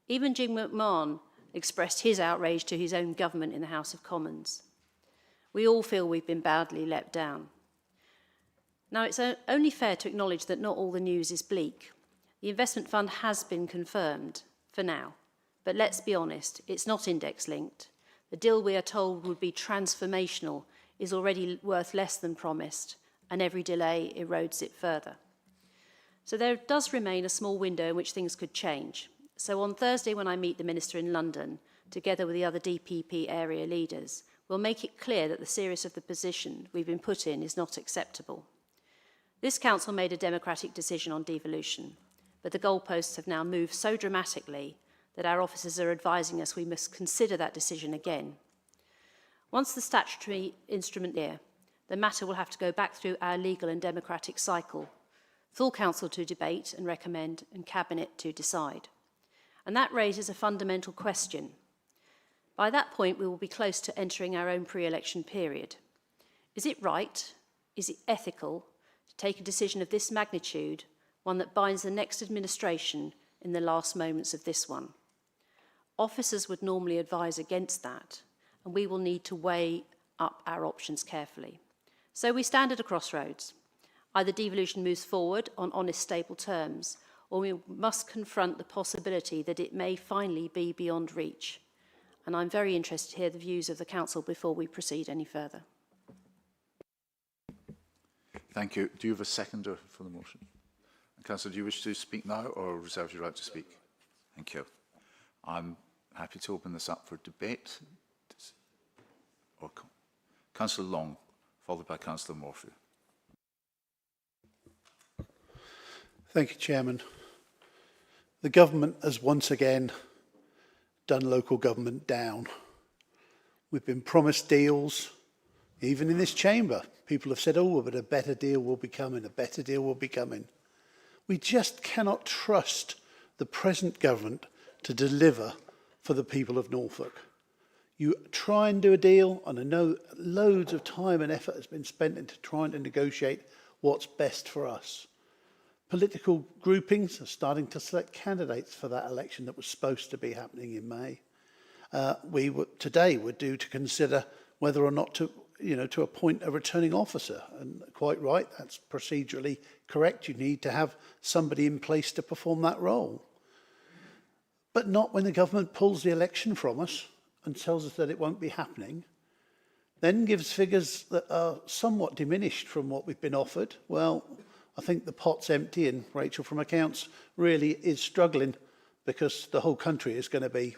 Even Jim McMahon expressed his outrage to his own government in the House of Commons. We all feel we've been badly let down. Now, it's only fair to acknowledge that not all the news is bleak. The investment fund has been confirmed, for now. But let's be honest, it's not index-linked. The deal we are told would be transformational is already worth less than promised, and every delay erodes it further. So there does remain a small window in which things could change. So on Thursday, when I meet the Minister in London, together with the other DPP area leaders, we'll make it clear that the seriousness of the position we've been put in is not acceptable. This council made a democratic decision on devolution, but the goalposts have now moved so dramatically that our officers are advising us we must consider that decision again. Once the statutory instrument is here, the matter will have to go back through our legal and democratic cycle, full council to debate and recommend, and cabinet to decide. And that raises a fundamental question. By that point, we will be close to entering our own pre-election period. Is it right, is it ethical, to take a decision of this magnitude, one that binds the next administration in the last moments of this one? Officers would normally advise against that, and we will need to weigh up our options carefully. So we stand at a crossroads. Either devolution moves forward on honest, stable terms, or we must confront the possibility that it may finally be beyond reach. And I'm very interested to hear the views of the council before we proceed any further. Thank you. Do you have a seconder for the motion? Councillor, do you wish to speak now or reserve your right to speak? Thank you. I'm happy to open this up for debate. Or Councillor Long, followed by Councillor Morphew. Thank you, Chairman. The government has once again done local government down. We've been promised deals, even in this chamber. People have said, oh, but a better deal will be coming, a better deal will be coming. We just cannot trust the present government to deliver for the people of Norfolk. You try and do a deal, and I know loads of time and effort has been spent into trying to negotiate what's best for us. Political groupings are starting to select candidates for that election that was supposed to be happening in May. Today we're due to consider whether or not to appoint a returning officer. And quite right, that's procedurally correct. You need to have somebody in place to perform that role. But not when the government pulls the election from us and tells us that it won't be happening, then gives figures that are somewhat diminished from what we've been offered. Well, I think the pot's empty, and Rachel from Accounts really is struggling because the whole country is going to be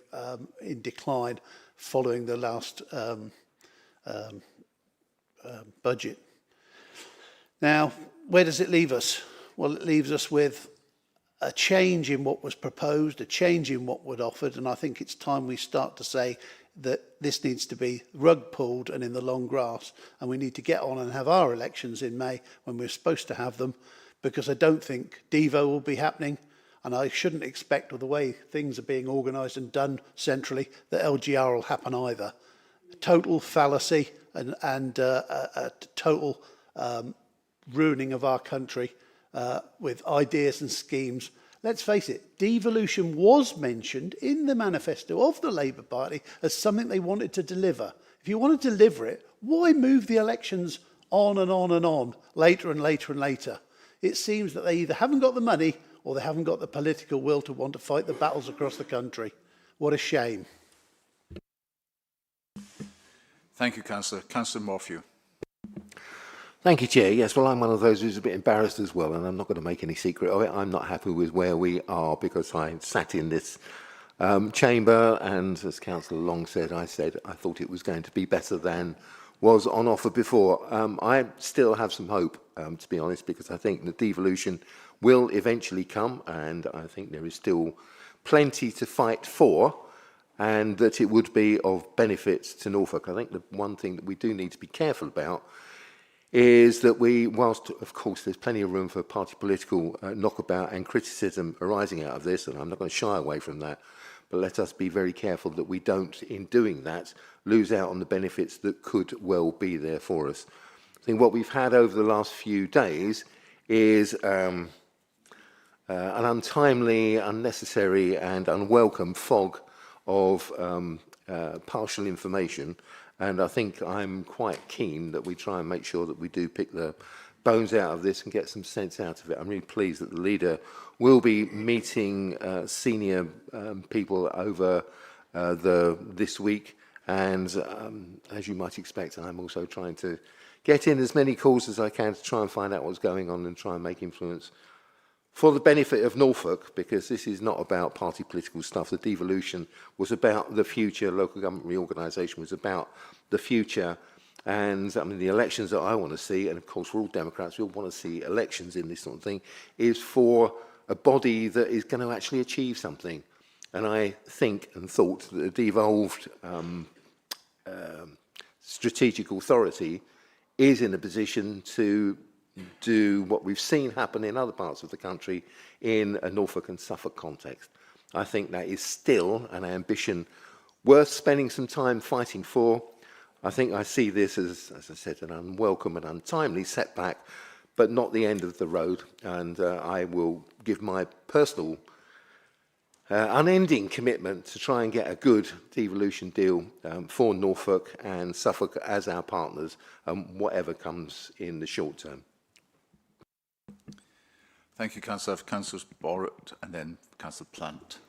in decline following the last budget. Now, where does it leave us? Well, it leaves us with a change in what was proposed, a change in what was offered, and I think it's time we start to say that this needs to be rug pulled and in the long grass, and we need to get on and have our elections in May when we're supposed to have them, because I don't think Devo will be happening, and I shouldn't expect, with the way things are being organised and done centrally, that LGR will happen either. Total fallacy and a total ruining of our country with ideas and schemes. Let's face it, devolution was mentioned in the manifesto of the Labour Party as something they wanted to deliver. If you want to deliver it, why move the elections on and on and on, later and later and later? It seems that they either haven't got the money or they haven't got the political will to want to fight the battles across the country. What a shame. Thank you, Councillor. Councillor Morphew. Thank you, Chair. Yes, well, I'm one of those who's a bit embarrassed as well, and I'm not going to make any secret of it. I'm not happy with where we are because I sat in this chamber, and as Councillor Long said, I thought it was going to be better than was on offer before. I still have some hope, to be honest, because I think the devolution will eventually come, and I think there is still plenty to fight for, and that it would be of benefit to Norfolk. I think the one thing that we do need to be careful about is that whilst of course there's plenty of room for party political knockabout and criticism arising out of this, and I'm not going to shy away from that, but let us be very careful that we don't, in doing that, lose out on the benefits that could well be there for us. I think what we've had over the last few days is an untimely, unnecessary and unwelcome fog of partial information. And I think I'm quite keen that we try and make sure that we do pick the bones out of this and get some sense out of it. I'm really pleased that the leader will be meeting senior people over this week. And as you might expect, I'm also trying to get in as many calls as I can to try and find out what's going on and try and make influence for the benefit of Norfolk, because this is not about party political stuff. The devolution was about the future. Local government reorganisation was about the future. And I mean, the elections that I want to see, and of course we're all Democrats, we all want to see elections in this sort of thing, is for a body that is going to actually achieve something. And I think and thought that a devolved strategic authority is in a position to do what we've seen happen in other parts of the country in a Norfolk and Suffolk context. I think that is still an ambition worth spending some time fighting for. I think I see this as I said, an unwelcome and untimely setback, but not the end of the road. And I will give my personal unending commitment to try and get a good devolution deal for Norfolk and Suffolk as our partners, whatever comes in the short term. Thank you, Councillor. Councillors Borrett and then Councillor Plant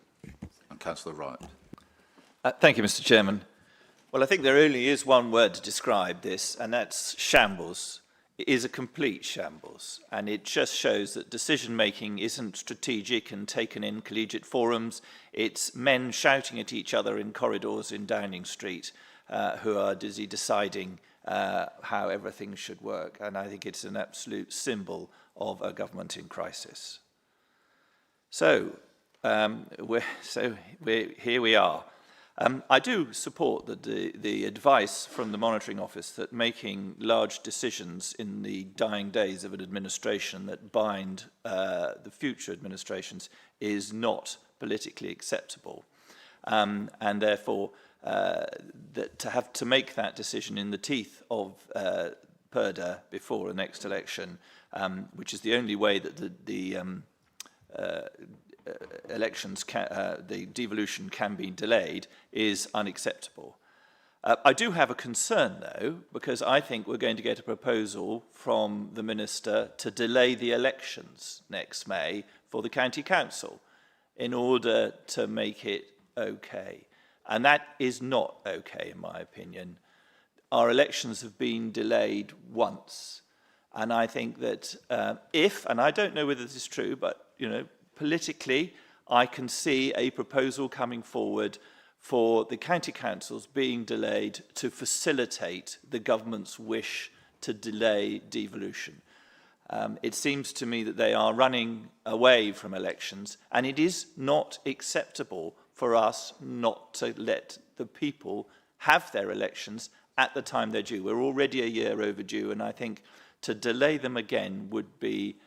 and Councillor Wright. Thank you, Mr. Chairman. Well, I think there only is one word to describe this, and that's shambles. It is a complete shambles, and it just shows that decision-making isn't strategic and taken in collegiate forums. It's men shouting at each other in corridors in Downing Street who are busy deciding how everything should work, and I think it's an absolute symbol of a government in crisis. So, here we are. I do support the advice from the Monitoring Office that making large decisions in the dying days of an administration that bind the future administrations is not politically acceptable. And therefore, that to have to make that decision in the teeth of PERDA before the next election, which is the only way that the the devolution can be delayed, is unacceptable. I do have a concern, though, because I think we're going to get a proposal from the Minister to delay the elections next May for the County Council in order to make it okay. And that is not okay, in my opinion. Our elections have been delayed once. And I think that if, and I don't know whether this is true, but, you know, politically, I can see a proposal coming forward for the county councils being delayed to facilitate the government's wish to delay devolution. It seems to me that they are running away from elections, and it is not acceptable for us not to let the people have their elections at the time they're due. We're already a year overdue, and I think to delay them again would be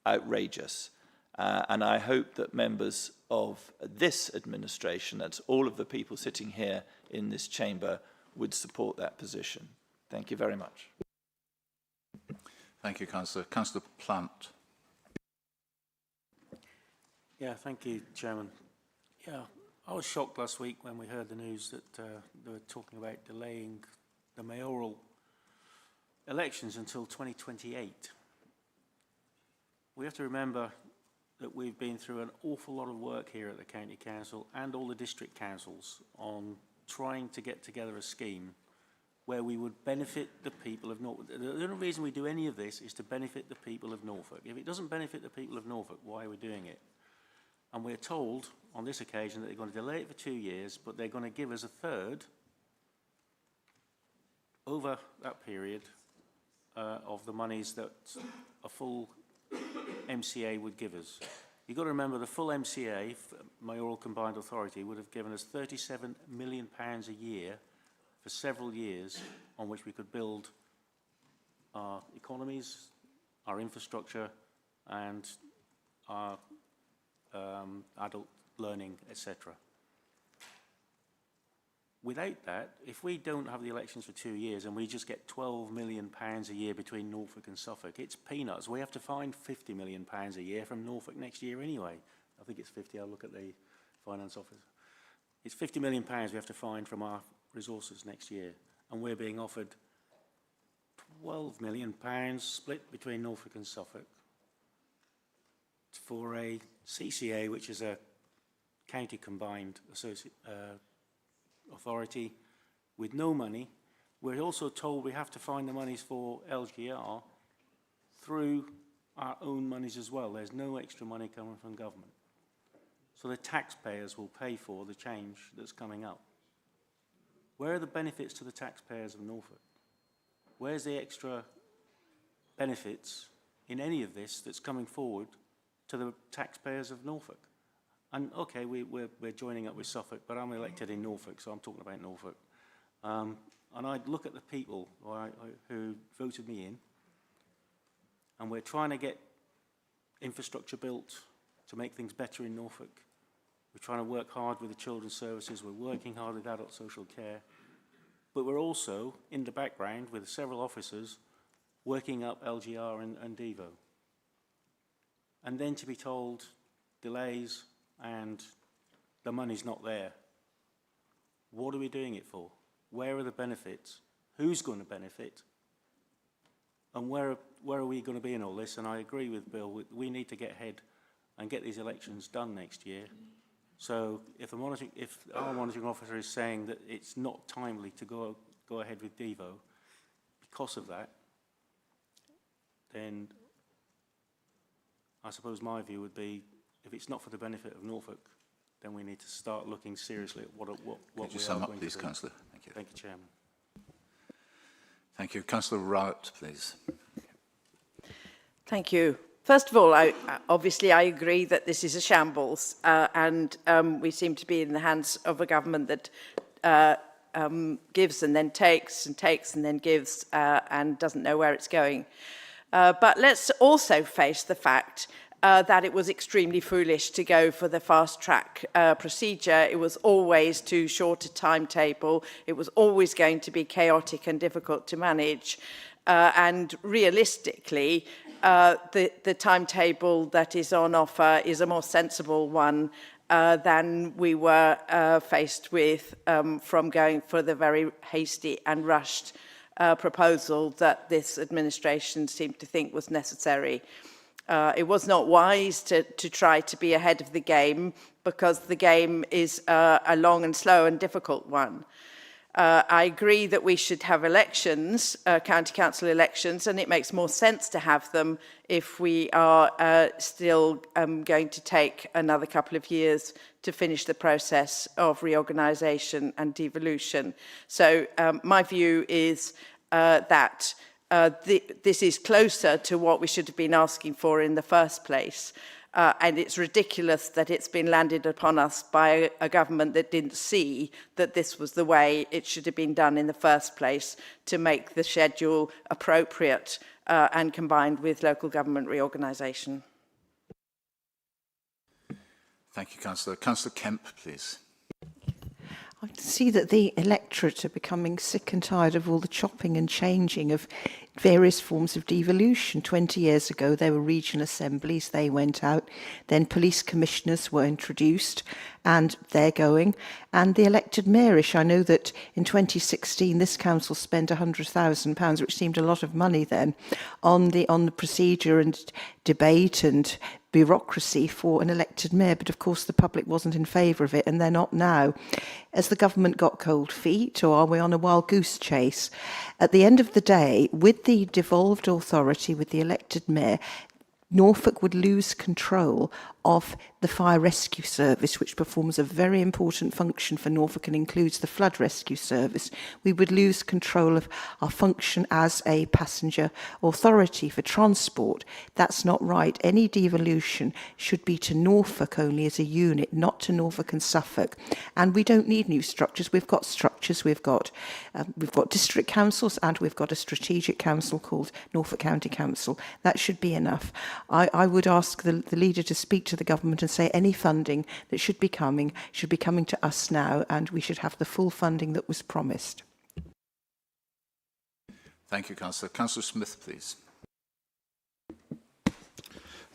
outrageous. And I hope that members of this administration, that's all of the people sitting here in this chamber, would support that position. Thank you very much. Thank you, Councillor. Councillor Plant. Yeah, thank you, Chairman. Yeah, I was shocked last week when we heard the news that they were talking about delaying the mayoral elections until 2028. We have to remember that we've been through an awful lot of work here at the County Council and all the district councils on trying to get together a scheme where we would benefit the people of Norfolk. The only reason we do any of this is to benefit the people of Norfolk. If it doesn't benefit the people of Norfolk, why are we doing it? And we're told on this occasion that they're going to delay it for 2 years, but they're going to give us a third over that period of the monies that a full MCA would give us. You've got to remember the full MCA, Mayoral Combined Authority, would have given us £37 million a year for several years on which we could build our economies, our infrastructure, and our adult learning, etc. Without that, if we don't have the elections for 2 years and we just get £12 million a year between Norfolk and Suffolk, it's peanuts. We have to find £50 million a year from Norfolk next year anyway. I think it's 50, I'll look at the finance office. It's £50 million we have to find from our resources next year, and we're being offered £12 million split between Norfolk and Suffolk for a CCA, which is a county combined authority with no money. We're also told we have to find the monies for LGR through our own monies as well. There's no extra money coming from government. So the taxpayers will pay for the change that's coming up. Where are the benefits to the taxpayers of Norfolk? Where's the extra benefits in any of this that's coming forward to the taxpayers of Norfolk? And okay, we're joining up with Suffolk, but I'm elected in Norfolk, so I'm talking about Norfolk. And I look at the people who voted me in, and we're trying to get infrastructure built to make things better in Norfolk. We're trying to work hard with the children's services. We're working hard with adult social care. But we're also, in the background, with several officers, working up LGR and Devo. And then to be told delays and the money's not there. What are we doing it for? Where are the benefits? Who's going to benefit? And where are we going to be in all this? And I agree with Bill, we need to get ahead and get these elections done next year So if our monitoring officer is saying that it's not timely to go ahead with Devo because of that, then I suppose my view would be, if it's not for the benefit of Norfolk, then we need to start looking seriously at what Could you we are sum up, going please, to do. Councillor? Thank you. Thank you, Chairman. Thank you. Councillor Rowett, please. Thank you. First of all, obviously I agree that this is a shambles and we seem to be in the hands of a government that gives and then takes and takes and then gives and doesn't know where it's going. But let's also face the fact that it was extremely foolish to go for the fast-track procedure. It was always too short a timetable. It was always going to be chaotic and difficult to manage. And realistically, the timetable that is on offer is a more sensible one than we were faced with from going for the very hasty and rushed proposal that this administration seemed to think was necessary. It was not wise to try to be ahead of the game because the game is a long and slow and difficult one. I agree that we should have elections, county council elections, and it makes more sense to have them if we are still going to take another couple of years to finish the process of reorganisation and devolution. So my view is that this is closer to what we should have been asking for in the first place. And it's ridiculous that it's been landed upon us by a government that didn't see that this was the way it should have been done in the first place to make the schedule appropriate and combined with local government reorganisation. Thank you, Councillor. Councillor Kemp, please. I can see that the electorate are becoming sick and tired of all the chopping and changing of various forms of devolution. 20 years ago, there were regional assemblies, they went out. Then police commissioners were introduced, and they're going. And the elected mayorish, I know that in 2016, this council spent £100,000, which seemed a lot of money then, on the procedure and debate and bureaucracy for an elected mayor, but of course the public wasn't in favour of it, and they're not now. Has the government got cold feet, or are we on a wild goose chase? At the end of the day, with the devolved authority, with the elected mayor, Norfolk would lose control of the fire rescue service, which performs a very important function for Norfolk and includes the flood rescue service. We would lose control of our function as a passenger authority for transport. That's not right. Any devolution should be to Norfolk only as a unit, not to Norfolk and Suffolk. And we don't need new structures. We've got structures. We've got district councils, and we've got a strategic council called Norfolk County Council. That should be enough. I would ask the leader to speak to the government and say any funding that should be coming to us now, and we should have the full funding that was promised. Thank you, Councillor. Councillor Smith, please.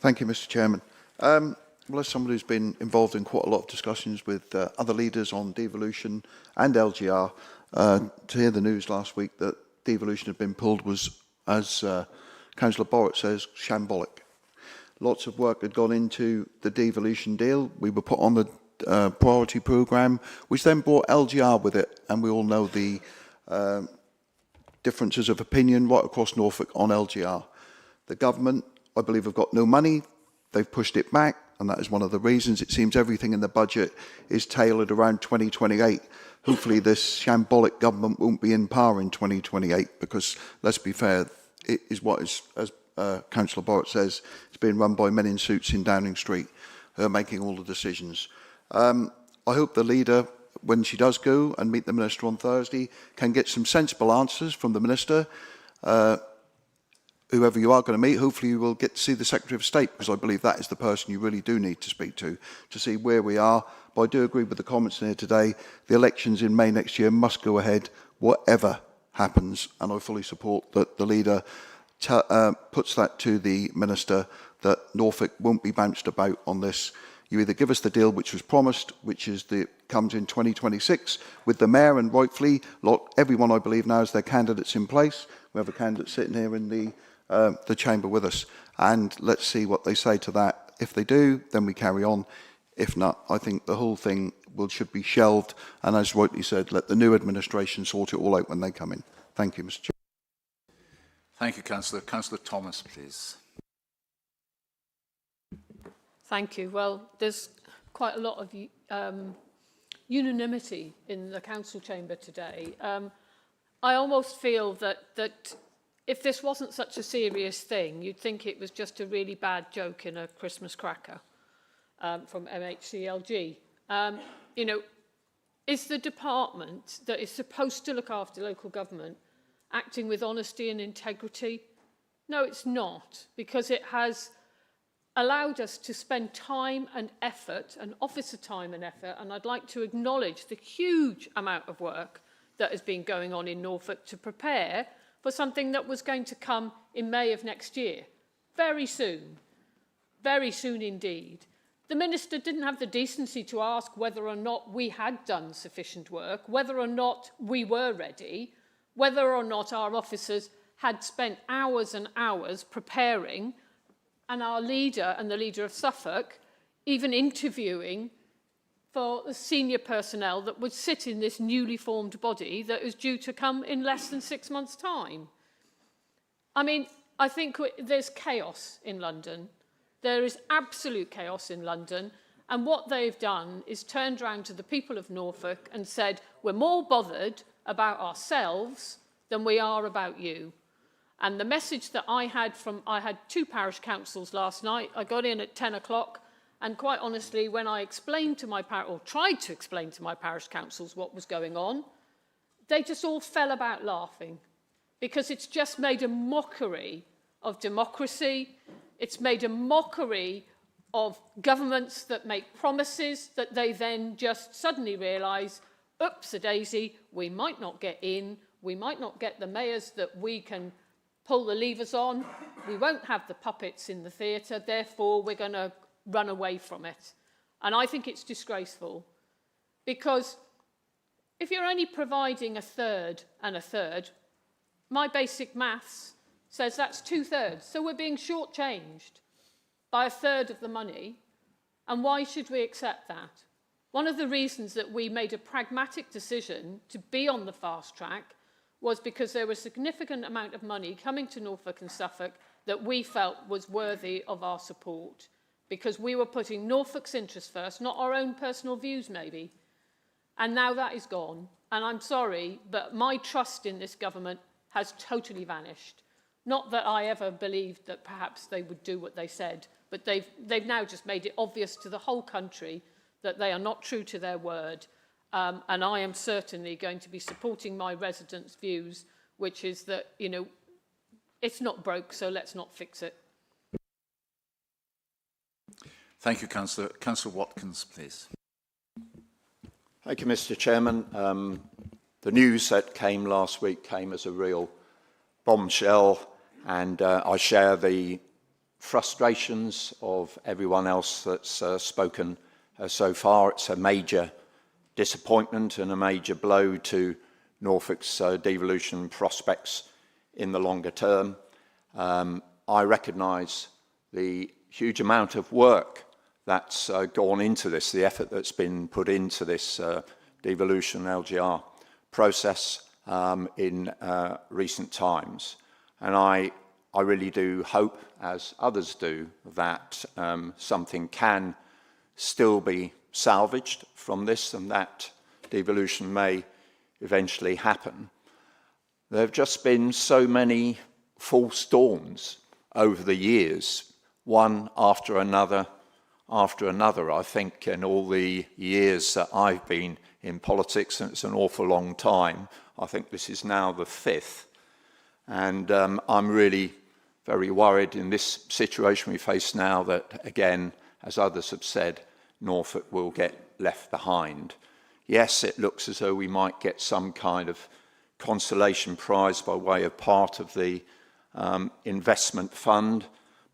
Thank you, Mr. Chairman. Well, as someone who's been involved in quite a lot of discussions with other leaders on devolution and LGR, to hear the news last week that devolution had been pulled was, as Councillor Borrett says, shambolic. Lots of work had gone into the devolution deal. We were put on the priority programme, which then brought LGR with it, and we all know the differences of opinion right across Norfolk on LGR. The government, I believe, have got no money. They've pushed it back, and that is one of the reasons. It seems everything in the budget is tailored around 2028. Hopefully this shambolic government won't be in power in 2028, because, let's be fair, it is what is, as Councillor Borrett says, it's being run by men in suits in Downing Street who are making all the decisions. I hope the leader, when she does go and meet the Minister on Thursday, can get some sensible answers from the Minister. Whoever you are going to meet, hopefully you will get to see the Secretary of State, because I believe that is the person you really do need to speak to see where we are. But I do agree with the comments in here today. The elections in May next year must go ahead, whatever happens, and I fully support that the leader puts that to the Minister, that Norfolk won't be bounced about on this. You either give us the deal which was promised, which is comes in 2026 with the Mayor, and rightfully, everyone I believe now has their candidates in place. We have a candidate sitting here in the chamber with us, and let's see what they say to that. If they do, then we carry on. If not, I think the whole thing should be shelved, and as rightly said, let the new administration sort it all out when they come in. Thank you, Mr. Chair. Thank you, Councillor. Councillor Thomas, please. Thank you. Well, there's quite a lot of unanimity in the council chamber today. I almost feel that if this wasn't such a serious thing, you'd think it was just a really bad joke in a Christmas cracker from MHCLG. You know, is the department that is supposed to look after local government acting with honesty and integrity? No, it's not, because it has allowed us to spend time and effort, and officer time and effort, and I'd like to acknowledge the huge amount of work that has been going on in Norfolk to prepare for something that was going to come in May of next year. Very soon indeed. The Minister didn't have the decency to ask whether or not we had done sufficient work, whether or not we were ready, whether or not our officers had spent hours and hours preparing, and our leader and the leader of Suffolk even interviewing for the senior personnel that would sit in this newly formed body that is due to come in less than 6 months' time. I mean, I think there's chaos in London. There is absolute chaos in London. And what they've done is turned around to the people of Norfolk and said, we're more bothered about ourselves than we are about you. And the message that I had 2 parish councils last night. I got in at 10 o'clock, and quite honestly, when I explained to my tried to explain to my parish councils what was going on, they just all fell about laughing, because it's just made a mockery of democracy. It's made a mockery of governments that make promises that they then just suddenly realise, oops-a-daisy, we might not get in, we might not get the mayors that we can pull the levers on, we won't have the puppets in the theatre, therefore we're going to run away from it. And I think it's disgraceful, because if you're only providing a third and a third, my basic maths says that's 2/3. So we're being shortchanged by a third of the money. And why should we accept that? One of the reasons that we made a pragmatic decision to be on the fast track was because there was a significant amount of money coming to Norfolk and Suffolk that we felt was worthy of our support, because we were putting Norfolk's interests first, not our own personal views maybe. And now that is gone. And I'm sorry, but my trust in this government has totally vanished. Not that I ever believed that perhaps they would do what they said, but they've now just made it obvious to the whole country that they are not true to their word. And I am certainly going to be supporting my residents' views, which is that, you know, it's not broke, so let's not fix it. Thank you, Councillor. Councillor Watkins, please. Thank you, Mr. Chairman. The news that came last week came as a real bombshell, and I share the frustrations of everyone else that's spoken so far. It's a major disappointment and a major blow to Norfolk's devolution prospects in the longer term. I recognise the huge amount of work that's gone into this, the effort that's been put into this devolution LGR process in recent times. And I really do hope, as others do, that something can still be salvaged from this and that devolution may eventually happen. There have just been so many false dawns over the years, one after another, I think, in all the years that I've been in politics, and it's an awful long time. I think this is now the 5th. And I'm really very worried in this situation we face now that, again, as others have said, Norfolk will get left behind. Yes, it looks as though we might get some kind of consolation prize by way of part of the investment fund,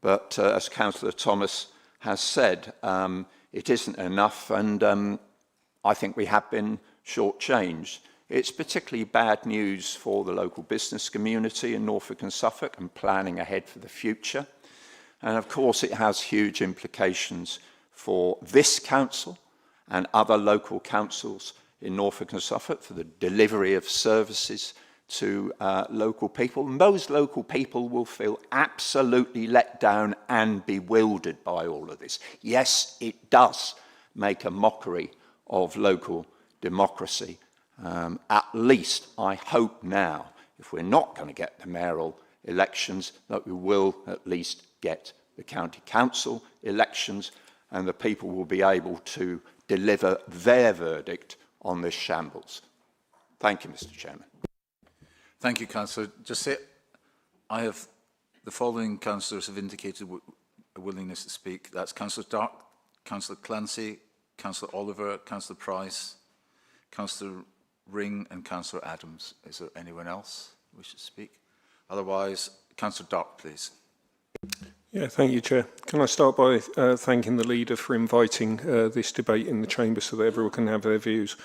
but as Councillor Thomas has said, it isn't enough, and I think we have been shortchanged. It's particularly bad news for the local business community in Norfolk and Suffolk and planning ahead for the future. And of course, it has huge implications for this council and other local councils in Norfolk and Suffolk for the delivery of services to local people. And those local people will feel absolutely let down and bewildered by all of this. Yes, it does make a mockery of local democracy. At least I hope now, if we're not going to get the mayoral elections, that we will at least get the county council elections, and the people will be able to deliver their verdict on this shambles. Thank you, Mr. Chairman. Thank you, Councillor. Just say, the following councillors have indicated a willingness to speak. That's Councillor Dark, Councillor Clancy, Councillor Oliver, Councillor Price, Councillor Ring and Councillor Adams. Is there anyone else who wishes to speak? Otherwise, Councillor Dark, please. Yeah, thank you, Chair. Can I start by thanking the leader for inviting this debate in the chamber so that everyone can have their views.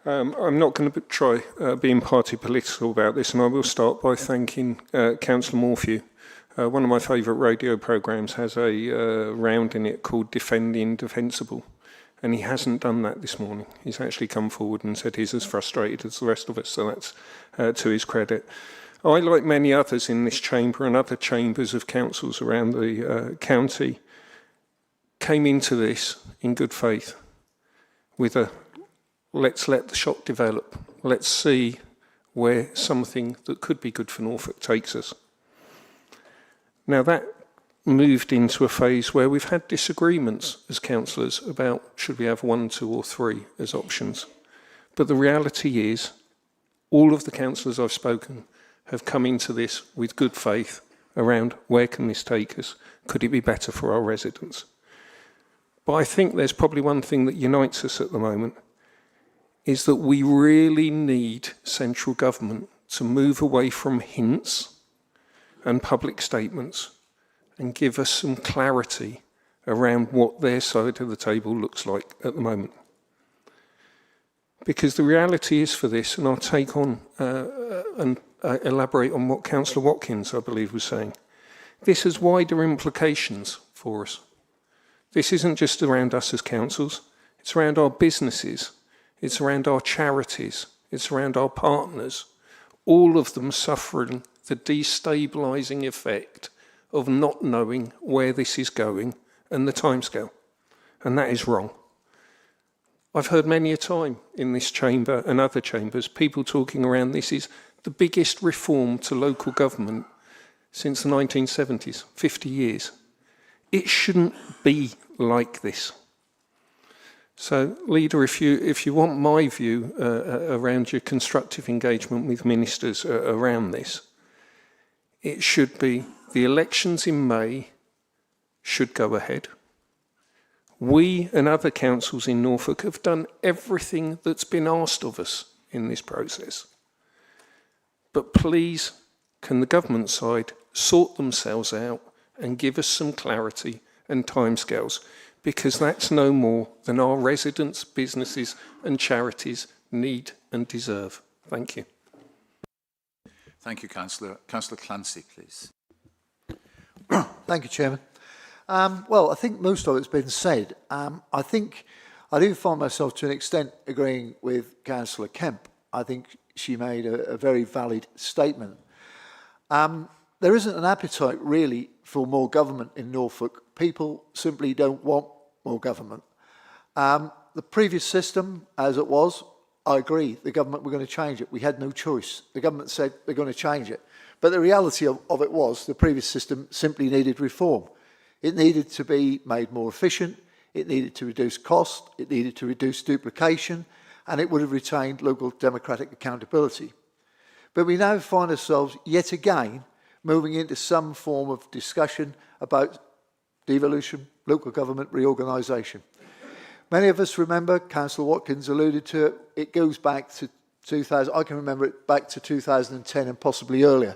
I'm not going to try being party political about this, and I will start by thanking Councillor Morphew. One of my favourite radio programmes has a round in it called Defend the Indefensible, and he hasn't done that this morning. He's actually come forward and said he's as frustrated as the rest of us, so that's to his credit. I, like many others in this chamber and other chambers of councils around the county, came into this in good faith with a let's let the shock develop. Let's see where something that could be good for Norfolk takes us. Now that moved into a phase where we've had disagreements as councillors about should we have 1, 2 or 3 as options. But the reality is all of the councillors I've spoken have come into this with good faith around where can this take us? Could it be better for our residents? But I think there's probably one thing that unites us at the moment is that we really need central government to move away from hints and public statements and give us some clarity around what their side of the table looks like at the moment. Because the reality is for this, and I'll take on and elaborate on what Councillor Watkins, I believe, was saying, this has wider implications for us. This isn't just around us as councils, it's around our businesses, it's around our charities, it's around our partners, all of them suffering the destabilising effect of not knowing where this is going and the timescale. And that is wrong. I've heard many a time in this chamber and other chambers, people talking around this is the biggest reform to local government since the 1970s, 50 years. It shouldn't be like this. So, Leader, if you want my view around your constructive engagement with ministers around this, it should be the elections in May should go ahead. We and other councils in Norfolk have done everything that's been asked of us in this process. But please, can the government side sort themselves out and give us some clarity and timescales? Because that's no more than our residents, businesses and charities need and deserve. Thank you. Thank you, Councillor. Councillor Clancy, please. Thank you, Chairman. Well, I think most of it's been said. I think I do find myself to an extent agreeing with Councillor Kemp. I think she made a very valid statement. There isn't an appetite really for more government in Norfolk. People simply don't want more government. The previous system, as it was, I agree, the government were going to change it. We had no choice. The government said they're going to change it. But the reality of it was the previous system simply needed reform. It needed to be made more efficient, it needed to reduce cost, it needed to reduce duplication, and it would have retained local democratic accountability. But we now find ourselves yet again moving into some form of discussion about devolution, local government reorganisation. Many of us remember, Councillor Watkins alluded to it, it goes back to 2000, I can remember it back to 2010 and possibly earlier,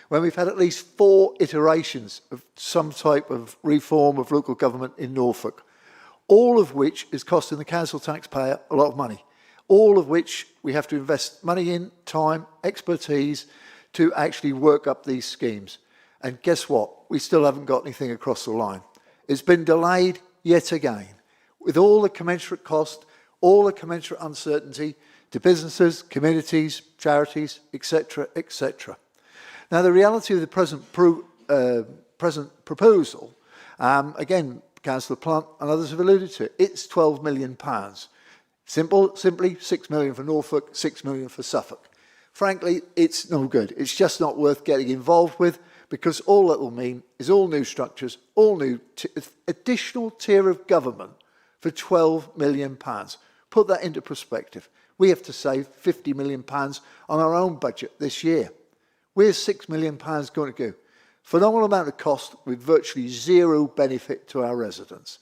when we've had at least 4 iterations of some type of reform of local government in Norfolk, all of which is costing the council taxpayer a lot of money, all of which we have to invest money in, time, expertise to actually work up these schemes. And guess what? We still haven't got anything across the line. It's been delayed yet again, with all the commensurate cost, all the commensurate uncertainty to businesses, communities, charities, etc., etc. Now, the reality of the present proposal, again, Councillor Plant and others have alluded to it, it's £12 million. Simply 6 million for Norfolk, 6 million for Suffolk. Frankly, it's no good. It's just not worth getting involved with, because all that will mean is all new structures, all new additional tier of government for £12 million. Put that into perspective. We have to save £50 million on our own budget this year. Where's £6 million going to go? Phenomenal amount of cost with virtually zero benefit to our residents.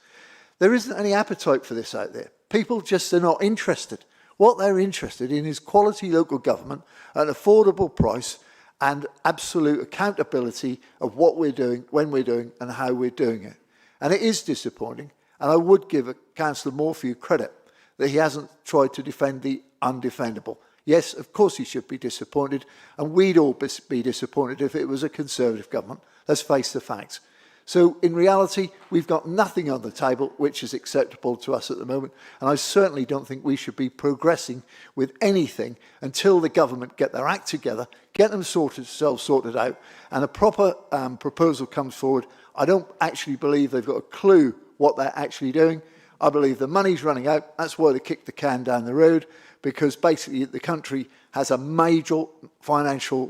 There isn't any appetite for this out there. People just are not interested. What they're interested in is quality local government at an affordable price and absolute accountability of what we're doing, when we're doing, and how we're doing it. And it is disappointing, and I would give Councillor Morphew credit that he hasn't tried to defend the undefendable. Yes, of course he should be disappointed, and we'd all be disappointed if it was a Conservative government. Let's face the facts. So, in reality, we've got nothing on the table which is acceptable to us at the moment, and I certainly don't think we should be progressing with anything until the government get their act together, get themselves sorted out, and a proper proposal comes forward. I don't actually believe they've got a clue what they're actually doing. I believe the money's running out. That's why they kicked the can down the road, because basically the country has a major financial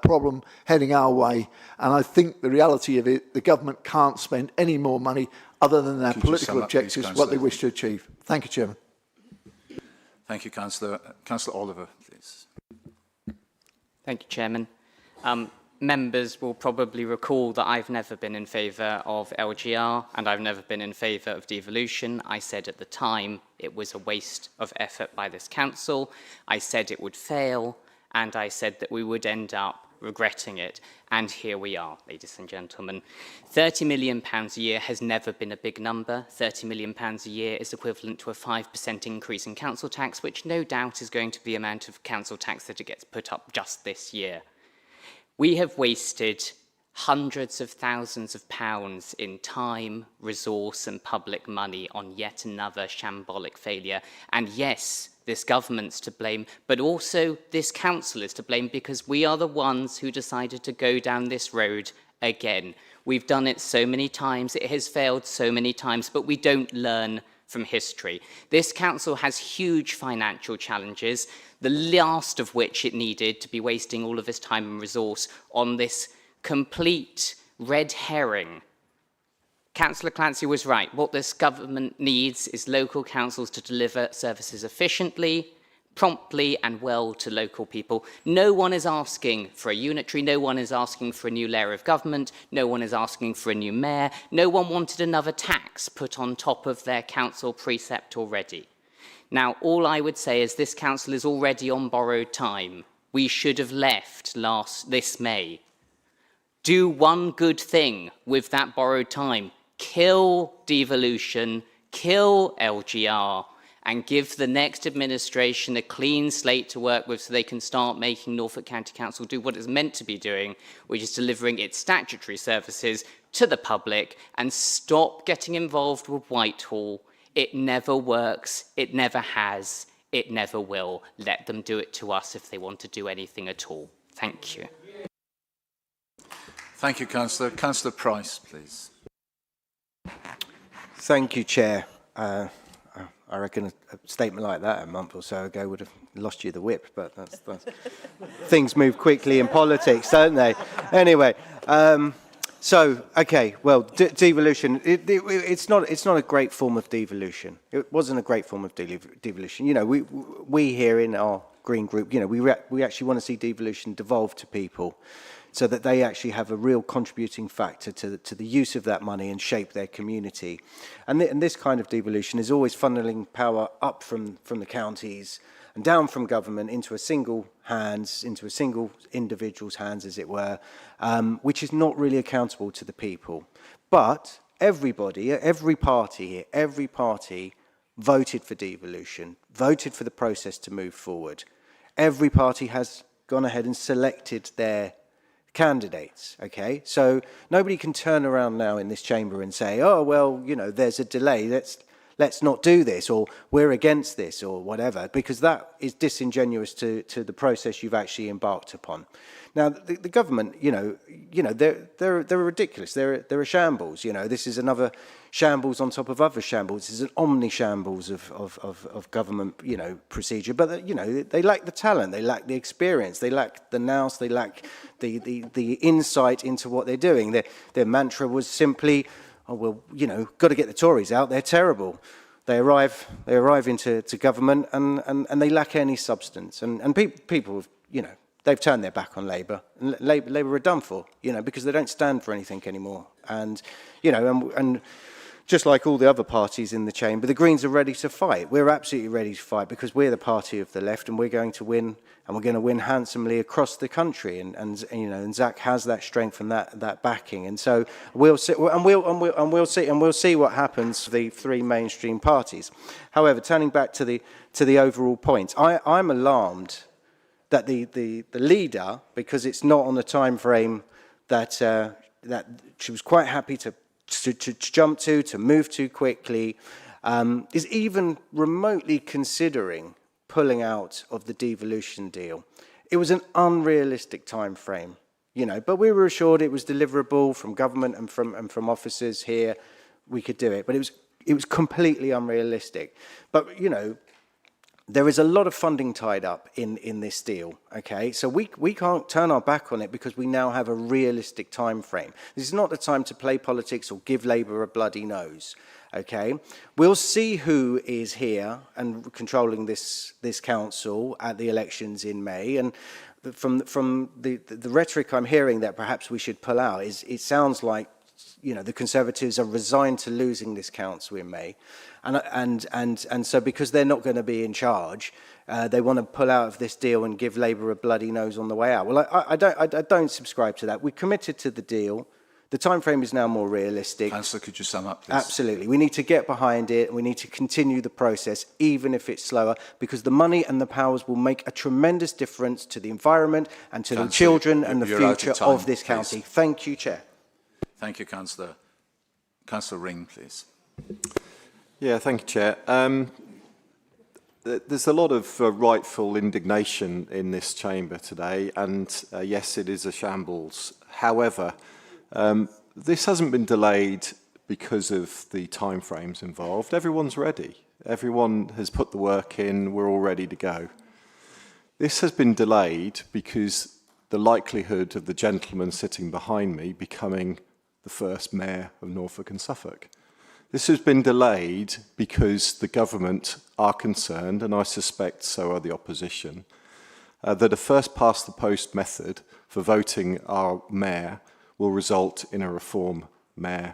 problem heading our way. And I think the reality of it, the government can't spend any more money other than their political objectives, what they wish to achieve. Thank you, Chairman. Thank you, Councillor. Councillor Oliver, please. Thank you, Chairman. Members will probably recall that I've never been in favour of LGR and I've never been in favour of devolution. I said at the time it was a waste of effort by this council. I said it would fail, and I said that we would end up regretting it. And here we are, ladies and gentlemen. £30 million a year has never been a big number. £30 million a year is equivalent to a 5% increase in council tax, which no doubt is going to be the amount of council tax that it gets put up just this year. We have wasted hundreds of thousands of pounds in time, resource and public money on yet another shambolic failure. And yes, this government's to blame, but also this council is to blame, because we are the ones who decided to go down this road again. We've done it so many times, it has failed so many times, but we don't learn from history. This council has huge financial challenges, the last of which it needed to be wasting all of its time and resource on this complete red herring. Councillor Clancy was right. What this government needs is local councils to deliver services efficiently, promptly and well to local people. No one is asking for a unitary, no one is asking for a new layer of government, no one is asking for a new mayor, no one wanted another tax put on top of their council precept already. Now, all I would say is this council is already on borrowed time. We should have left this May. Do one good thing with that borrowed time. Kill devolution, kill LGR, and give the next administration a clean slate to work with so they can start making Norfolk County Council do what it's meant to be doing, which is delivering its statutory services to the public, and stop getting involved with Whitehall. It never works, it never has, it never will. Let them do it to us if they want to do anything at all. Thank you. Thank you, Councillor. Councillor Price, please. Thank you, Chair. I reckon a statement like that a month or so ago would have lost you the whip, but that's things move quickly in politics, don't they? Anyway, okay, well, devolution, it's not a great form of devolution. It wasn't a great form of devolution. You know, we here in our Green Group, you know, we actually want to see devolution devolve to people, so that they actually have a real contributing factor to the use of that money and shape their community. And this kind of devolution is always funneling power up from the counties and down from government into a single individual's hands, as it were, which is not really accountable to the people. But everybody, every party here, every party voted for devolution, voted for the process to move forward. Every party has gone ahead and selected their candidates, okay? So nobody can turn around now in this chamber and say, oh, well, you know, there's a delay, let's not do this, or we're against this, or whatever, because that is disingenuous to the process you've actually embarked upon. Now, the government, they're ridiculous. They're a shambles. You know, this is another shambles on top of other shambles. This is an omni-shambles of government, procedure. But they lack the talent, they lack the experience, they lack the nous, they lack the insight into what they're doing. Their mantra was simply, oh well, got to get the Tories out. They're terrible. They arrive into government and they lack any substance. And people have, they've turned their back on Labour, and Labour are done for, because they don't stand for anything anymore. And, and just like all the other parties in the chamber, the Greens are ready to fight. We're absolutely ready to fight because we're the party of the left, and we're going to win, and we're going to win handsomely across the country. And Zach has that strength and that backing. And so we'll see, and we'll see what happens to the three mainstream parties. However, turning back to the overall point, I'm alarmed that the leader, because it's not on the time frame that she was quite happy to jump to move too quickly, is even remotely considering pulling out of the devolution deal. It was an unrealistic time frame, but we were assured it was deliverable from government and from officers here. We could do it, but it was completely unrealistic. But there is a lot of funding tied up in this deal, okay? So we can't turn our back on it because we now have a realistic time frame. This is not the time to play politics or give Labour a bloody nose, okay? We'll see who is here and controlling this council at the elections in May. And from the rhetoric I'm hearing that perhaps we should pull out, it sounds like the Conservatives are resigned to losing this council in May. And so because they're not going to be in charge, they want to pull out of this deal and give Labour a bloody nose on the way out. Well, I don't subscribe to that. We committed to the deal. The time frame is now more realistic. Councillor, could you sum up, please? Absolutely. We need to get behind it. We need to continue the process, even if it's slower, because the money and the powers will make a tremendous difference to the environment and to the children and the future of this county. Please. Thank you, Chair. Thank you, Councillor. Councillor Ring, please. Yeah, thank you, Chair. There's a lot of rightful indignation in this chamber today, and yes, it is a shambles. However, this hasn't been delayed because of the timeframes involved. Everyone's ready. Everyone has put the work in. We're all ready to go. This has been delayed because the likelihood of the gentleman sitting behind me becoming the first mayor of Norfolk and Suffolk. This has been delayed because the government are concerned, and I suspect so are the opposition, that a first-past-the-post method for voting our mayor will result in a reform mayor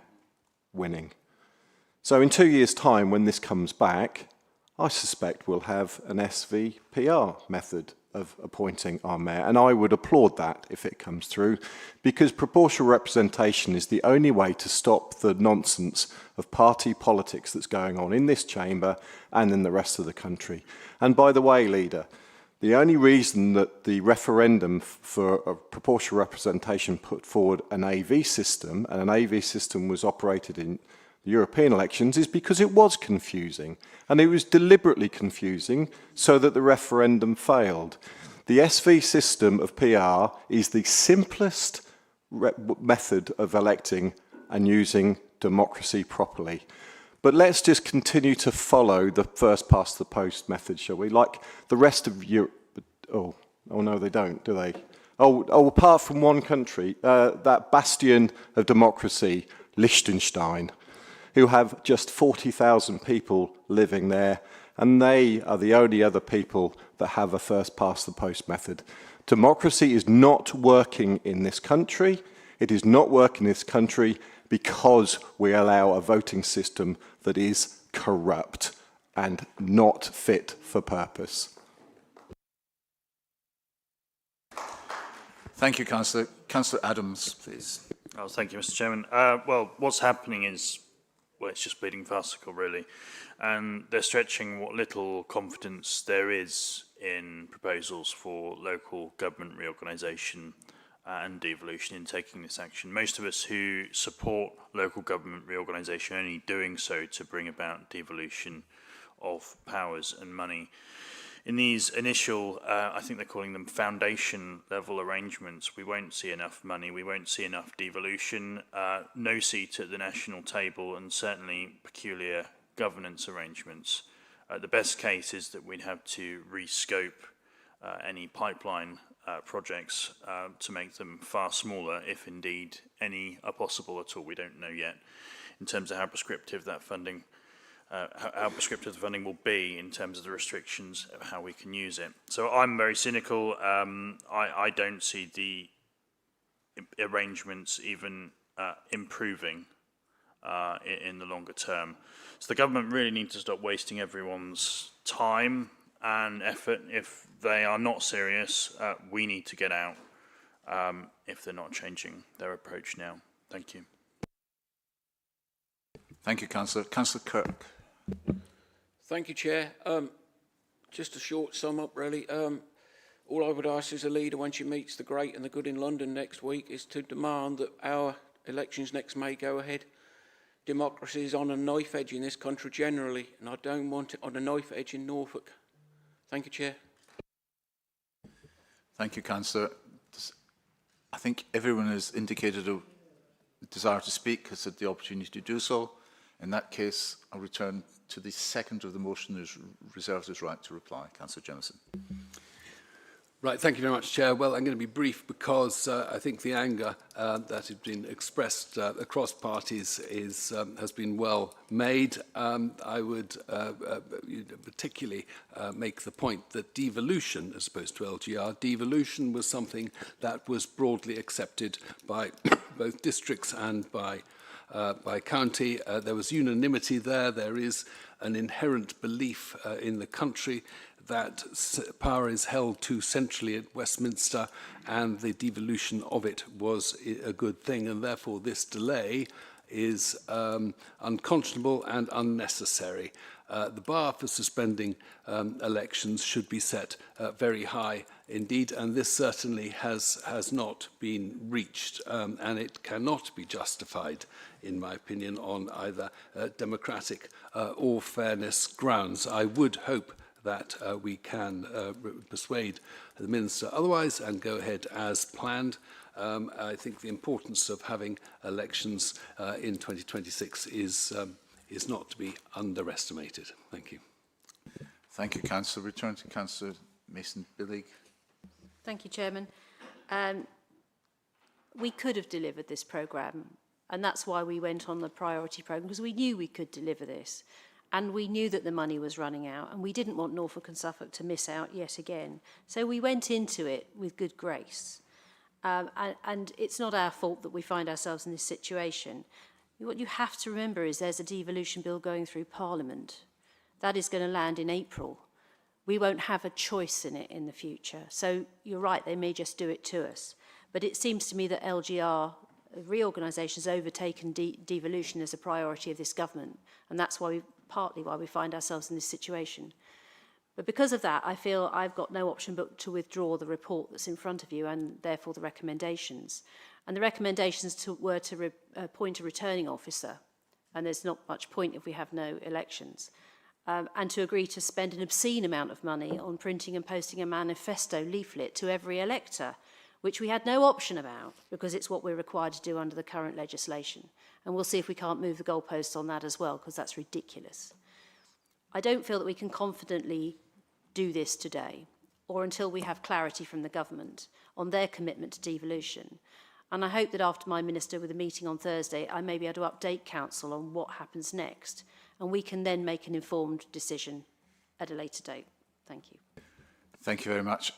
winning. So in 2 years' time, when this comes back, I suspect we'll have an SVPR method of appointing our mayor, and I would applaud that if it comes through, because proportional representation is the only way to stop the nonsense of party politics that's going on in this chamber and in the rest of the country. And by the way, Leader, the only reason that the referendum for a proportional representation put forward an AV system, and an AV system was operated in the European elections, is because it was confusing, and it was deliberately confusing so that the referendum failed. The SV system of PR is the simplest method of electing and using democracy properly. But let's just continue to follow the first-past-the-post method, shall we? Like the rest of Europe. Oh no, they don't, do they? Oh, apart from one country, that bastion of democracy, Liechtenstein, who have just 40,000 people living there, and they are the only other people that have a first-past-the-post method. Democracy is not working in this country. It is not working in this country because we allow a voting system that is corrupt and not fit for purpose. Thank you, Councillor. Councillor Adams, please. Oh, thank you, Mr. Chairman. Well, what's happening is, well, it's just bleeding farcical, really. And they're stretching what little confidence there is in proposals for local government reorganisation and devolution in taking this action. Most of us who support local government reorganisation are only doing so to bring about devolution of powers and money. In these initial, I think they're calling them foundation level arrangements, we won't see enough money, we won't see enough devolution, no seat at the national table, and certainly peculiar governance arrangements. The best case is that we'd have to rescope any pipeline projects to make them far smaller, if indeed any are possible at all. We don't know yet in terms of how prescriptive that funding how prescriptive the funding will be in terms of the restrictions of how we can use it. So I'm very cynical. I don't see the arrangements even improving in the longer term. So the government really needs to stop wasting everyone's time and effort. If they are not serious, we need to get out if they're not changing their approach now. Thank you. Thank you, Councillor. Councillor Kirk. Thank you, Chair. Just a short sum up, really. All I would ask as a leader when she meets the great and the good in London next week is to demand that our elections next May go ahead. Democracy is on a knife edge in this country generally, and I don't want it on a knife edge in Norfolk. Thank you, Chair. Thank you, Councillor. I think everyone has indicated a desire to speak, has had the opportunity to do so. In that case, I'll return to the seconder of the motion who's reserved his right to reply. Councillor Jemison. Right, thank you very much, Chair. Well, I'm going to be brief because I think the anger that has been expressed across parties has been well made. I would particularly make the point that devolution, as opposed to LGR, devolution was something that was broadly accepted by both districts and by county. There was unanimity there. There is an inherent belief in the country that power is held too centrally at Westminster, and the devolution of it was a good thing, and therefore this delay is unconscionable and unnecessary. The bar for suspending elections should be set very high indeed, and this certainly has not been reached, and it cannot be justified, in my opinion, on either democratic or fairness grounds. I would hope that we can persuade the Minister otherwise and go ahead as planned. I think the importance of having elections in 2026 is not to be underestimated. Thank you. Thank you, Councillor. Return to Councillor Mason-Billig. Thank you, Chairman. We could have delivered this programme, and that's why we went on the priority programme, because we knew we could deliver this. And we knew that the money was running out, and we didn't want Norfolk and Suffolk to miss out yet again. So we went into it with good grace. And it's not our fault that we find ourselves in this situation. What you have to remember is there's a devolution bill going through Parliament. That is going to land in April. We won't have a choice in it in the future. So you're right, they may just do it to us. But it seems to me that LGR reorganisation has overtaken devolution as a priority of this government. And that's why partly why we find ourselves in this situation. But because of that, I feel I've got no option but to withdraw the report that's in front of you, and therefore the recommendations. And the recommendations were to appoint a returning officer, and there's not much point if we have no elections, and to agree to spend an obscene amount of money on printing and posting a manifesto leaflet to every elector, which we had no option about because it's what we're required to do under the current legislation. And we'll see if we can't move the goalposts on that as well, because that's ridiculous. I don't feel that we can confidently do this today, or until we have clarity from the government on their commitment to devolution. And I hope that after my minister with a meeting on Thursday, I may be able to update council on what happens next, and we can then make an informed decision at a later date. Thank you. Thank you very much.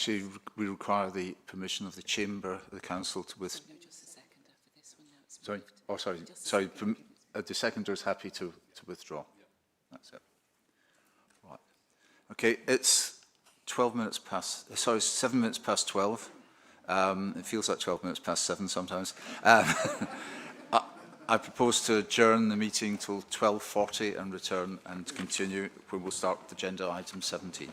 We require the permission of the Chamber of the Council to withdraw. No, just the seconder for this one. Now it's moved. Oh, sorry. Sorry. The seconder is happy to withdraw. That's it. Right. Okay. It's 7 minutes past 12. It feels like 12 minutes past 7 sometimes. I propose to adjourn the meeting till 12:40 and return and continue when we'll start with agenda item 17.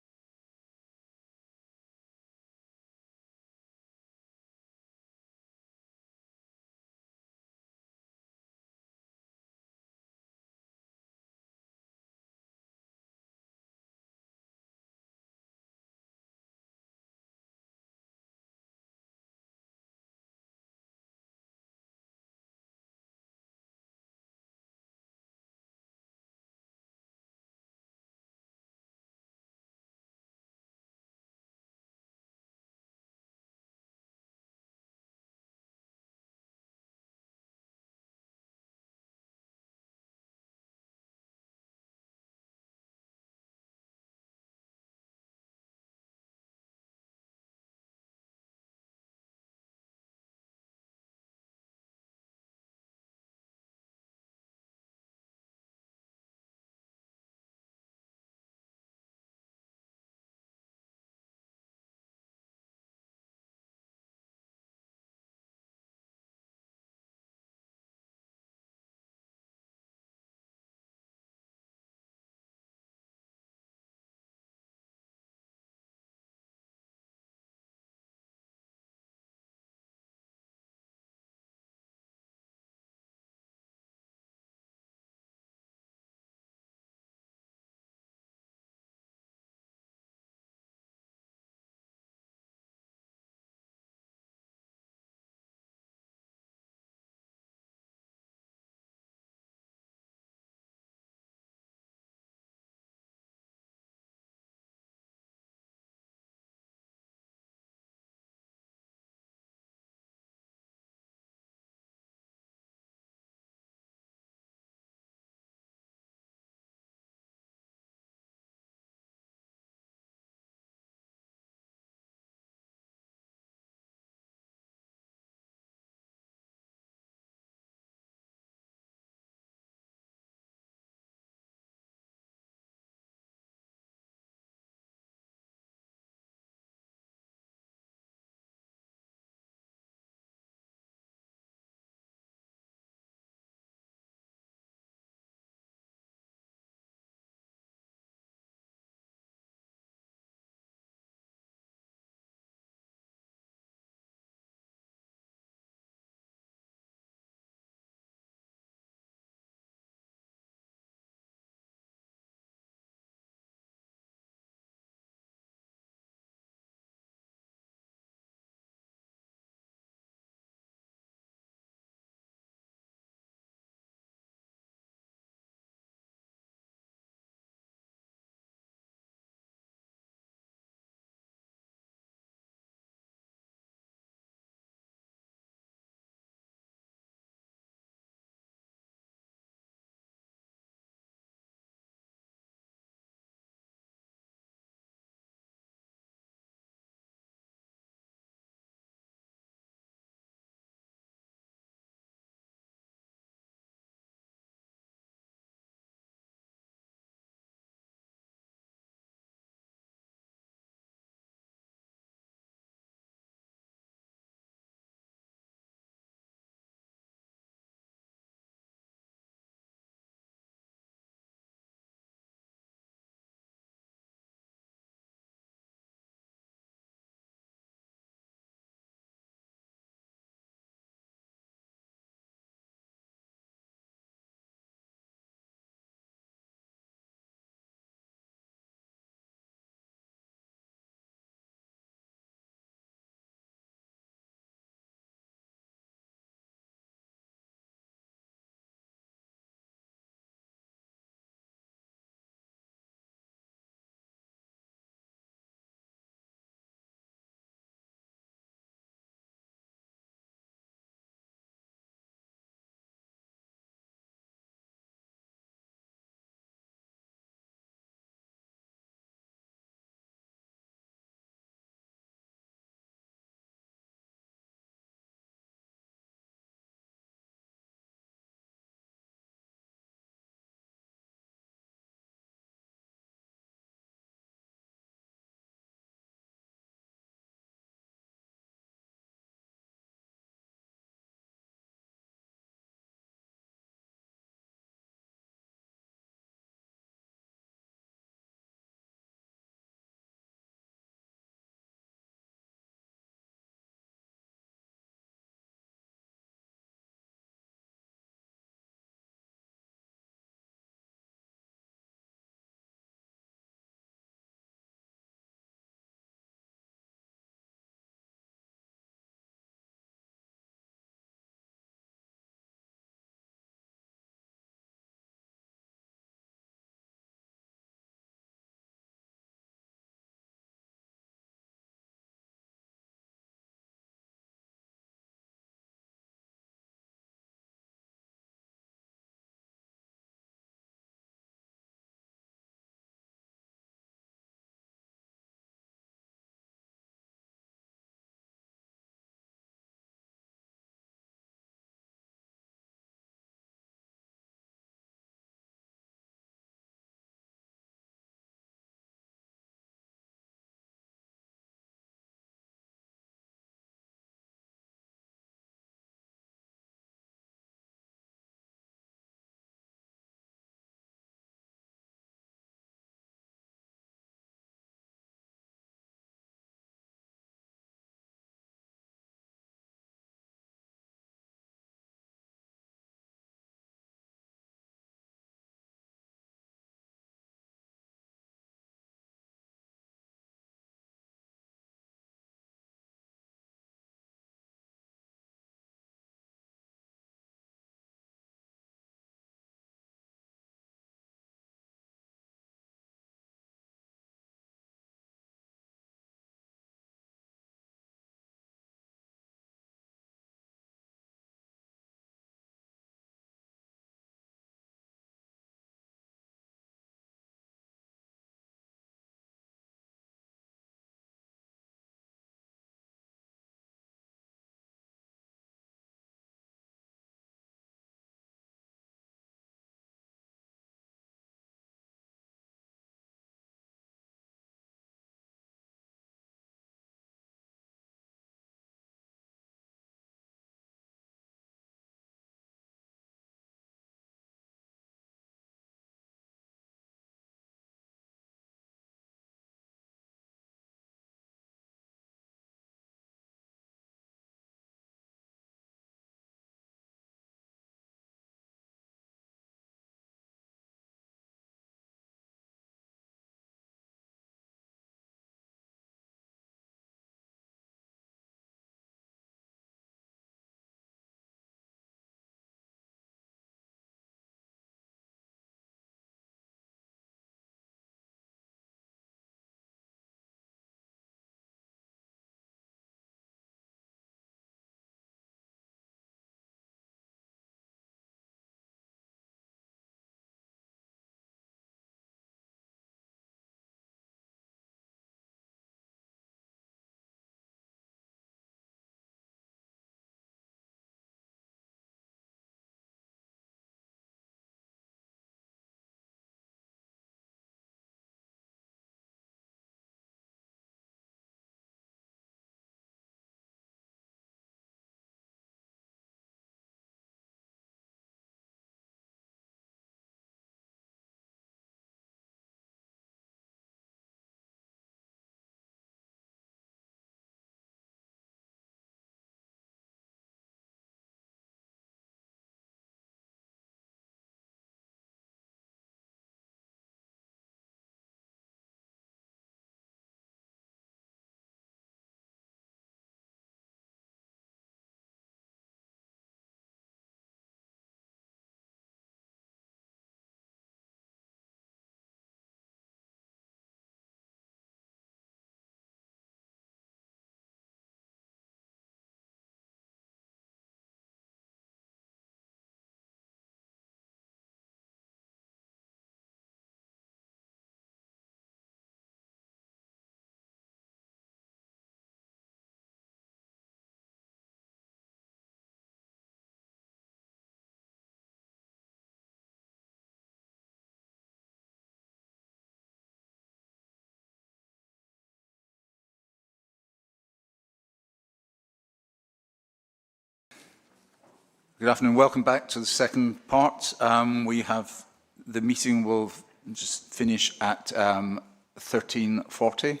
Good afternoon. Welcome back to the second part. The meeting will just finish at 13:40.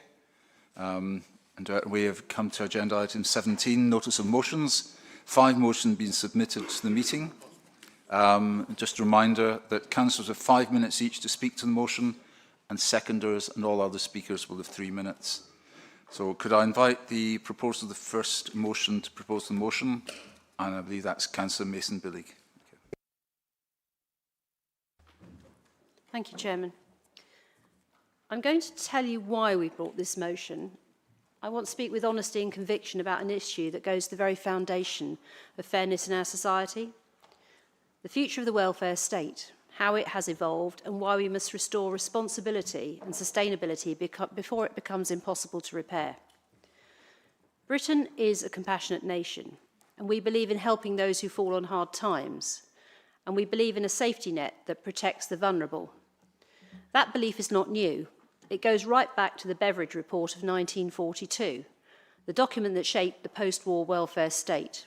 We have come to agenda item 17, notice of motions. 5 motions being submitted to the meeting. Just a reminder that councillors have 5 minutes each to speak to the motion, and seconders and all other speakers will have 3 minutes. So could I invite the proposer of the first motion to propose the motion? And I believe that's Councillor Mason-Billig. Thank you, Chairman. I'm going to tell you why we brought this motion. I want to speak with honesty and conviction about an issue that goes to the very foundation of fairness in our society, the future of the welfare state, how it has evolved, and why we must restore responsibility and sustainability before it becomes impossible to repair. Britain is a compassionate nation, and we believe in helping those who fall on hard times, and we believe in a safety net that protects the vulnerable. That belief is not new. It goes right back to the Beveridge Report of 1942, the document that shaped the post-war welfare state.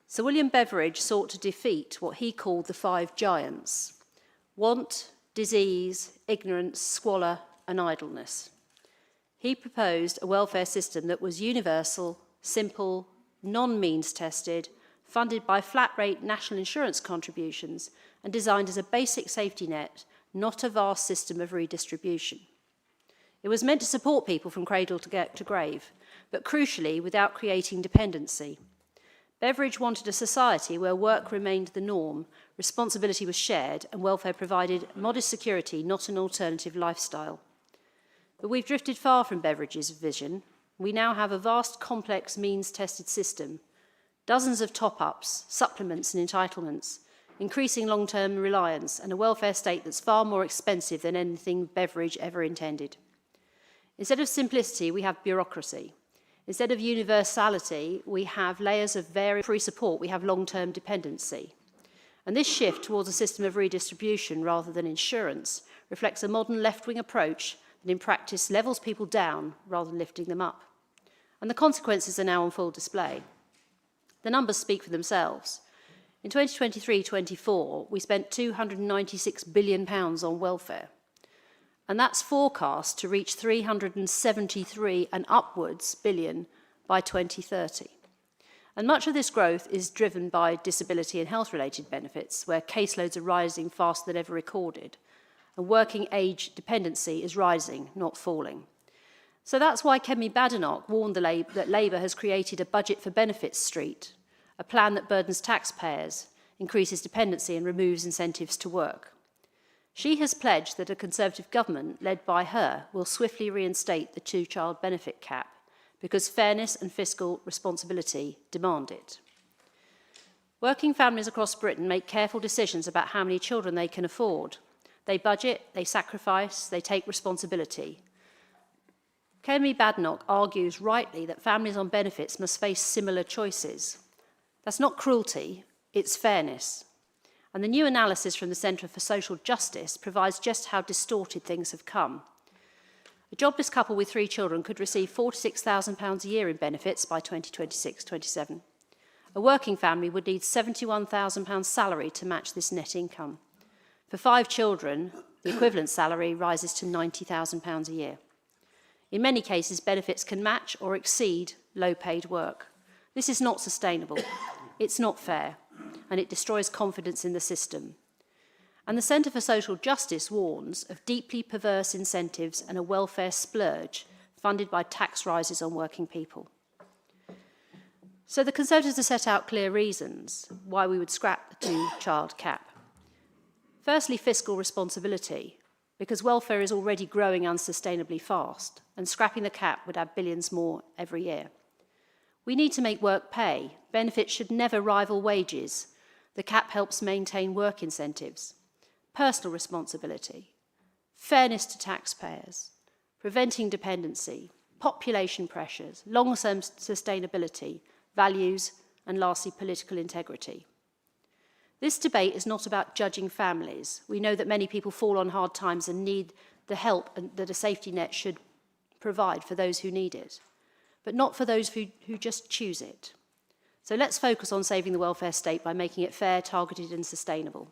Sir William Beveridge sought to defeat what he called the 5 giants: want, disease, ignorance, squalor, and idleness. He proposed a welfare system that was universal, simple, non-means tested, funded by flat-rate national insurance contributions, and designed as a basic safety net, not a vast system of redistribution. It was meant to support people from cradle to grave, but crucially without creating dependency. Beveridge wanted a society where work remained the norm, responsibility was shared, and welfare provided modest security, not an alternative lifestyle. But we've drifted far from Beveridge's vision. We now have a vast, complex, means-tested system, dozens of top-ups, supplements and entitlements, increasing long-term reliance, and a welfare state that's far more expensive than anything Beveridge ever intended. Instead of simplicity, we have bureaucracy. Instead of universality, we have layers of various support, we have long-term dependency. And this shift towards a system of redistribution rather than insurance reflects a modern left-wing approach that in practice levels people down rather than lifting them up. And the consequences are now on full display. The numbers speak for themselves. In 2023-24, we spent £296 billion on welfare, and that's forecast to reach 373 and upwards billion by 2030. And much of this growth is driven by disability and health-related benefits, where caseloads are rising faster than ever recorded, and working age dependency is rising, not falling. So that's why Kemi Badenoch warned that Labour has created a budget for benefits street, a plan that burdens taxpayers, increases dependency and removes incentives to work. She has pledged that a Conservative government, led by her, will swiftly reinstate the 2-child benefit cap because fairness and fiscal responsibility demand it. Working families across Britain make careful decisions about how many children they can afford. They budget, they sacrifice, they take responsibility. Kemi Badenoch argues rightly that families on benefits must face similar choices. That's not cruelty, it's fairness. And the new analysis from the Centre for Social Justice provides just how distorted things have come. A jobless couple with 3 children could receive £46,000 a year in benefits by 2026-27. A working family would need £71,000 salary to match this net income. For 5 children, the equivalent salary rises to £90,000 a year. In many cases, benefits can match or exceed low-paid work. This is not sustainable, it's not fair, and it destroys confidence in the system. And the Centre for Social Justice warns of deeply perverse incentives and a welfare splurge funded by tax rises on working people. So the Conservatives have set out clear reasons why we would scrap the 2-child cap. Firstly, fiscal responsibility, because welfare is already growing unsustainably fast, and scrapping the cap would add billions more every year. We need to make work pay. Benefits should never rival wages. The cap helps maintain work incentives. Personal responsibility, fairness to taxpayers, preventing dependency, population pressures, long-term sustainability, values, and lastly, political integrity. This debate is not about judging families. We know that many people fall on hard times and need the help that a safety net should provide for those who need it, but not for those who just choose it. So let's focus on saving the welfare state by making it fair, targeted and sustainable.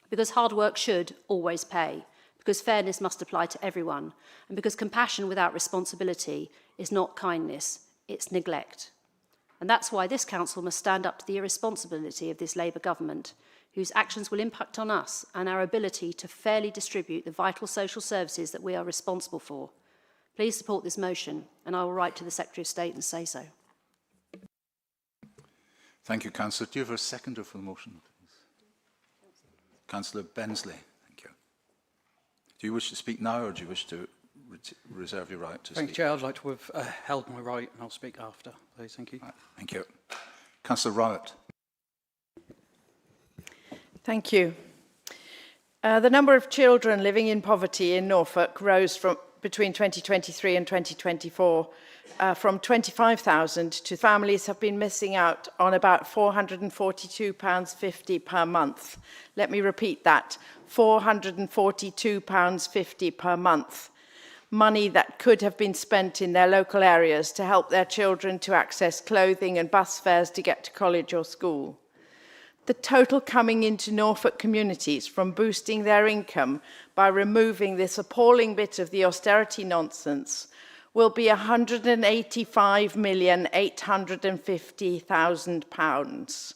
Because hard work should always pay, because fairness must apply to everyone, and because compassion without responsibility is not kindness, it's neglect. And that's why this council must stand up to the irresponsibility of this Labour government, whose actions will impact on us and our ability to fairly distribute the vital social services that we are responsible for. Please support this motion, and I will write to the Secretary of State and say so. Thank you, Councillor. Do you have a seconder for the motion, please? Councillor Bensley, thank you. Do you wish to speak now, or do you wish to reserve your right to Thank you, speak? Chair. I'd like to have held my right, and I'll speak after, please. Thank you. Right, thank you. Councillor Rowett. Thank you. The number of children living in poverty in Norfolk rose from between 2023 and 2024 from 25,000 to families have been missing out on about £442.50 per month. Let me repeat that, £442.50 per month. Money that could have been spent in their local areas to help their children to access clothing and bus fares to get to college or school. The total coming into Norfolk communities from boosting their income by removing this appalling bit of the austerity nonsense will be £185,850,000.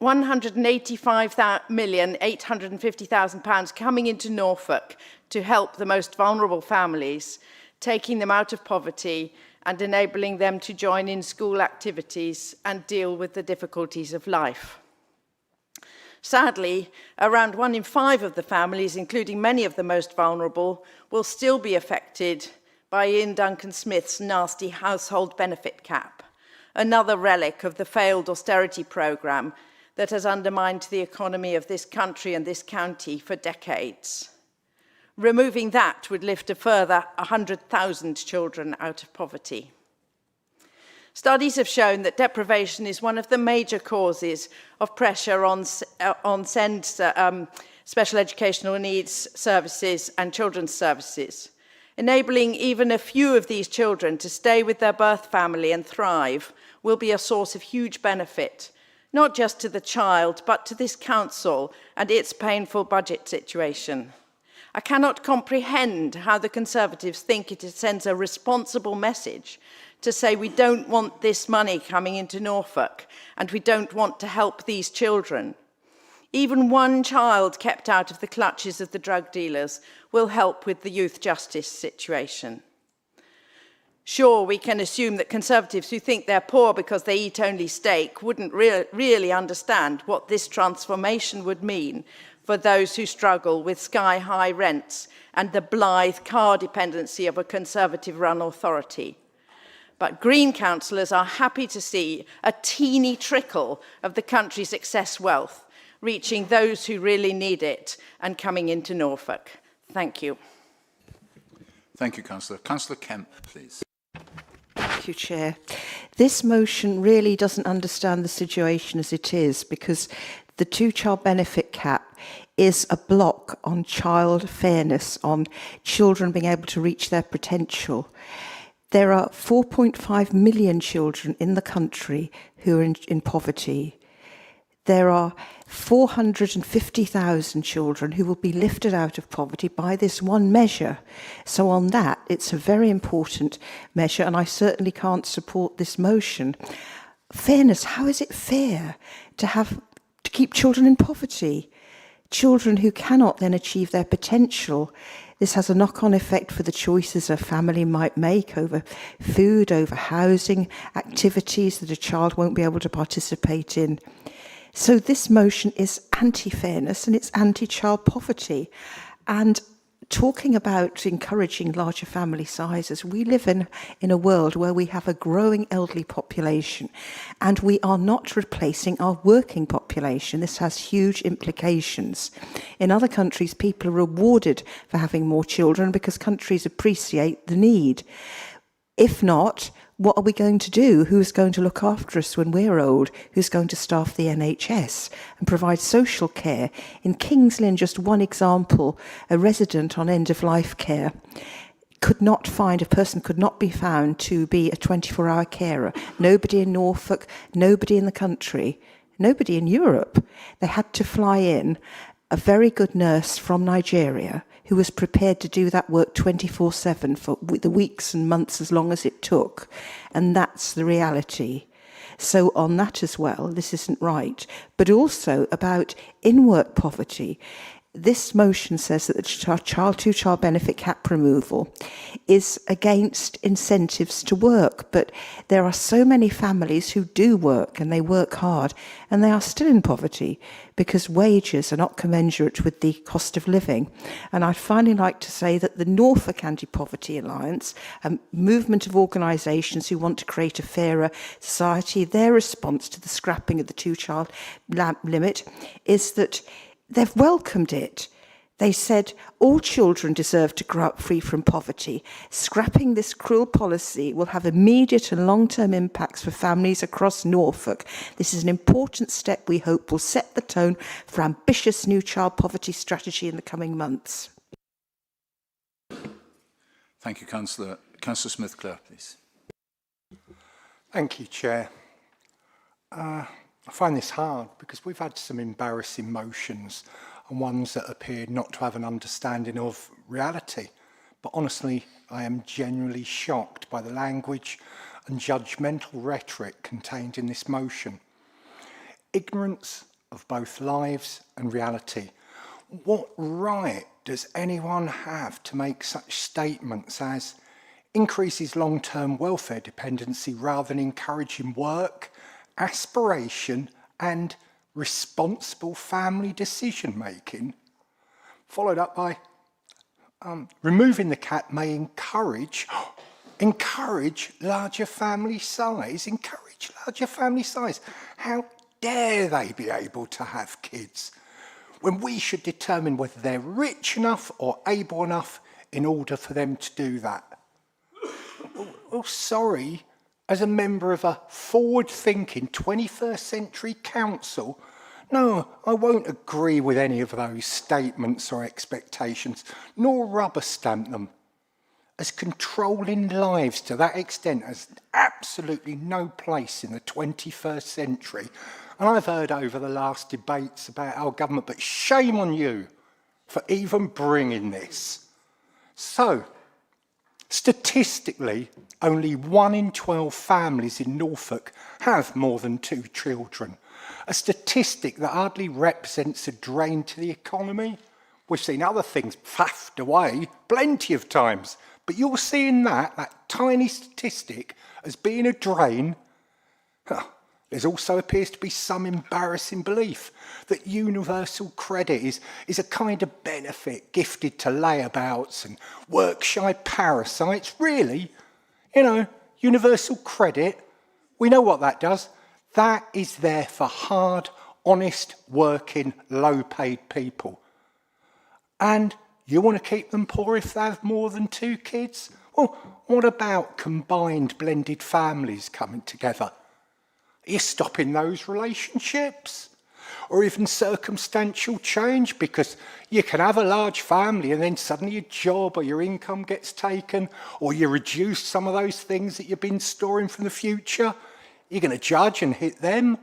£185,850,000 coming into Norfolk to help the most vulnerable families, taking them out of poverty and enabling them to join in school activities and deal with the difficulties of life. Sadly, around 1 in 5 of the families, including many of the most vulnerable, will still be affected by Ian Duncan Smith's nasty household benefit cap, another relic of the failed austerity programme that has undermined the economy of this country and this county for decades. Removing that would lift a further 100,000 children out of poverty. Studies have shown that deprivation is one of the major causes of pressure on SEND, special educational needs services and children's services. Enabling even a few of these children to stay with their birth family and thrive will be a source of huge benefit, not just to the child, but to this council and its painful budget situation. I cannot comprehend how the Conservatives think it sends a responsible message to say we don't want this money coming into Norfolk and we don't want to help these children. Even one child kept out of the clutches of the drug dealers will help with the youth justice situation. Sure, we can assume that Conservatives who think they're poor because they eat only steak wouldn't really understand what this transformation would mean for those who struggle with sky-high rents and the blithe car dependency of a Conservative-run authority. But Green councillors are happy to see a teeny trickle of the country's excess wealth reaching those who really need it and coming into Norfolk. Thank you. Thank you, Councillor. Councillor Kemp, please. Thank you, Chair. This motion really doesn't understand the situation as it is, because the two-child benefit cap is a block on child fairness, on children being able to reach their potential. There are 4.5 million children in the country who are in poverty. There are 450,000 children who will be lifted out of poverty by this one measure. So on that, it's a very important measure, and I certainly can't support this motion. Fairness, how is it fair to keep children in poverty? Children who cannot then achieve their potential. This has a knock-on effect for the choices a family might make over food, over housing, activities that a child won't be able to participate in. So this motion is anti-fairness and it's anti-child poverty. And talking about encouraging larger family sizes, we live in a world where we have a growing elderly population and we are not replacing our working population. This has huge implications. In other countries, people are rewarded for having more children because countries appreciate the need. If not, what are we going to do? Who's going to look after us when we're old? Who's going to staff the NHS and provide social care? In King's Lynn, just one example, a resident on end-of-life care a person could not be found to be a 24-hour carer. Nobody in Norfolk, nobody in the country, nobody in Europe. They had to fly in a very good nurse from Nigeria who was prepared to do that work 24/7 for the weeks and months as long as it took. And that's the reality. So on that as well, this isn't right. But also about in-work poverty. This motion says that the two-child benefit cap removal is against incentives to work, but there are so many families who do work and they work hard and they are still in poverty because wages are not commensurate with the cost of living. And I'd finally like to say that the Norfolk Anti-Poverty Alliance, a movement of organisations who want to create a fairer society, their response to the scrapping of the two-child limit is that they've welcomed it. They said all children deserve to grow up free from poverty. Scrapping this cruel policy will have immediate and long-term impacts for families across Norfolk. This is an important step we hope will set the tone for ambitious new child poverty strategy in the coming months. Thank you, Councillor. Councillor Smith-Clare, please. Thank you, Chair. I find this hard because we've had some embarrassing motions and ones that appear not to have an understanding of reality. But honestly, I am genuinely shocked by the language and judgmental rhetoric contained in this motion. Ignorance of both lives and reality. What right does anyone have to make such statements as increases long-term welfare dependency rather than encouraging work, aspiration and responsible family decision-making, followed up by removing the cap may encourage larger family size, How dare they be able to have kids when we should determine whether they're rich enough or able enough in order for them to do that? Oh, sorry, as a member of a forward-thinking 21st century council, no, I won't agree with any of those statements or expectations, nor rubber stamp them. As controlling lives to that extent has absolutely no place in the 21st century. And I've heard over the last debates about our government, but shame on you for even bringing this. So, statistically, only 1 in 12 families in Norfolk have more than 2 children. A statistic that hardly represents a drain to the economy. We've seen other things faffed away plenty of times, but you're seeing that tiny statistic as being a drain. There also appears to be some embarrassing belief that universal credit is a kind of benefit gifted to layabouts and work-shy parasites. Really? You know, universal credit, we know what that does. That is there for hard, honest, working, low-paid people. And you want to keep them poor if they have more than 2 kids? Well, what about combined blended families coming together? Are you stopping those relationships? Or even circumstantial change, because you can have a large family and then suddenly your job or your income gets taken, or you reduce some of those things that you've been storing from the future. You're going to judge and hit them.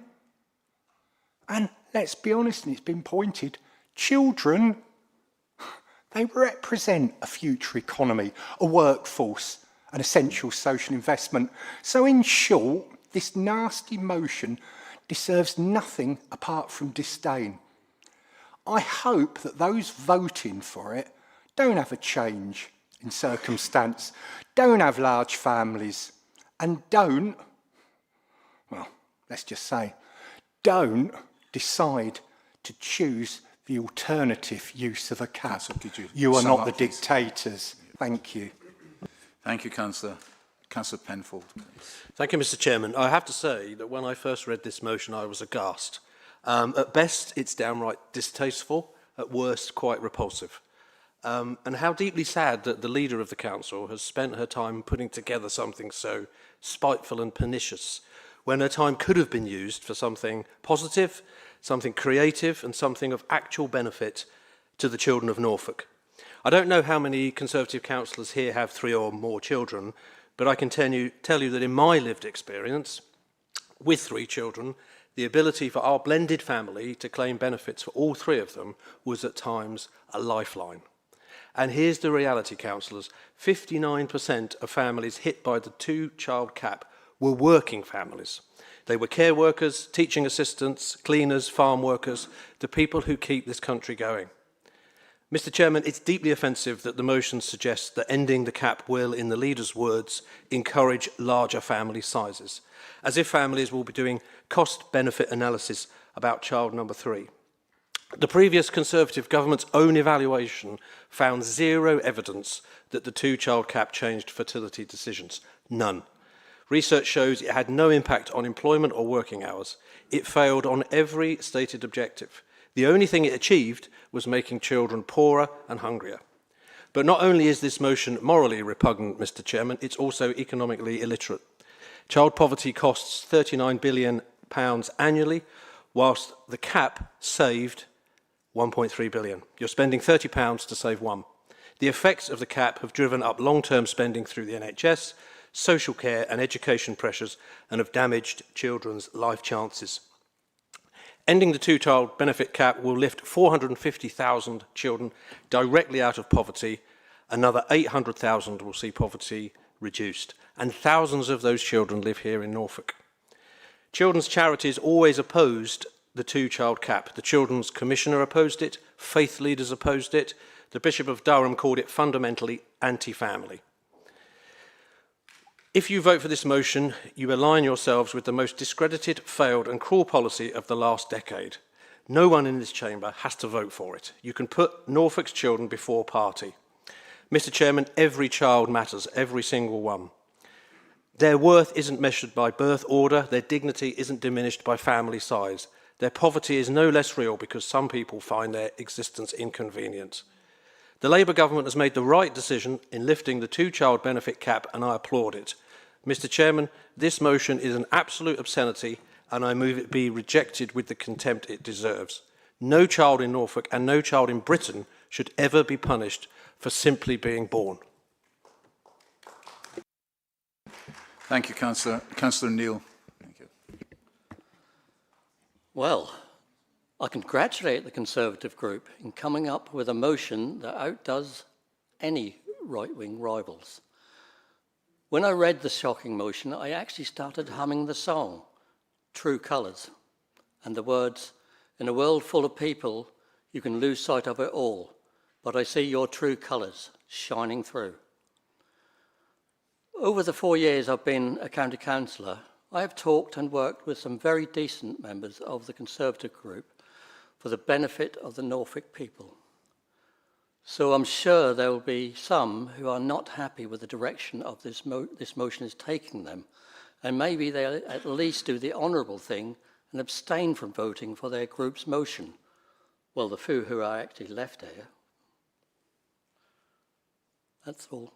And let's be honest, and it's been pointed, children, they represent a future economy, a workforce, an essential social investment. So in short, this nasty motion deserves nothing apart from disdain. I hope that those voting for it don't have a change in circumstance, don't have large families, and don't, well, let's just say, don't decide to choose the alternative use of a cap. You are not the dictators. Thank you. Thank you, Councillor. Councillor Penfold, please. Thank you, Mr. Chairman. I have to say that when I first read this motion, I was aghast. At best, it's downright distasteful. At worst, quite repulsive. And how deeply sad that the leader of the council has spent her time putting together something so spiteful and pernicious, when her time could have been used for something positive, something creative, and something of actual benefit to the children of Norfolk. I don't know how many Conservative councillors here have 3 or more children, but I can tell you that in my lived experience, with 3 children, the ability for our blended family to claim benefits for all 3 of them was at times a lifeline. And here's the reality, councillors. 59% of families hit by the 2-child cap were working families. They were care workers, teaching assistants, cleaners, farm workers, the people who keep this country going. Mr. Chairman, it's deeply offensive that the motion suggests that ending the cap will, in the leader's words, encourage larger family sizes, as if families will be doing cost-benefit analysis about child number 3. The previous Conservative government's own evaluation found 0 evidence that the 2-child cap changed fertility decisions. None. Research shows it had no impact on employment or working hours. It failed on every stated objective. The only thing it achieved was making children poorer and hungrier. But not only is this motion morally repugnant, Mr. Chairman, it's also economically illiterate. Child poverty costs £39 billion annually, whilst the cap saved £1.3 billion. You're spending £30 to save 1. The effects of the cap have driven up long-term spending through the NHS, social care and education pressures, and have damaged children's life chances. Ending the 2-child benefit cap will lift 450,000 children directly out of poverty. Another 800,000 will see poverty reduced, and thousands of those children live here in Norfolk. Children's charities always opposed the 2-child cap. The Children's Commissioner opposed it, faith leaders opposed it, the Bishop of Durham called it fundamentally anti-family. If you vote for this motion, you align yourselves with the most discredited, failed and cruel policy of the last decade. No one in this chamber has to vote for it. You can put Norfolk's children before party. Mr. Chairman, every child matters, every single one. Their worth isn't measured by birth order, their dignity isn't diminished by family size. Their poverty is no less real because some people find their existence inconvenient. The Labour government has made the right decision in lifting the 2-child benefit cap, and I applaud it. Mr. Chairman, this motion is an absolute obscenity, and I move it be rejected with the contempt it deserves. No child in Norfolk and no child in Britain should ever be punished for simply being born. Thank you, Councillor. Councillor Neil. Thank you. Well, I congratulate the Conservative group in coming up with a motion that outdoes any right-wing rivals. When I read the shocking motion, I actually started humming the song, True Colours, and the words, "In a world full of people, you can lose sight of it all, but I see your true colours shining through." Over the 4 years I've been a county councillor, I have talked and worked with some very decent members of the Conservative group for the benefit of the Norfolk people. So I'm sure there will be some who are not happy with the direction of this motion is taking them, and maybe they'll at least do the honourable thing and abstain from voting for their group's motion. Well, the few who are actually left here. That's all.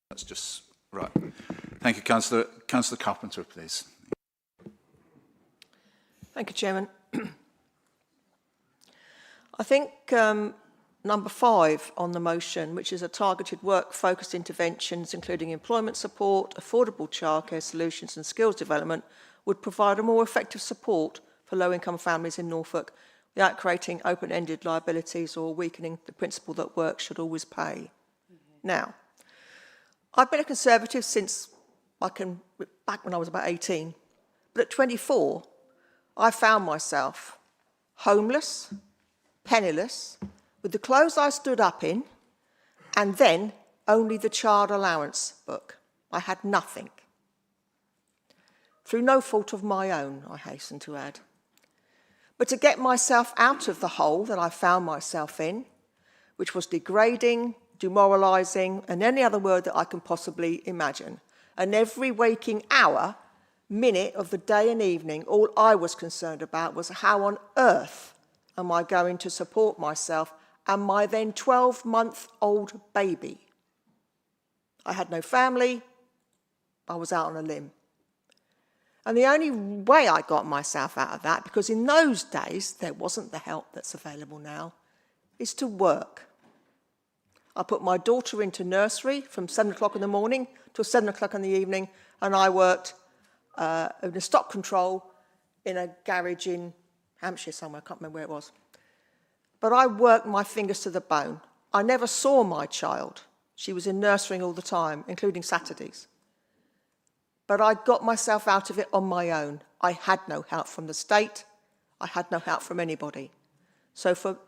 That's just right. Thank you, Councillor. Councillor Carpenter, please. Thank you, Chairman. I think number 5 on the motion, which is a targeted work-focused interventions, including employment support, affordable childcare solutions and skills development, would provide a more effective support for low-income families in Norfolk without creating open-ended liabilities or weakening the principle that work should always pay. Now, I've been a Conservative since back when I was about 18, but at 24, I found myself homeless, penniless, with the clothes I stood up in, and then only the child allowance book. I had nothing. Through no fault of my own, I hasten to add. But to get myself out of the hole that I found myself in, which was degrading, demoralising, and any other word that I can possibly imagine, and every waking hour, minute of the day and evening, all I was concerned about was how on earth am I going to support myself and my then 12-month-old baby. I had no family. I was out on a limb. And the only way I got myself out of that, because in those days there wasn't the help that's available now, is to work. I put my daughter into nursery from 7 o'clock in the morning till 7 o'clock in the evening, and I worked in a stock control in a garage in Hampshire somewhere, I can't remember where it was. But I worked my fingers to the bone. I never saw my child. She was in nursery all the time, including Saturdays. But I got myself out of it on my own. I had no help from the state. I had no help from anybody. So for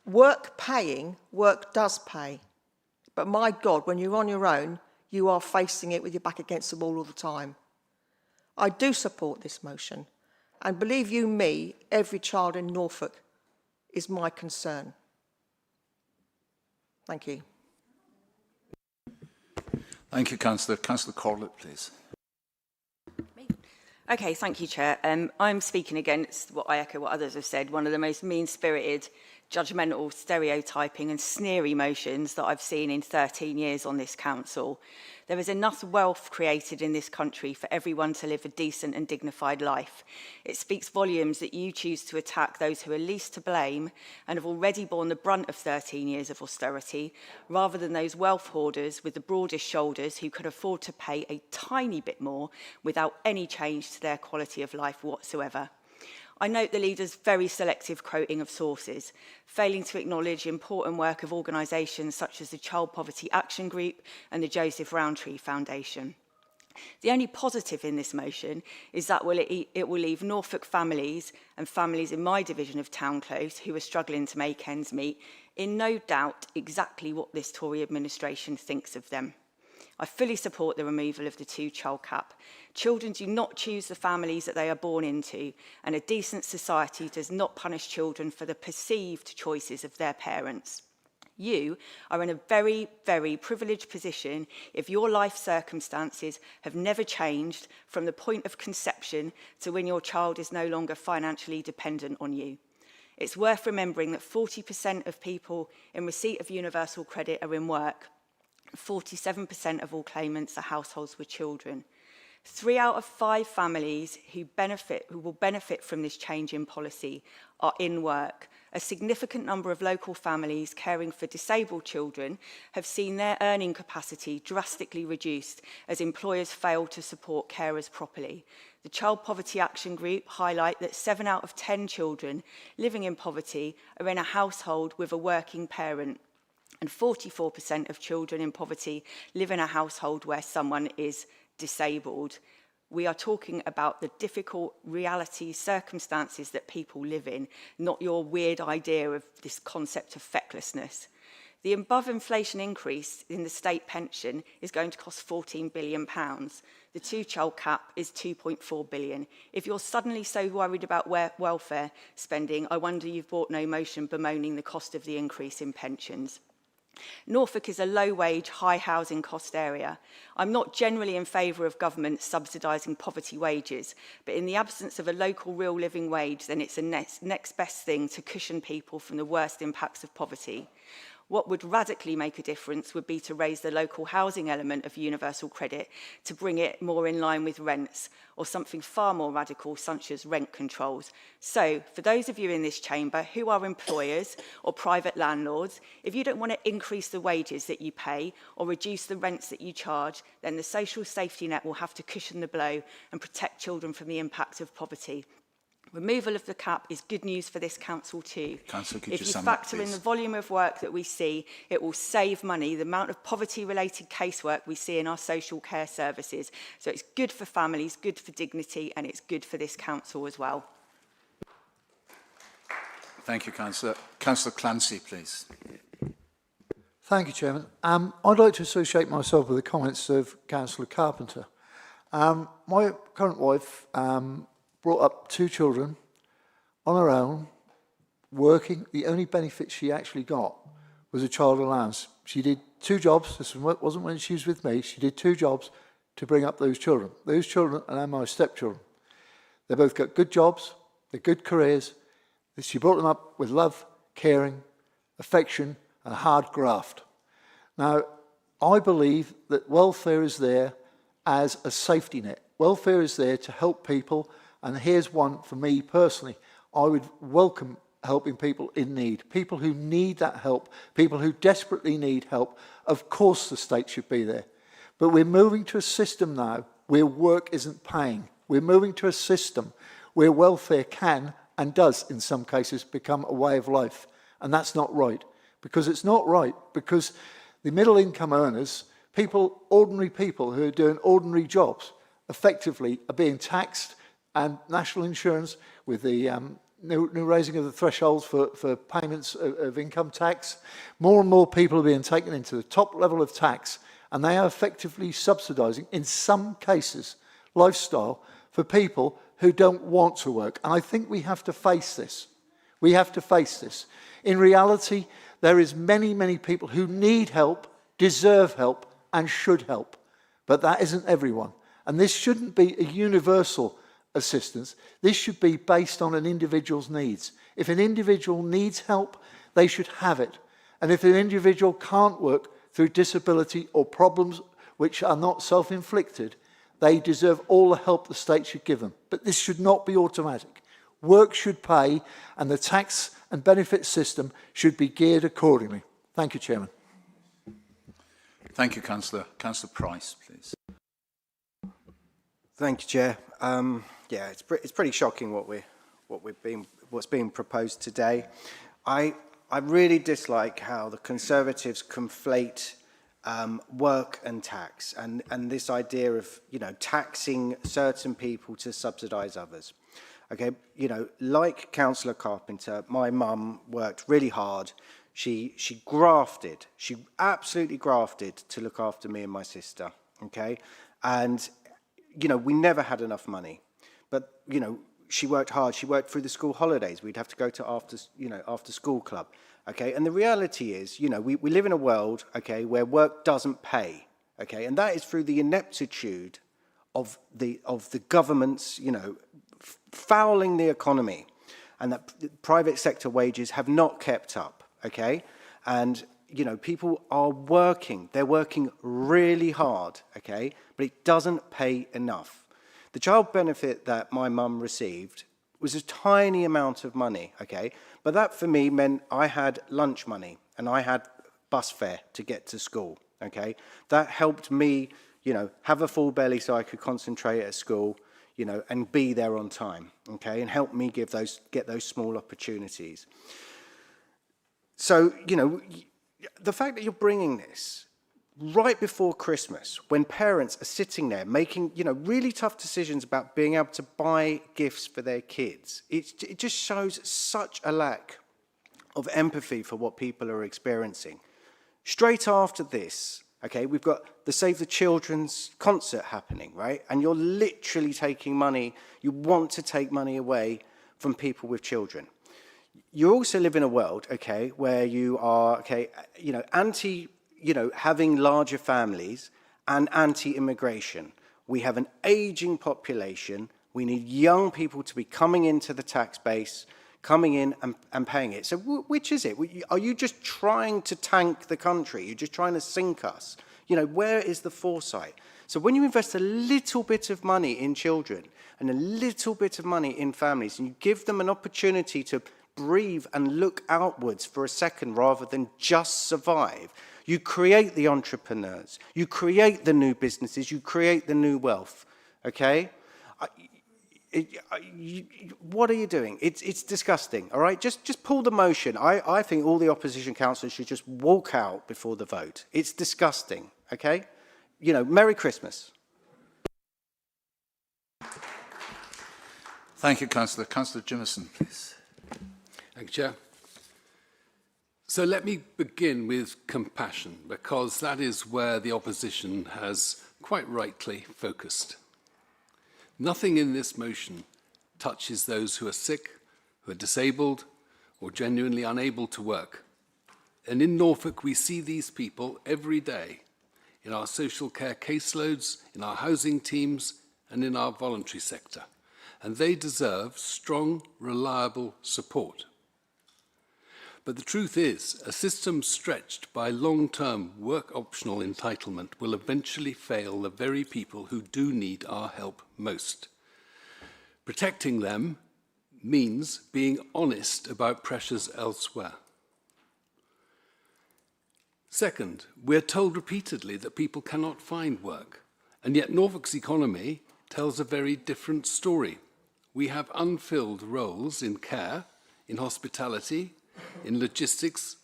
work paying, work does pay. But my God, when you're on your own, you are facing it with your back against the wall all the time. I do support this motion. And believe you me, every child in Norfolk is my concern. Thank you. Thank you, Councillor. Councillor Corlett, please. Okay, thank you, Chair. I'm speaking against what I echo what others have said, one of the most mean-spirited, judgmental, stereotyping and sneery motions that I've seen in 13 years on this council. There is enough wealth created in this country for everyone to live a decent and dignified life. It speaks volumes that you choose to attack those who are least to blame and have already borne the brunt of 13 years of austerity, rather than those wealth hoarders with the broadest shoulders who could afford to pay a tiny bit more without any change to their quality of life whatsoever. I note the leader's very selective quoting of sources, failing to acknowledge important work of organisations such as the Child Poverty Action Group and the Joseph Rowntree Foundation. The only positive in this motion is that it will leave Norfolk families and families in my division of Town Close who are struggling to make ends meet in no doubt exactly what this Tory administration thinks of them. I fully support the removal of the two-child cap. Children do not choose the families that they are born into, and a decent society does not punish children for the perceived choices of their parents. You are in a very, very privileged position if your life circumstances have never changed from the point of conception to when your child is no longer financially dependent on you. It's worth remembering that 40% of people in receipt of universal credit are in work. 47% of all claimants are households with children. 3 out of 5 families who will benefit from this change in policy are in work. A significant number of local families caring for disabled children have seen their earning capacity drastically reduced as employers fail to support carers properly. The Child Poverty Action Group highlight that 7 out of 10 children living in poverty are in a household with a working parent, and 44% of children in poverty live in a household where someone is disabled. We are talking about the difficult reality circumstances that people live in, not your weird idea of this concept of fecklessness. The above inflation increase in the state pension is going to cost £14 billion. The two-child cap is £2.4 billion. If you're suddenly so worried about welfare spending, I wonder you've brought no motion bemoaning the cost of the increase in pensions. Norfolk is a low-wage, high housing cost area. I'm not generally in favour of government subsidising poverty wages, but in the absence of a local real living wage, then it's a next best thing to cushion people from the worst impacts of poverty. What would radically make a difference would be to raise the local housing element of universal credit to bring it more in line with rents, or something far more radical such as rent controls. So, for those of you in this chamber who are employers or private landlords, if you don't want to increase the wages that you pay or reduce the rents that you charge, then the social safety net will have to cushion the blow and protect children from the impact of poverty. Removal of the cap is good news for this council too. If you factor in the volume of work that we see, it will save money, the amount of poverty-related casework we see in our social care services. So it's good for families, good for dignity, and it's good for this council as well. Thank you, Councillor. Councillor Clancy, please. Thank you, Chairman. I'd like to associate myself with the comments of Councillor Carpenter. My current wife brought up 2 children on her own, working. The only benefit she actually got was a child allowance. She did 2 jobs. This wasn't when she was with me. She did 2 jobs to bring up those children. Those children are now my stepchildren. They both got good jobs, they're good careers. She brought them up with love, caring, affection, and hard graft. Now, I believe that welfare is there as a safety net. Welfare is there to help people, and here's one for me personally. I would welcome helping people in need, people who need that help, people who desperately need help. Of course the state should be there. But we're moving to a system now where work isn't paying. We're moving to a system where welfare can and does, in some cases, become a way of life. And that's not right. Because it's not right, because the middle income earners, people, ordinary people who are doing ordinary jobs, effectively are being taxed, and national insurance with the new raising of the thresholds for payments of income tax. More and more people are being taken into the top level of tax, and they are effectively subsidising, in some cases, lifestyle for people who don't want to work. And I think we have to face this. We have to face this. In reality, there is many, many people who need help, deserve help, and should help. But that isn't everyone. And this shouldn't be a universal assistance. This should be based on an individual's needs. If an individual needs help, they should have it. And if an individual can't work through disability or problems which are not self-inflicted, they deserve all the help the state should give them. But this should not be automatic. Work should pay, and the tax and benefit system should be geared accordingly. Thank you, Chairman. Thank you, Councillor. Councillor Price, please. Thank you, Chair. Yeah, it's pretty shocking what's being proposed today. I really dislike how the Conservatives conflate work and tax, and this idea of taxing certain people to subsidise others. Okay, like Councillor Carpenter, my mum worked really hard. She grafted. She absolutely grafted to look after me and my sister. Okay, and we never had enough money, but she worked hard. She worked through the school holidays. We'd have to go to after school club. Okay, and the reality is, we live in a world, okay, where work doesn't pay. Okay, and that is through the ineptitude of the government's, fouling the economy, and that private sector wages have not kept up. Okay, and people are working. They're working really hard. Okay, but it doesn't pay enough. The child benefit that my mum received was a tiny amount of money, okay? But that for me meant I had lunch money and I had bus fare to get to school, okay? That helped me, have a full belly so I could concentrate at school, and be there on time, okay? And help me get those small opportunities. So, the fact that you're bringing this right before Christmas, when parents are sitting there making, really tough decisions about being able to buy gifts for their kids, it just shows such a lack of empathy for what people are experiencing. Straight after this, okay, we've got the Save the Children's concert happening, right? And you're literally taking money, you want to take money away from people with children. You also live in a world, okay, where you are, okay, having larger families and anti-immigration. We have an aging population. We need young people to be coming into the tax base, coming in and paying it. So which is it? Are you just trying to tank the country? You're just trying to sink us? Where is the foresight? So when you invest a little bit of money in children and a little bit of money in families, and you give them an opportunity to breathe and look outwards for a second rather than just survive, you create the entrepreneurs, you create the new businesses, you create the new wealth, okay? What are you doing? It's disgusting, all right? Just pull the motion. I think all the opposition councillors should just walk out before the vote. It's disgusting, okay? Merry Christmas. Thank you, Councillor. Councillor Jimmerson, please. Thank you, Chair. So let me begin with compassion, because that is where the opposition has quite rightly focused. Nothing in this motion touches those who are sick, who are disabled, or genuinely unable to work. And in Norfolk, we see these people every day in our social care caseloads, in our housing teams, and in our voluntary sector. And they deserve strong, reliable support. But the truth is, a system stretched by long-term work optional entitlement will eventually fail the very people who do need our help most. Protecting them means being honest about pressures elsewhere. Second, we're told repeatedly that people cannot find work, and yet Norfolk's economy tells a very different story. We have unfilled roles in care, in hospitality, in logistics,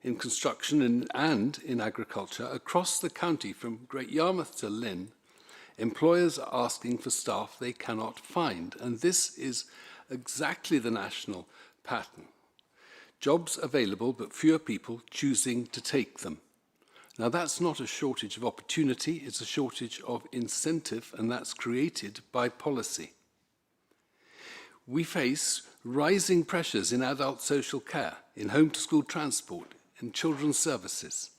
in construction and in agriculture across the county from Great Yarmouth to Lynn. Employers are asking for staff they cannot find, and this is exactly the national pattern. Jobs available, but fewer people choosing to take them. Now, that's not a shortage of opportunity, it's a shortage of incentive, and that's created by policy. We face rising pressures in adult social care, in home-to-school transport, in children's services.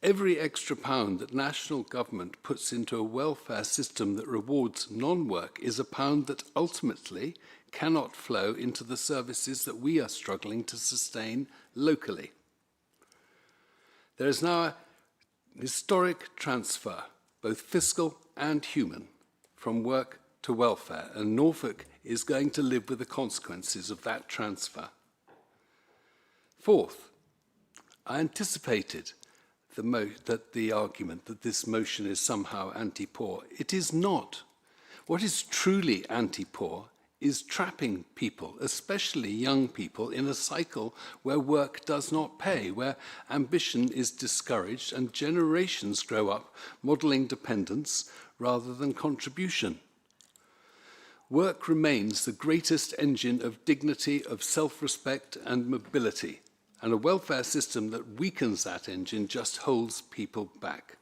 Every extra pound that national government puts into a welfare system that rewards non-work is a pound that ultimately cannot flow into the services that we are struggling to sustain locally. There is now a historic transfer, both fiscal and human, from work to welfare, and Norfolk is going to live with the consequences of that transfer. Fourth, I anticipated the argument that this motion is somehow anti-poor. It is not. What is truly anti-poor is trapping people, especially young people, in a cycle where work does not pay, where ambition is discouraged and generations grow up modelling dependence rather than contribution. Work remains the greatest engine of dignity, of self-respect and mobility, and a welfare system that weakens that engine just holds people back.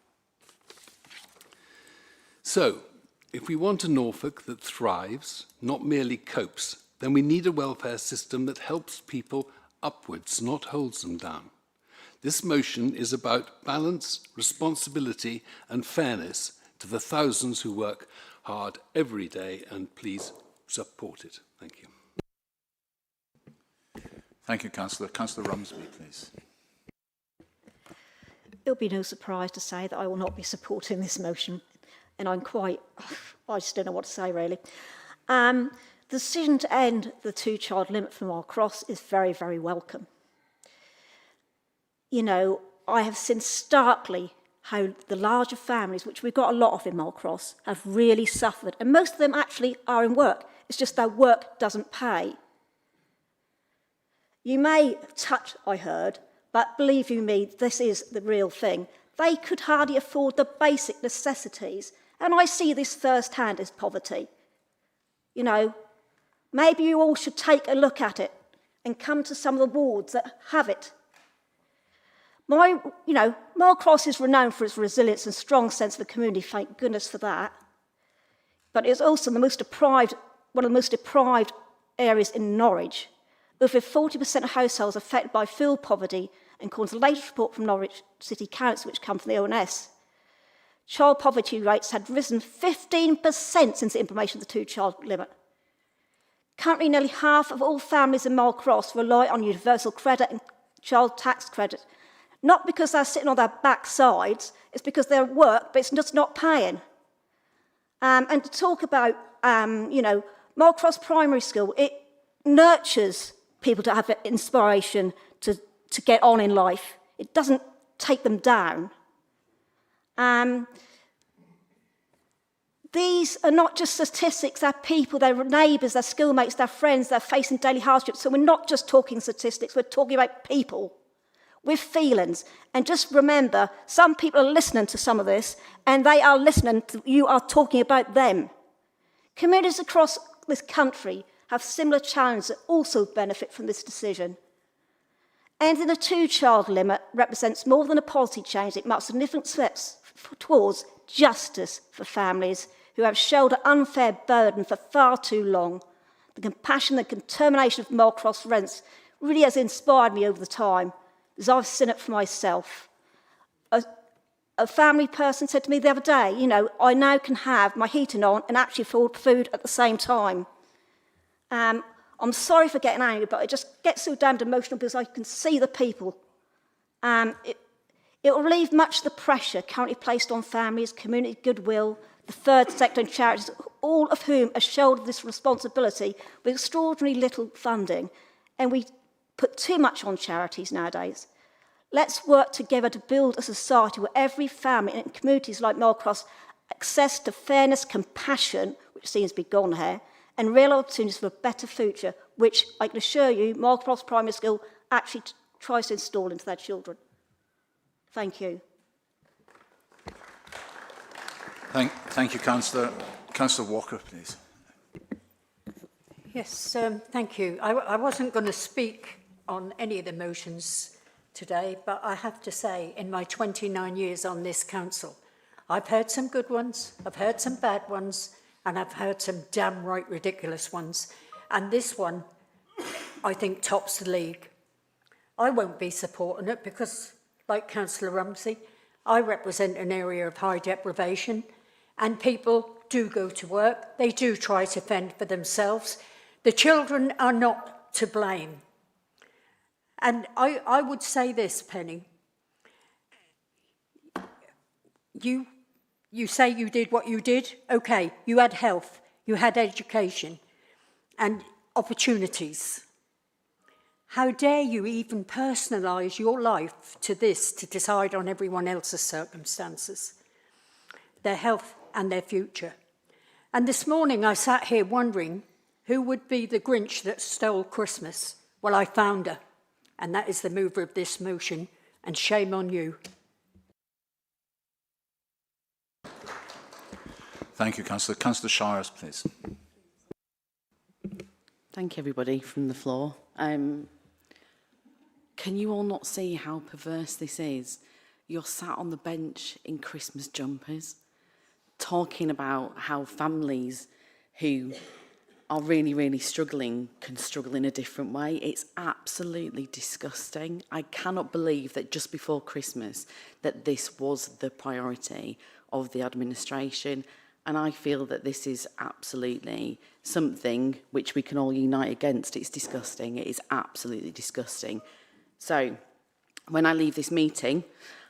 So, if we want a Norfolk that thrives, not merely copes, then we need a welfare system that helps people upwards, not holds them down. This motion is about balance, responsibility and fairness to the thousands who work hard every day, and please support it. Thank you. Thank you, Councillor. Councillor Rumsby, please. It'll be no surprise to say that I will not be supporting this motion, and I just don't know what to say, really. The decision to end the two-child limit for Malcross is very, very welcome. You know, I have seen starkly how the larger families, which we've got a lot of in Malcross, have really suffered. And most of them actually are in work. It's just their work doesn't pay. You may touch, I heard, but believe you me, this is the real thing. They could hardly afford the basic necessities. And I see this firsthand as poverty. You know, maybe you all should take a look at it and come to some of the wards that have it. Malcross is renowned for its resilience and strong sense of the community, thank goodness for that. But it's also one of the most deprived areas in Norwich, with 40% of households affected by food poverty, and according to the latest report from Norwich City Council, which comes from the ONS, child poverty rates had risen 15% since the implementation of the two-child limit. Currently, nearly half of all families in Malcross rely on universal credit and child tax credit, not because they're sitting on their backsides, it's because they're at work, but it's just not paying. And to talk about, Malcross Primary School, it nurtures people to have inspiration to get on in life. It doesn't take them down. These are not just statistics, they're people, they're neighbours, they're schoolmates, they're friends, they're facing daily hardships. So we're not just talking statistics, we're talking about people with feelings. And just remember, some people are listening to some of this, and they are listening to you are talking about them. Communities across this country have similar challenges that also benefit from this decision. Ending the two-child limit represents more than a policy change. It marks significant steps towards justice for families who have shouldered unfair burden for far too long. The compassion and determination of Malcross rents really has inspired me over the time, as I've seen it for myself. A family person said to me the other day, I now can have my heating on and actually afford food at the same time. I'm sorry for getting angry, but it just gets so damned emotional because I can see the people. It will relieve much of the pressure currently placed on families, community goodwill, the third sector and charities, all of whom are shouldered this responsibility with extraordinarily little funding. And we put too much on charities nowadays. Let's work together to build a society where every family and communities like Norfolk access to fairness, compassion, which seems to be gone here, and real opportunities for a better future, which I can assure you, Norfolk Primary School actually tries to install into their children. Thank you. Thank you, Councillor. Councillor Walker, please. Yes, thank you. I wasn't going to speak on any of the motions today, but I have to say, in my 29 years on this council, I've heard some good ones, I've heard some bad ones, and I've heard some damn right ridiculous ones. And this one, I think, tops the league. I won't be supporting it because, like Councillor Rumsey, I represent an area of high deprivation, and people do go to work, they do try to fend for themselves. The children are not to blame. And I would say this, Penny. You say you did what you did. Okay, you had health, you had education and opportunities. How dare you even personalise your life to this to decide on everyone else's circumstances, their health and their future. And this morning I sat here wondering who would be the Grinch that stole Christmas. Well, I found her, and that is the mover of this motion, and shame on you. Thank you, Councillor. Councillor Shires, please. Thank you, everybody, from the floor. Can you all not see how perverse this is? You're sat on the bench in Christmas jumpers, talking about how families who are really, really struggling can struggle in a different way. It's absolutely disgusting. I cannot believe that just before Christmas that this was the priority of the administration. And I feel that this is absolutely something which we can all unite against. It's disgusting. It is absolutely disgusting. So when I leave this meeting,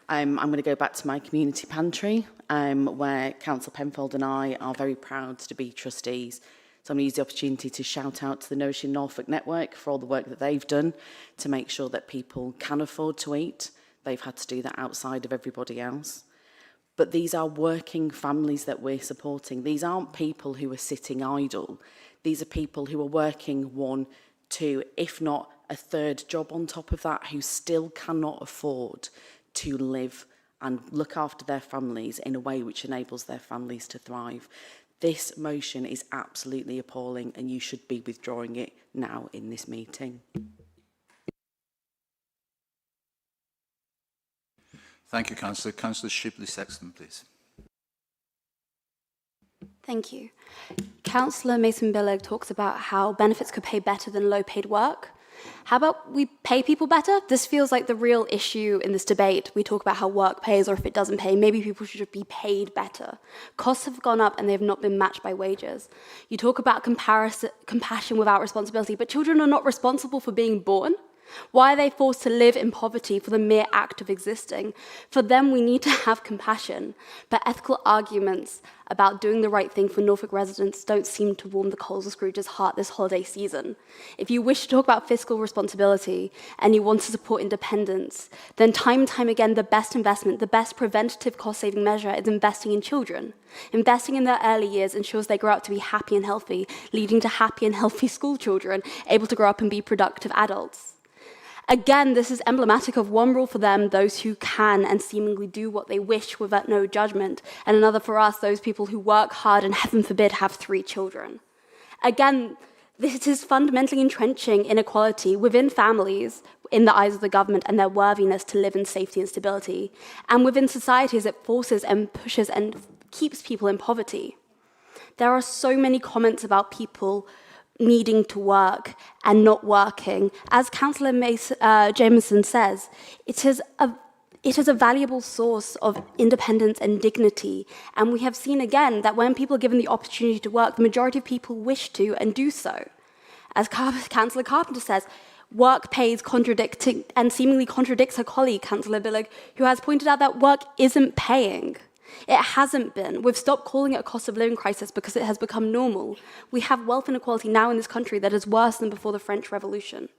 I'm going to go back to my community pantry, where Councillor Penfold and I are very proud to be trustees. So I'm going to use the opportunity to shout out to the Nourishing Norfolk Network for all the work that they've done to make sure that people can afford to eat. They've had to do that outside of everybody else. But these are working families that we're supporting. These aren't people who are sitting idle. These are people who are working 1, 2, if not a third job on top of that, who still cannot afford to live and look after their families in a way which enables their families to thrive. This motion is absolutely appalling, and you should be withdrawing it now in this meeting. Thank you, Councillor. Councillor Shipley-Sexton, please. Thank you. Councillor Mason-Billig talks about how benefits could pay better than low-paid work. How about we pay people better? This feels like the real issue in this debate. We talk about how work pays or if it doesn't pay. Maybe people should be paid better. Costs have gone up and they've not been matched by wages. You talk about compassion without responsibility, but children are not responsible for being born. Why are they forced to live in poverty for the mere act of existing? For them, we need to have compassion, but ethical arguments about doing the right thing for Norfolk residents don't seem to warm the coals of Scrooge's heart this holiday season. If you wish to talk about fiscal responsibility and you want to support independence, then time and time again, the best investment, the best preventative cost-saving measure is investing in children. Investing in their early years ensures they grow up to be happy and healthy, leading to happy and healthy school children, able to grow up and be productive adults. Again, this is emblematic of one rule for them, those who can and seemingly do what they wish without no judgment, and another for us, those people who work hard and, heaven forbid, have 3 children. Again, this is fundamentally entrenching inequality within families in the eyes of the government and their worthiness to live in safety and stability, and within societies it forces and pushes and keeps people in poverty. There are so many comments about people needing to work and not working. As Councillor Jameson says, it is a valuable source of independence and dignity. And we have seen again that when people are given the opportunity to work, the majority of people wish to and do so. As Councillor Carpenter says, work pays contradicting and seemingly contradicts her colleague, Councillor Billig, who has pointed out that work isn't paying. It hasn't been. We've stopped calling it a cost of living crisis because it has become normal. We have wealth inequality now in this country that is worse than before the French Revolution.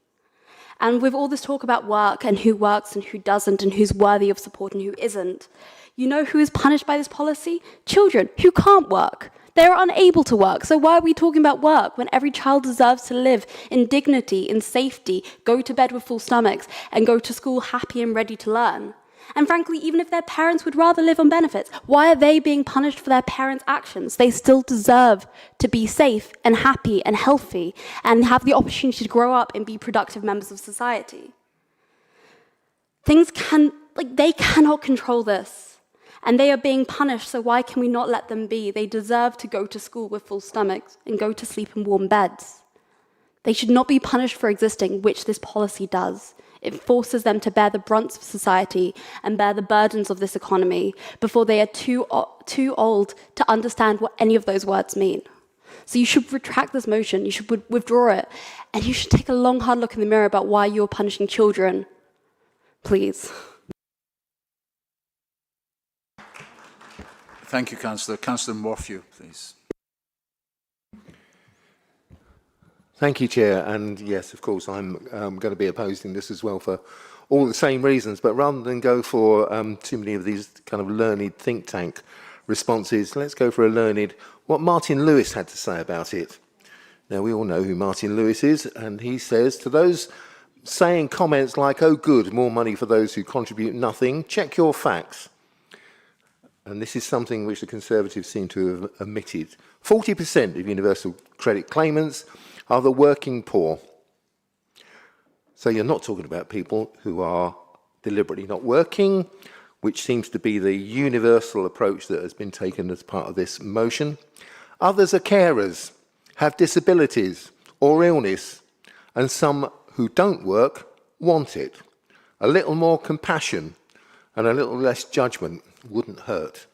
And with all this talk about work and who works and who doesn't and who's worthy of support and who isn't, you know who is punished by this policy? Children who can't work. They're unable to work. So why are we talking about work when every child deserves to live in dignity, in safety, go to bed with full stomachs, and go to school happy and ready to learn? And frankly, even if their parents would rather live on benefits, why are they being punished for their parents' actions? They still deserve to be safe and happy and healthy and have the opportunity to grow up and be productive members of society. They cannot control this. And they are being punished, so why can we not let them be? They deserve to go to school with full stomachs and go to sleep in warm beds. They should not be punished for existing, which this policy does. It forces them to bear the brunts of society and bear the burdens of this economy before they are too old to understand what any of those words mean. So you should retract this motion, you should withdraw it, and you should take a long, hard look in the mirror about why you're punishing children. Please. Thank you, Councillor. Councillor Morphew, please. Thank you, Chair. And yes, of course, I'm going to be opposing this as well for all the same reasons. But rather than go for too many of these kind of learned think tank responses, let's go for a learned, what Martin Lewis had to say about it. Now, we all know who Martin Lewis is, and he says, to those saying comments like, oh, good, more money for those who contribute nothing, check your facts. And this is something which the Conservatives seem to have omitted. 40% of universal credit claimants are the working poor. So you're not talking about people who are deliberately not working, which seems to be the universal approach that has been taken as part of this motion. Others are carers, have disabilities or illness, and some who don't work want it. A little more compassion and a little less judgment wouldn't hurt.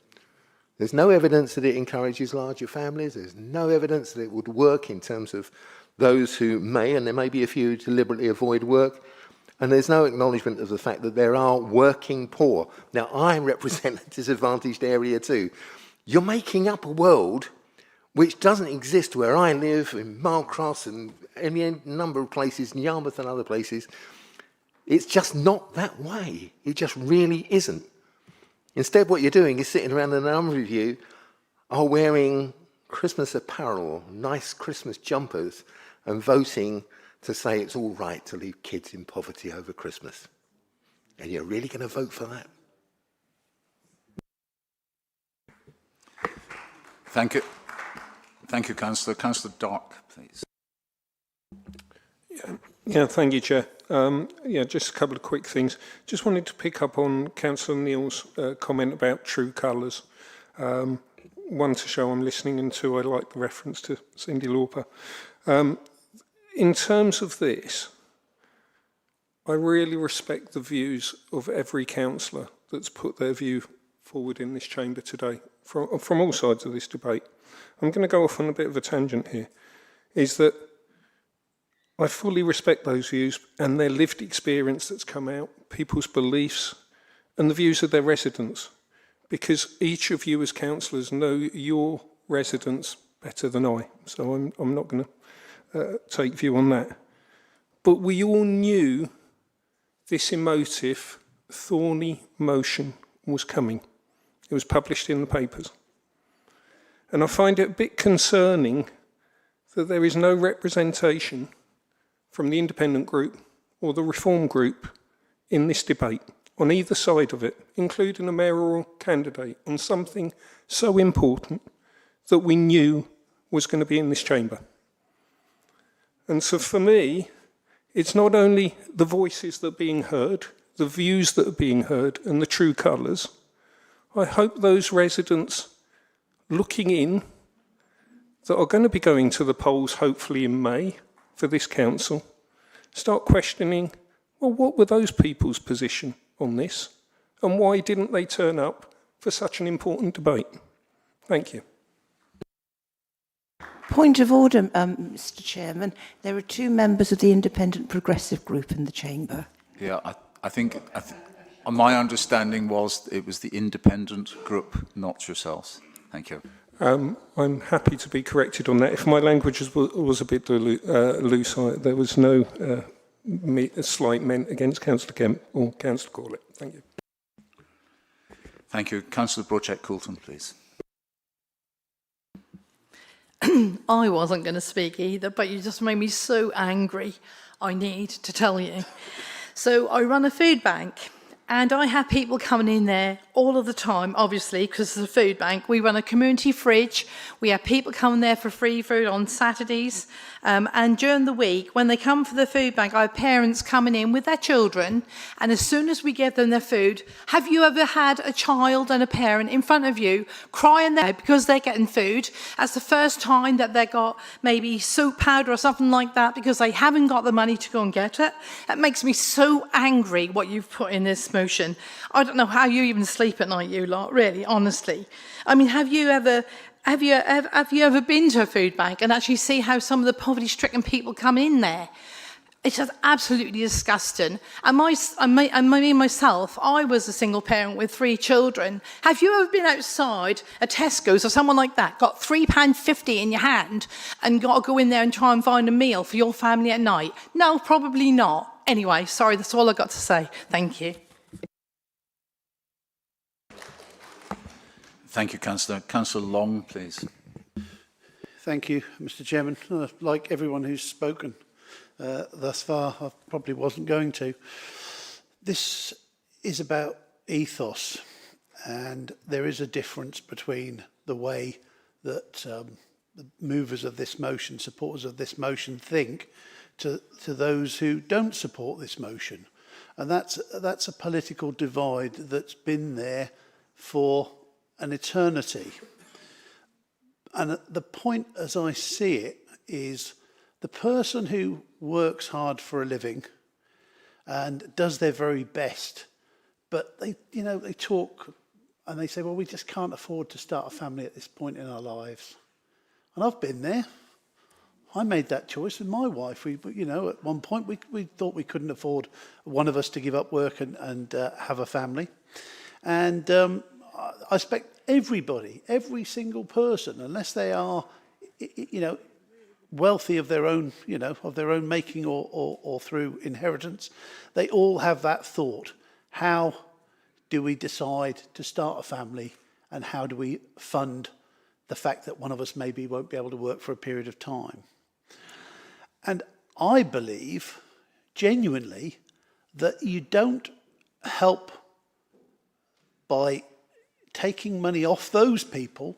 There's no evidence that it encourages larger families. There's no evidence that it would work in terms of those who may, and there may be a few, deliberately avoid work. And there's no acknowledgement of the fact that there are working poor. Now, I represent a disadvantaged area too. You're making up a world which doesn't exist where I live, in Marlcross and any number of places, in Yarmouth and other places. It's just not that way. It just really isn't. Instead, what you're doing is sitting around, and a number of you are wearing Christmas apparel, nice Christmas jumpers, and voting to say it's all right to leave kids in poverty over Christmas. And you're really going to vote for that? Thank you. Thank you, Councillor. Councillor Dark, please. Yeah, thank you, Chair. Just a couple of quick things. Just wanted to pick up on Councillor Neal's comment about true colours. One, to show I'm listening, and two, I like the reference to Cyndi Lauper. In terms of this, I really respect the views of every councillor that's put their view forward in this chamber today, from all sides of this debate. I'm going to go off on a bit of a tangent here, is that I fully respect those views and their lived experience that's come out, people's beliefs and the views of their residents, because each of you as councillors know your residents better than I, so I'm not going to take view on that. But we all knew this emotive, thorny motion was coming. It was published in the papers. And I find it a bit concerning that there is no representation from the independent group or the reform group in this debate, on either side of it, including a mayoral candidate, on something so important that we knew was going to be in this chamber. And so for me, it's not only the voices that are being heard, the views that are being heard, and the true colours. I hope those residents looking in, that are going to be going to the polls hopefully in May for this council, start questioning, well, what were those people's position on this? And why didn't they turn up for such an important debate? Thank you. Point of order, Mr. Chairman. There are two members of the Independent Progressive Group in the chamber. Yeah, I think my understanding was it was the independent group, not yourselves. Thank you. I'm happy to be corrected on that. If my language was a bit loose, there was no slight meant against Councillor Kemp or Councillor Corlett. Thank you. Thank you. Councillor Brochette-Coulton, please. I wasn't going to speak either, but you just made me so angry, I need to tell you. So I run a food bank, and I have people coming in there all of the time, obviously, because it's a food bank. We run a community fridge. We have people coming there for free food on Saturdays. And during the week, when they come for the food bank, I have parents coming in with their children. And as soon as we give them their food, have you ever had a child and a parent in front of you crying there because they're getting food? That's the first time that they got maybe soap powder or something like that because they haven't got the money to go and get it. That makes me so angry what you've put in this motion. I don't know how you even sleep at night, you lot, really, honestly. I mean, have you ever been to a food bank and actually see how some of the poverty-stricken people come in there? It's just absolutely disgusting. And me myself, I was a single parent with 3 children. Have you ever been outside a Tesco's or someone like that, got £3.50 in your hand and got to go in there and try and find a meal for your family at night? No, probably not. Anyway, sorry, that's all I've got to say. Thank you. Thank you, Councillor. Councillor Long, please. Thank you, Mr. Chairman. Like everyone who's spoken thus far, I probably wasn't going to. This is about ethos, and there is a difference between the way that the movers of this motion, supporters of this motion, think to those who don't support this motion. And that's a political divide that's been there for an eternity. And the point, as I see it, is the person who works hard for a living and does their very best, but they talk and they say, well, we just can't afford to start a family at this point in our lives. And I've been there. I made that choice with my wife. We at one point we thought we couldn't afford one of us to give up work and have a family. And I expect everybody, every single person, unless they are, wealthy of their own, of their own making or through inheritance, they all have that thought. How do we decide to start a family, and how do we fund the fact that one of us maybe won't be able to work for a period of time? And I believe, genuinely, that you don't help by taking money off those people,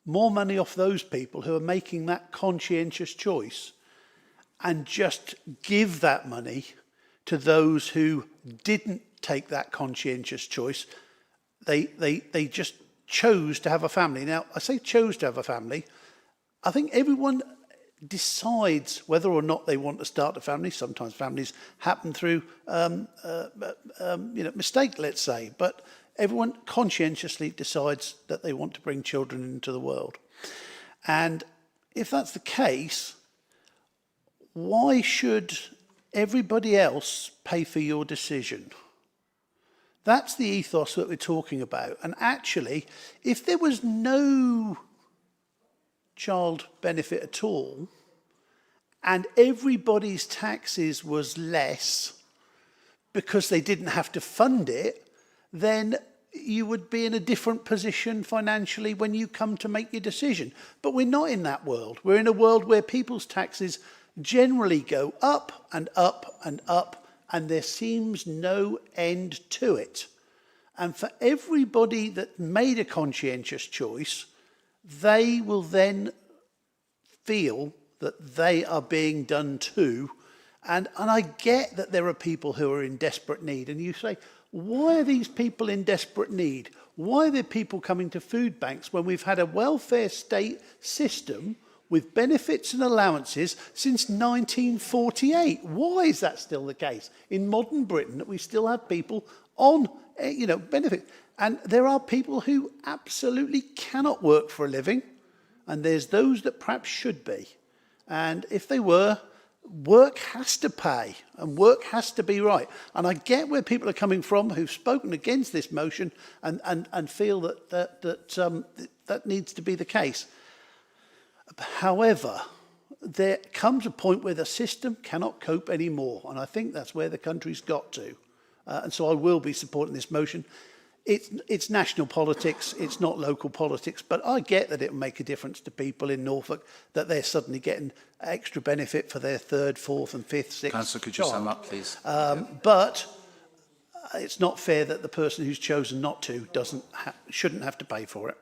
more money off those people who are making that conscientious choice, and just give that money to those who didn't take that conscientious choice. They just chose to have a family. Now, I say chose to have a family. I think everyone decides whether or not they want to start a family. Sometimes families happen through mistake, let's say, but everyone conscientiously decides that they want to bring children into the world. And if that's the case, why should everybody else pay for your decision? That's the ethos that we're talking about. And actually, if there was no child benefit at all, and everybody's taxes was less because they didn't have to fund it, then you would be in a different position financially when you come to make your decision. But we're not in that world. We're in a world where people's taxes generally go up and up and up, and there seems no end to it. And for everybody that made a conscientious choice, they will then feel that they are being done to. And I get that there are people who are in desperate need. And you say, why are these people in desperate need? Why are there people coming to food banks when we've had a welfare state system with benefits and allowances since 1948? Why is that still the case in modern Britain, that we still have people on benefit? And there are people who absolutely cannot work for a living. and there's those that perhaps should be. And if they were, work has to pay and work has to be right. And I get where people are coming from who've spoken against this motion and feel that needs to be the case. However, there comes a point where the system cannot cope anymore, and I think that's where the country's got to. And so I will be supporting this motion. It's national politics, it's not local politics, but I get that it will make a difference to people in Norfolk that they're suddenly getting extra benefit for their third, fourth and fifth, sixth Councillor, could you sum up, please? But it's not fair that the person who's chosen not to shouldn't have to pay for it.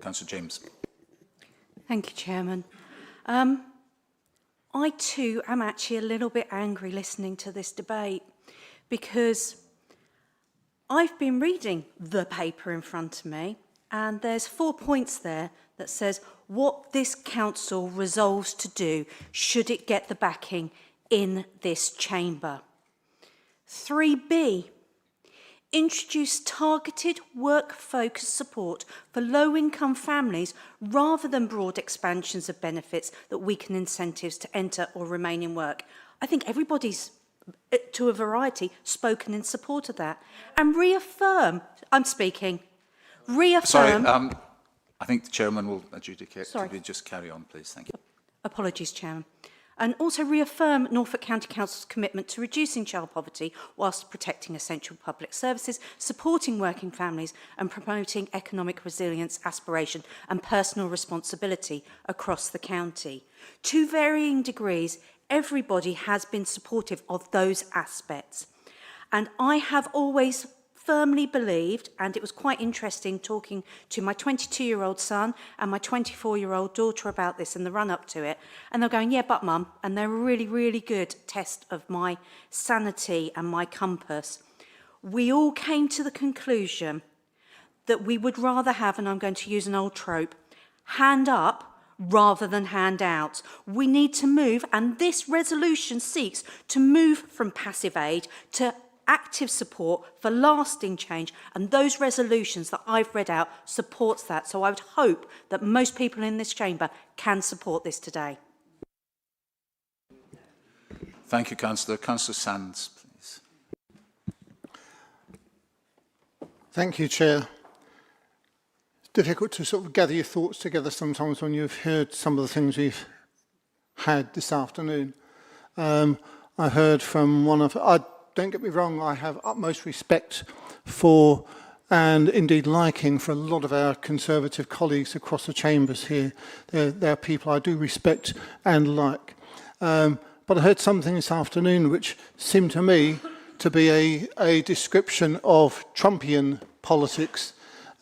Councillor James. Thank you, Chairman. I too am actually a little bit angry listening to this debate because I've been reading the paper in front of me and there's 4 points there that says what this council resolves to do should it get the backing in this chamber. 3B, introduce targeted work-focused support for low-income families rather than broad expansions of benefits that weaken incentives to enter or remain in work. I think everybody's, to a variety, spoken in support of that. And reaffirm, I'm speaking, reaffirm... Sorry, I think the chairman will adjudicate. Sorry. Could we just carry on, please? Thank you. Apologies, Chairman. And also reaffirm Norfolk County Council's commitment to reducing child poverty whilst protecting essential public services, supporting working families and promoting economic resilience, aspiration and personal responsibility across the county. To varying degrees, everybody has been supportive of those aspects. And I have always firmly believed, and it was quite interesting talking to my 22-year-old son and my 24-year-old daughter about this in the run-up to it, and they're going, yeah, but mum, and they're a really, really good test of my sanity and my compass. We all came to the conclusion that we would rather have, and I'm going to use an old trope, hand up rather than hand out. We need to move, and this resolution seeks to move from passive aid to active support for lasting change, and those resolutions that I've read out supports that. So I would hope that most people in this chamber can support this today. Thank you, Councillor. Councillor Sands, please. Thank you, Chair. It's difficult to sort of gather your thoughts together sometimes when you've heard some of the things we've had this afternoon. I heard from one of... Don't get me wrong, I have utmost respect for and indeed liking for a lot of our Conservative colleagues across the chambers here. They're people I do respect and like. But I heard something this afternoon which seemed to me to be a description of Trumpian politics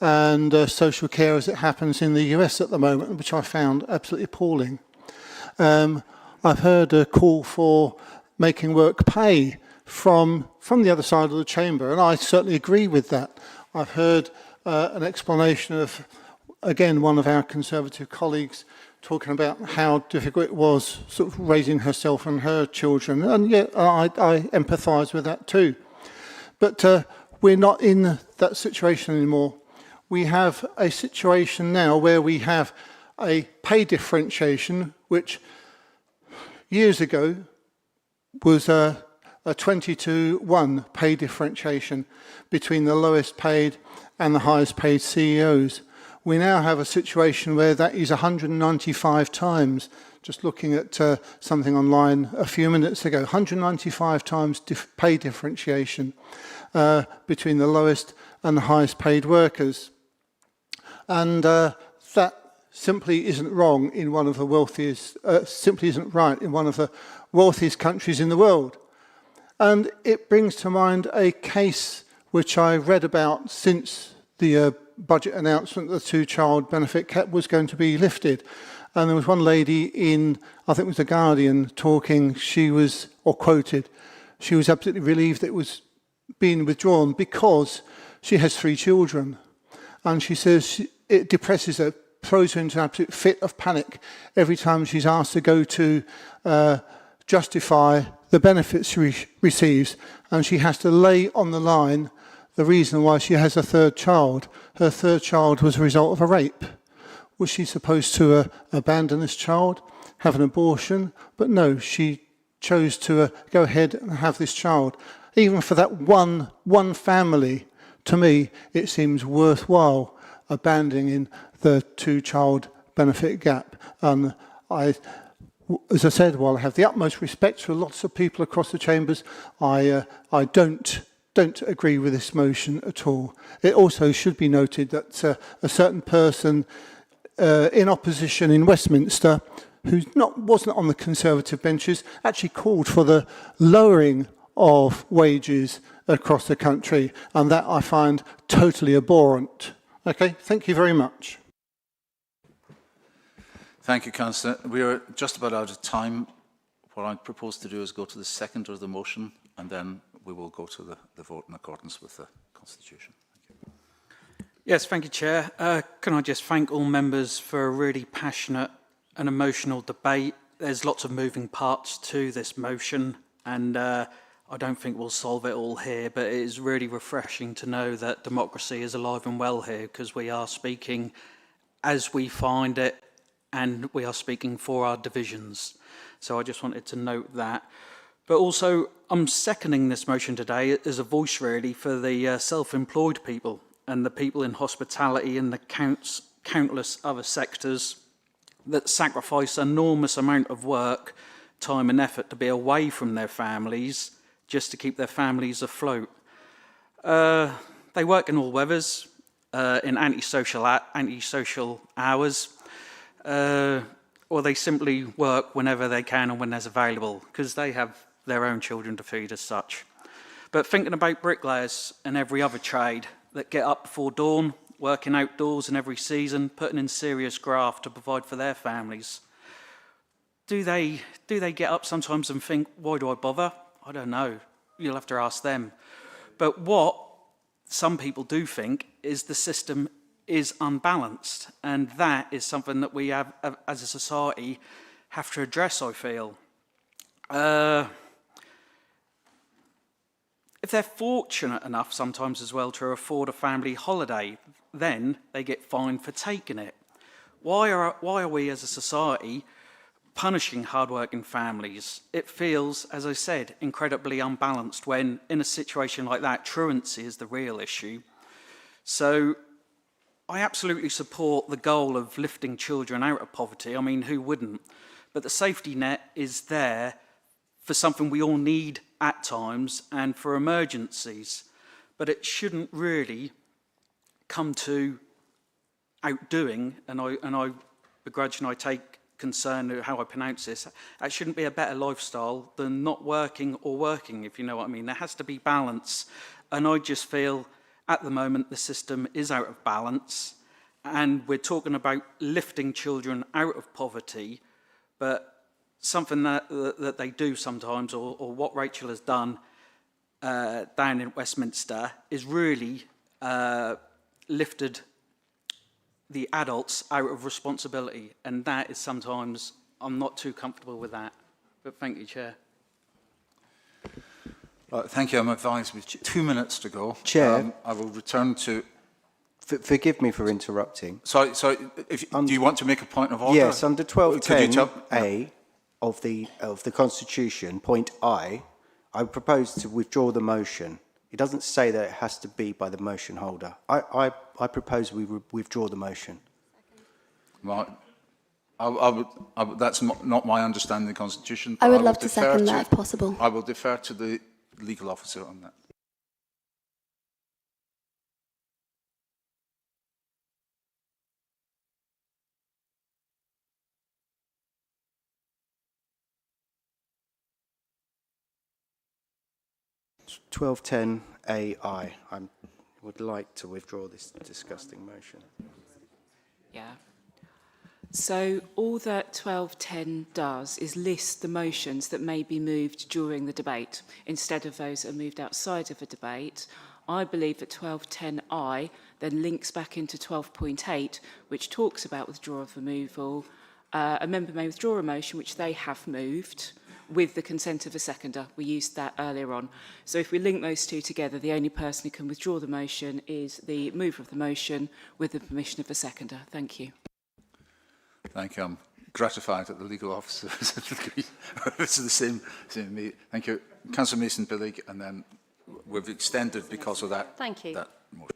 and social care as it happens in the US at the moment, which I found absolutely appalling. I've heard a call for making work pay from the other side of the chamber, and I certainly agree with that. I've heard an explanation of, again, one of our Conservative colleagues talking about how difficult it was sort of raising herself and her children, and yet I empathise with that too. But we're not in that situation anymore. We have a situation now where we have a pay differentiation, which years ago was a 20-to-1 pay differentiation between the lowest paid and the highest paid CEOs. We now have a situation where that is 195 times, just looking at something online a few minutes ago, 195 times pay differentiation between the lowest and the highest paid workers. And that simply isn't wrong in one of the wealthiest, simply isn't right in one of the wealthiest countries in the world. And it brings to mind a case which I read about since the budget announcement that the two-child benefit cap was going to be lifted. And there was one lady in, I think it was The Guardian, talking, she was, or quoted, she was absolutely relieved that it was being withdrawn because she has 3 children. And she says it depresses her, throws her into an absolute fit of panic every time she's asked to go to justify the benefits she receives, and she has to lay on the line the reason why she has a third child. Her third child was a result of a rape. Was she supposed to abandon this child, have an abortion? But no, she chose to go ahead and have this child. Even for that one family, to me, it seems worthwhile abandoning the two-child benefit gap. And as I said, while I have the utmost respect for lots of people across the chambers, I don't agree with this motion at all. It also should be noted that a certain person in opposition in Westminster, who wasn't on the Conservative benches, actually called for the lowering of wages across the country, and that I find totally abhorrent. Okay, thank you very much. Thank you, Councillor. We are just about out of time. What I propose to do is go to the seconder of the motion, and then we will go to the vote in accordance with the Constitution. Yes, thank you, Chair. Can I just thank all members for a really passionate and emotional debate. There's lots of moving parts to this motion, and I don't think we'll solve it all here, but it is really refreshing to know that democracy is alive and well here, because we are speaking as we find it, and we are speaking for our divisions. So I just wanted to note that. But also, I'm seconding this motion today as a voice really for the self-employed people and the people in hospitality and the countless other sectors that sacrifice an enormous amount of work, time and effort to be away from their families just to keep their families afloat. They work in all weathers, in antisocial hours, or they simply work whenever they can and when there's available, because they have their own children to feed as such. But thinking about bricklayers and every other trade that get up before dawn, working outdoors in every season, putting in serious graft to provide for their families, do they get up sometimes and think, why do I bother? I don't know. You'll have to ask them. But what some people do think is the system is unbalanced, and that is something that we have, as a society, have to address, I feel. If they're fortunate enough sometimes as well to afford a family holiday, then they get fined for taking it. Why are we as a society punishing hardworking families? It feels, as I said, incredibly unbalanced when in a situation like that, truancy is the real issue. So I absolutely support the goal of lifting children out of poverty. I mean, who wouldn't? But the safety net is there for something we all need at times and for emergencies. But it shouldn't really come to outdoing, and I begrudge and I take concern of how I pronounce this. It shouldn't be a better lifestyle than not working or working, if you know what I mean. There has to be balance. And I just feel at the moment the system is out of balance, and we're talking about lifting children out of poverty, but something that they do sometimes, or what Rachel has done down in Westminster, is really lifted the adults out of responsibility, and that is sometimes, I'm not too comfortable with that. But thank you, Chair. Thank you. I'm advised with 2 minutes to go. Chair. I will return to... Forgive me for interrupting. Sorry, do you want to make a point of order? Yes, under 1210A of the Constitution, point I propose to withdraw the motion. It doesn't say that it has to be by the motion holder. I propose we withdraw the motion. Right. That's not my understanding of the Constitution. I would love to second that if possible. I will defer to the legal officer on that. .1210AI. I would like to withdraw this disgusting motion. Yeah. So all that 1210 does is list the motions that may be moved during the debate, instead of those that are moved outside of a debate. I believe that 1210I then links back into 12.8, which talks about withdrawal of removal. A member may withdraw a motion which they have moved, with the consent of a seconder. We used that earlier on. So if we link those two together, the only person who can withdraw the motion is the mover of the motion with the permission of the seconder. Thank you. Thank you. I'm gratified that the legal officers agree. It's the same me. Thank you. Councillor Mason-Billig, and then we've extended because of that. Thank you. That motion.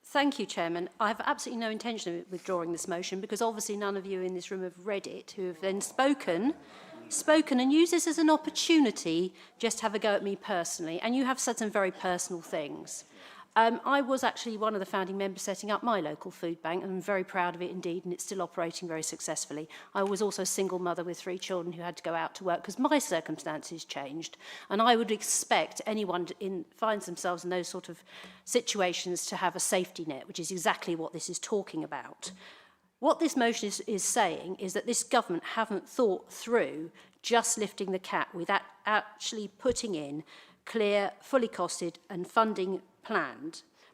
Thank you, Chairman. I have absolutely no intention of withdrawing this motion because obviously none of you in this room have read it, who have then spoken and used this as an opportunity just to have a go at me personally. And you have said some very personal things. I was actually one of the founding members setting up my local food bank, and I'm very proud of it indeed, and it's still operating very successfully. I was also a single mother with 3 children who had to go out to work because my circumstances changed, and I would expect anyone finds themselves in those sort of situations to have a safety net, which is exactly what this is talking about. What this motion is saying is that this government haven't thought through just lifting the cap without actually putting in clear, fully costed and funding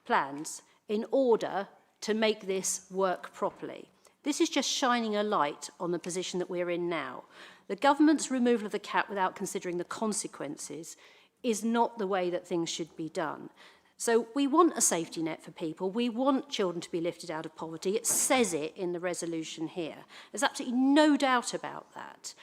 plans in order to make this work properly. This is just shining a light on the position that we're in now. The government's removal of the cap without considering the consequences is not the way that things should be done. So we want a safety net for people. We want children to be lifted out of poverty. It says it in the resolution here. There's absolutely no doubt about that.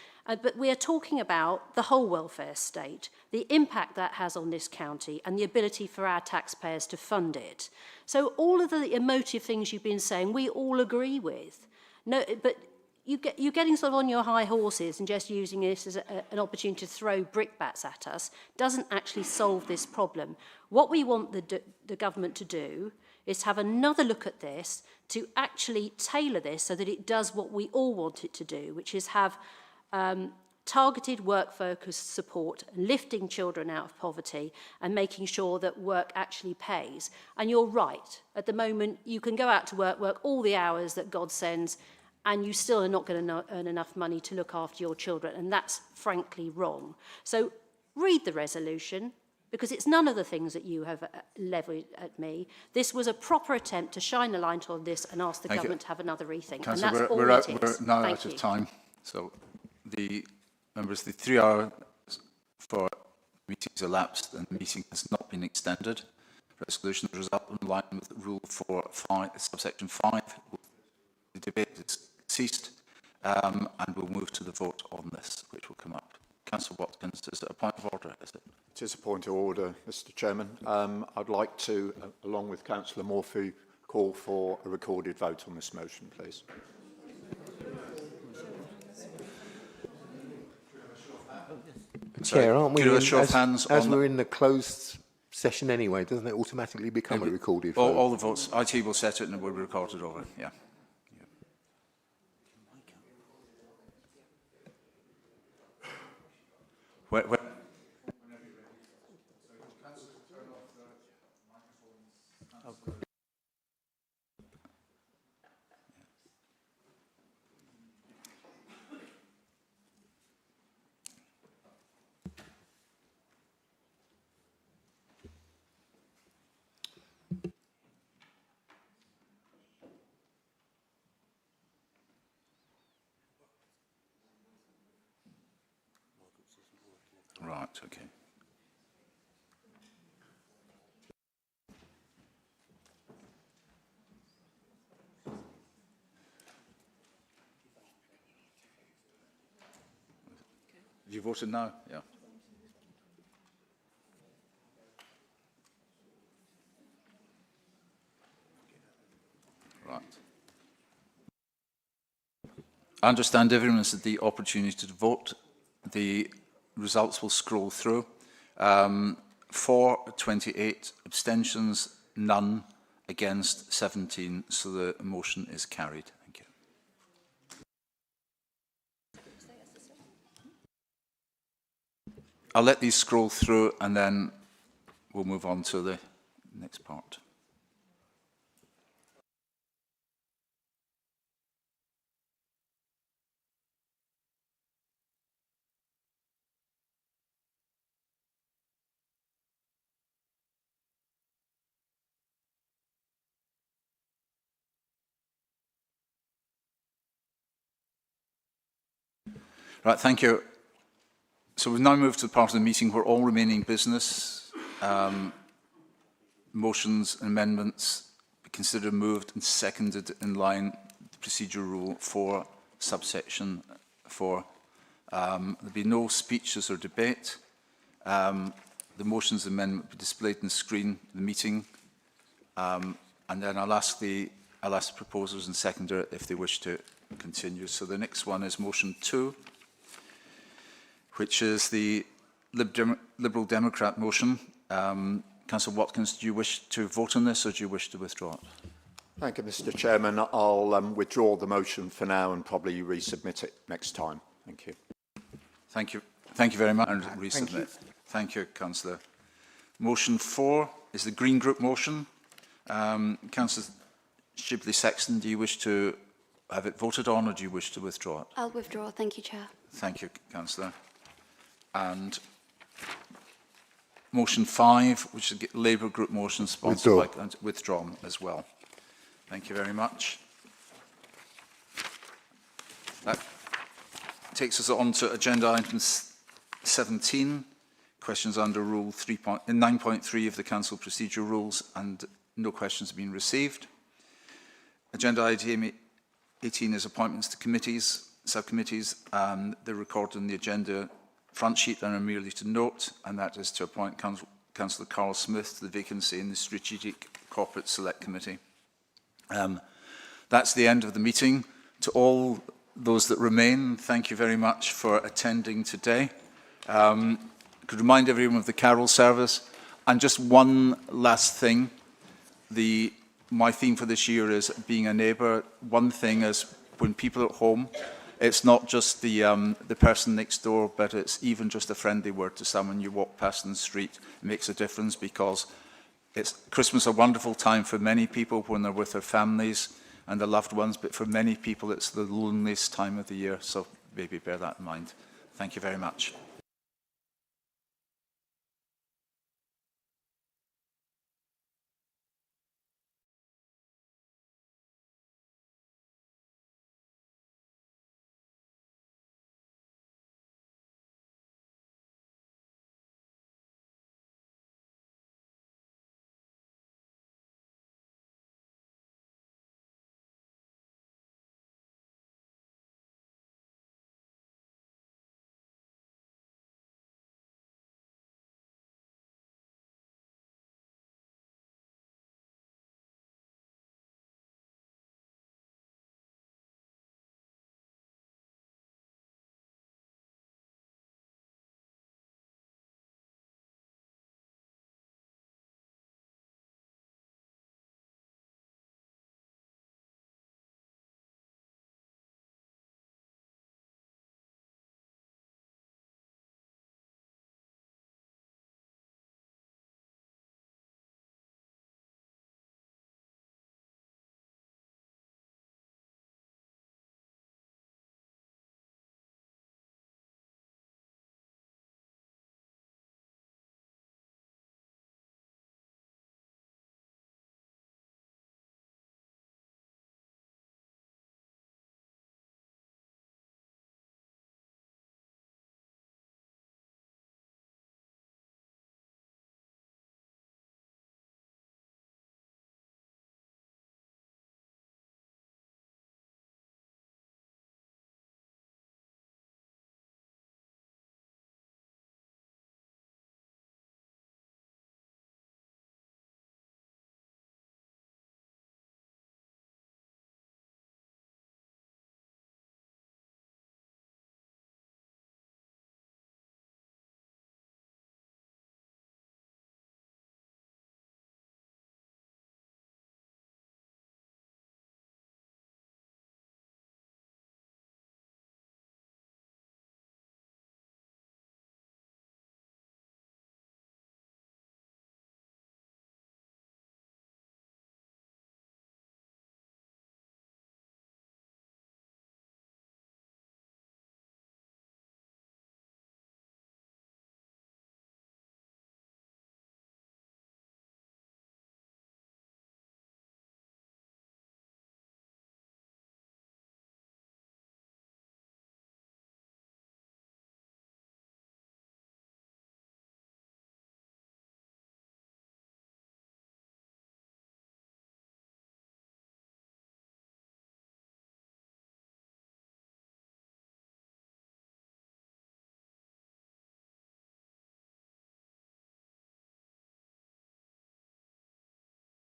But we are talking about the whole welfare state, the impact that has on this county and the ability for our taxpayers to fund it. So all of the emotive things you've been saying, we all agree with. No, but you're getting sort of on your high horses and just using this as an opportunity to throw brickbats at us doesn't actually solve this problem. What we want the government to do is to have another look at this, to actually tailor this so that it does what we all want it to do, which is have targeted work-focused support, lifting children out of poverty and making sure that work actually pays. And you're right, at the moment you can go out to work all the hours that God sends, and you still are not going to earn enough money to look after your children, and that's frankly wrong. So read the resolution, because it's none of the things that you have levied at me. This was a proper attempt to shine a light on this and ask the government to have another rethink, and that's all it is. We're now out of time, so the members, the 3 hours for meetings elapsed and the meeting has not been extended. Resolution is result in line with Rule 4(5), subsection 5. The debate is ceased, and we'll move to the vote on this, which will come up. Councillor Watkins, is it a point of order? Is it? It is a point of order, Mr. Chairman. I'd like to, along with Councillor Morphy, call for a recorded vote on this motion, please. Chair, aren't we, as we're in the closed session anyway, doesn't it automatically become a recorded vote? All the votes, IT will set it and it will be recorded over, yeah. Where, right, okay. Have you voted now? Yeah. Right. I understand everyone has had the opportunity to vote. The results will scroll through. For 28, abstentions, none, against 17, so the motion is carried. Thank you. I'll let these scroll through and then we'll move on to the next part. Right, thank you. So we've now moved to the part of the meeting where all remaining business, motions and amendments be considered moved and seconded in line with the procedure rule 4, subsection 4. There'll be no speeches or debate. The motions and amendment will be displayed on the screen of the meeting. And then I'll ask the proposers and seconder if they wish to continue. So the next one is motion 2, which is the Liberal Democrat motion. Councillor Watkins, do you wish to vote on this or do you wish to withdraw it? Thank you, Mr. Chairman. I'll withdraw the motion for now and probably resubmit it next time. Thank you. Thank you. Thank you very much. And resubmit. Thank you, Councillor. Motion 4 is the Green Group motion. Councillor Shibley-Sexton, do you wish to have it voted on or do you wish to withdraw it? I'll withdraw. Thank you, Chair. Thank you, Councillor. And motion 5, which is the Labour Group motion, sponsored by withdrawn as well. Thank you very much. That takes us on to agenda item 17, questions under Rule 9.3 of the Council Procedure Rules, and no questions have been received. Agenda item 18 is appointments to committees, subcommittees. They're recorded in the agenda front sheet and are merely to note, and that is to appoint Councillor Carl Smith to the vacancy in the Strategic Corporate Select Committee. That's the end of the meeting. To all those that remain, thank you very much for attending today. I could remind everyone of the carol service. And just one last thing. My theme for this year is being a neighbour. One thing is when people are at home, it's not just the person next door, but it's even just a friendly word to someone you walk past in the street. It makes a difference because it's Christmas, a wonderful time for many people when they're with their families and their loved ones, but for many people it's the loneliest time of the year, so maybe bear that in mind. Thank you very much.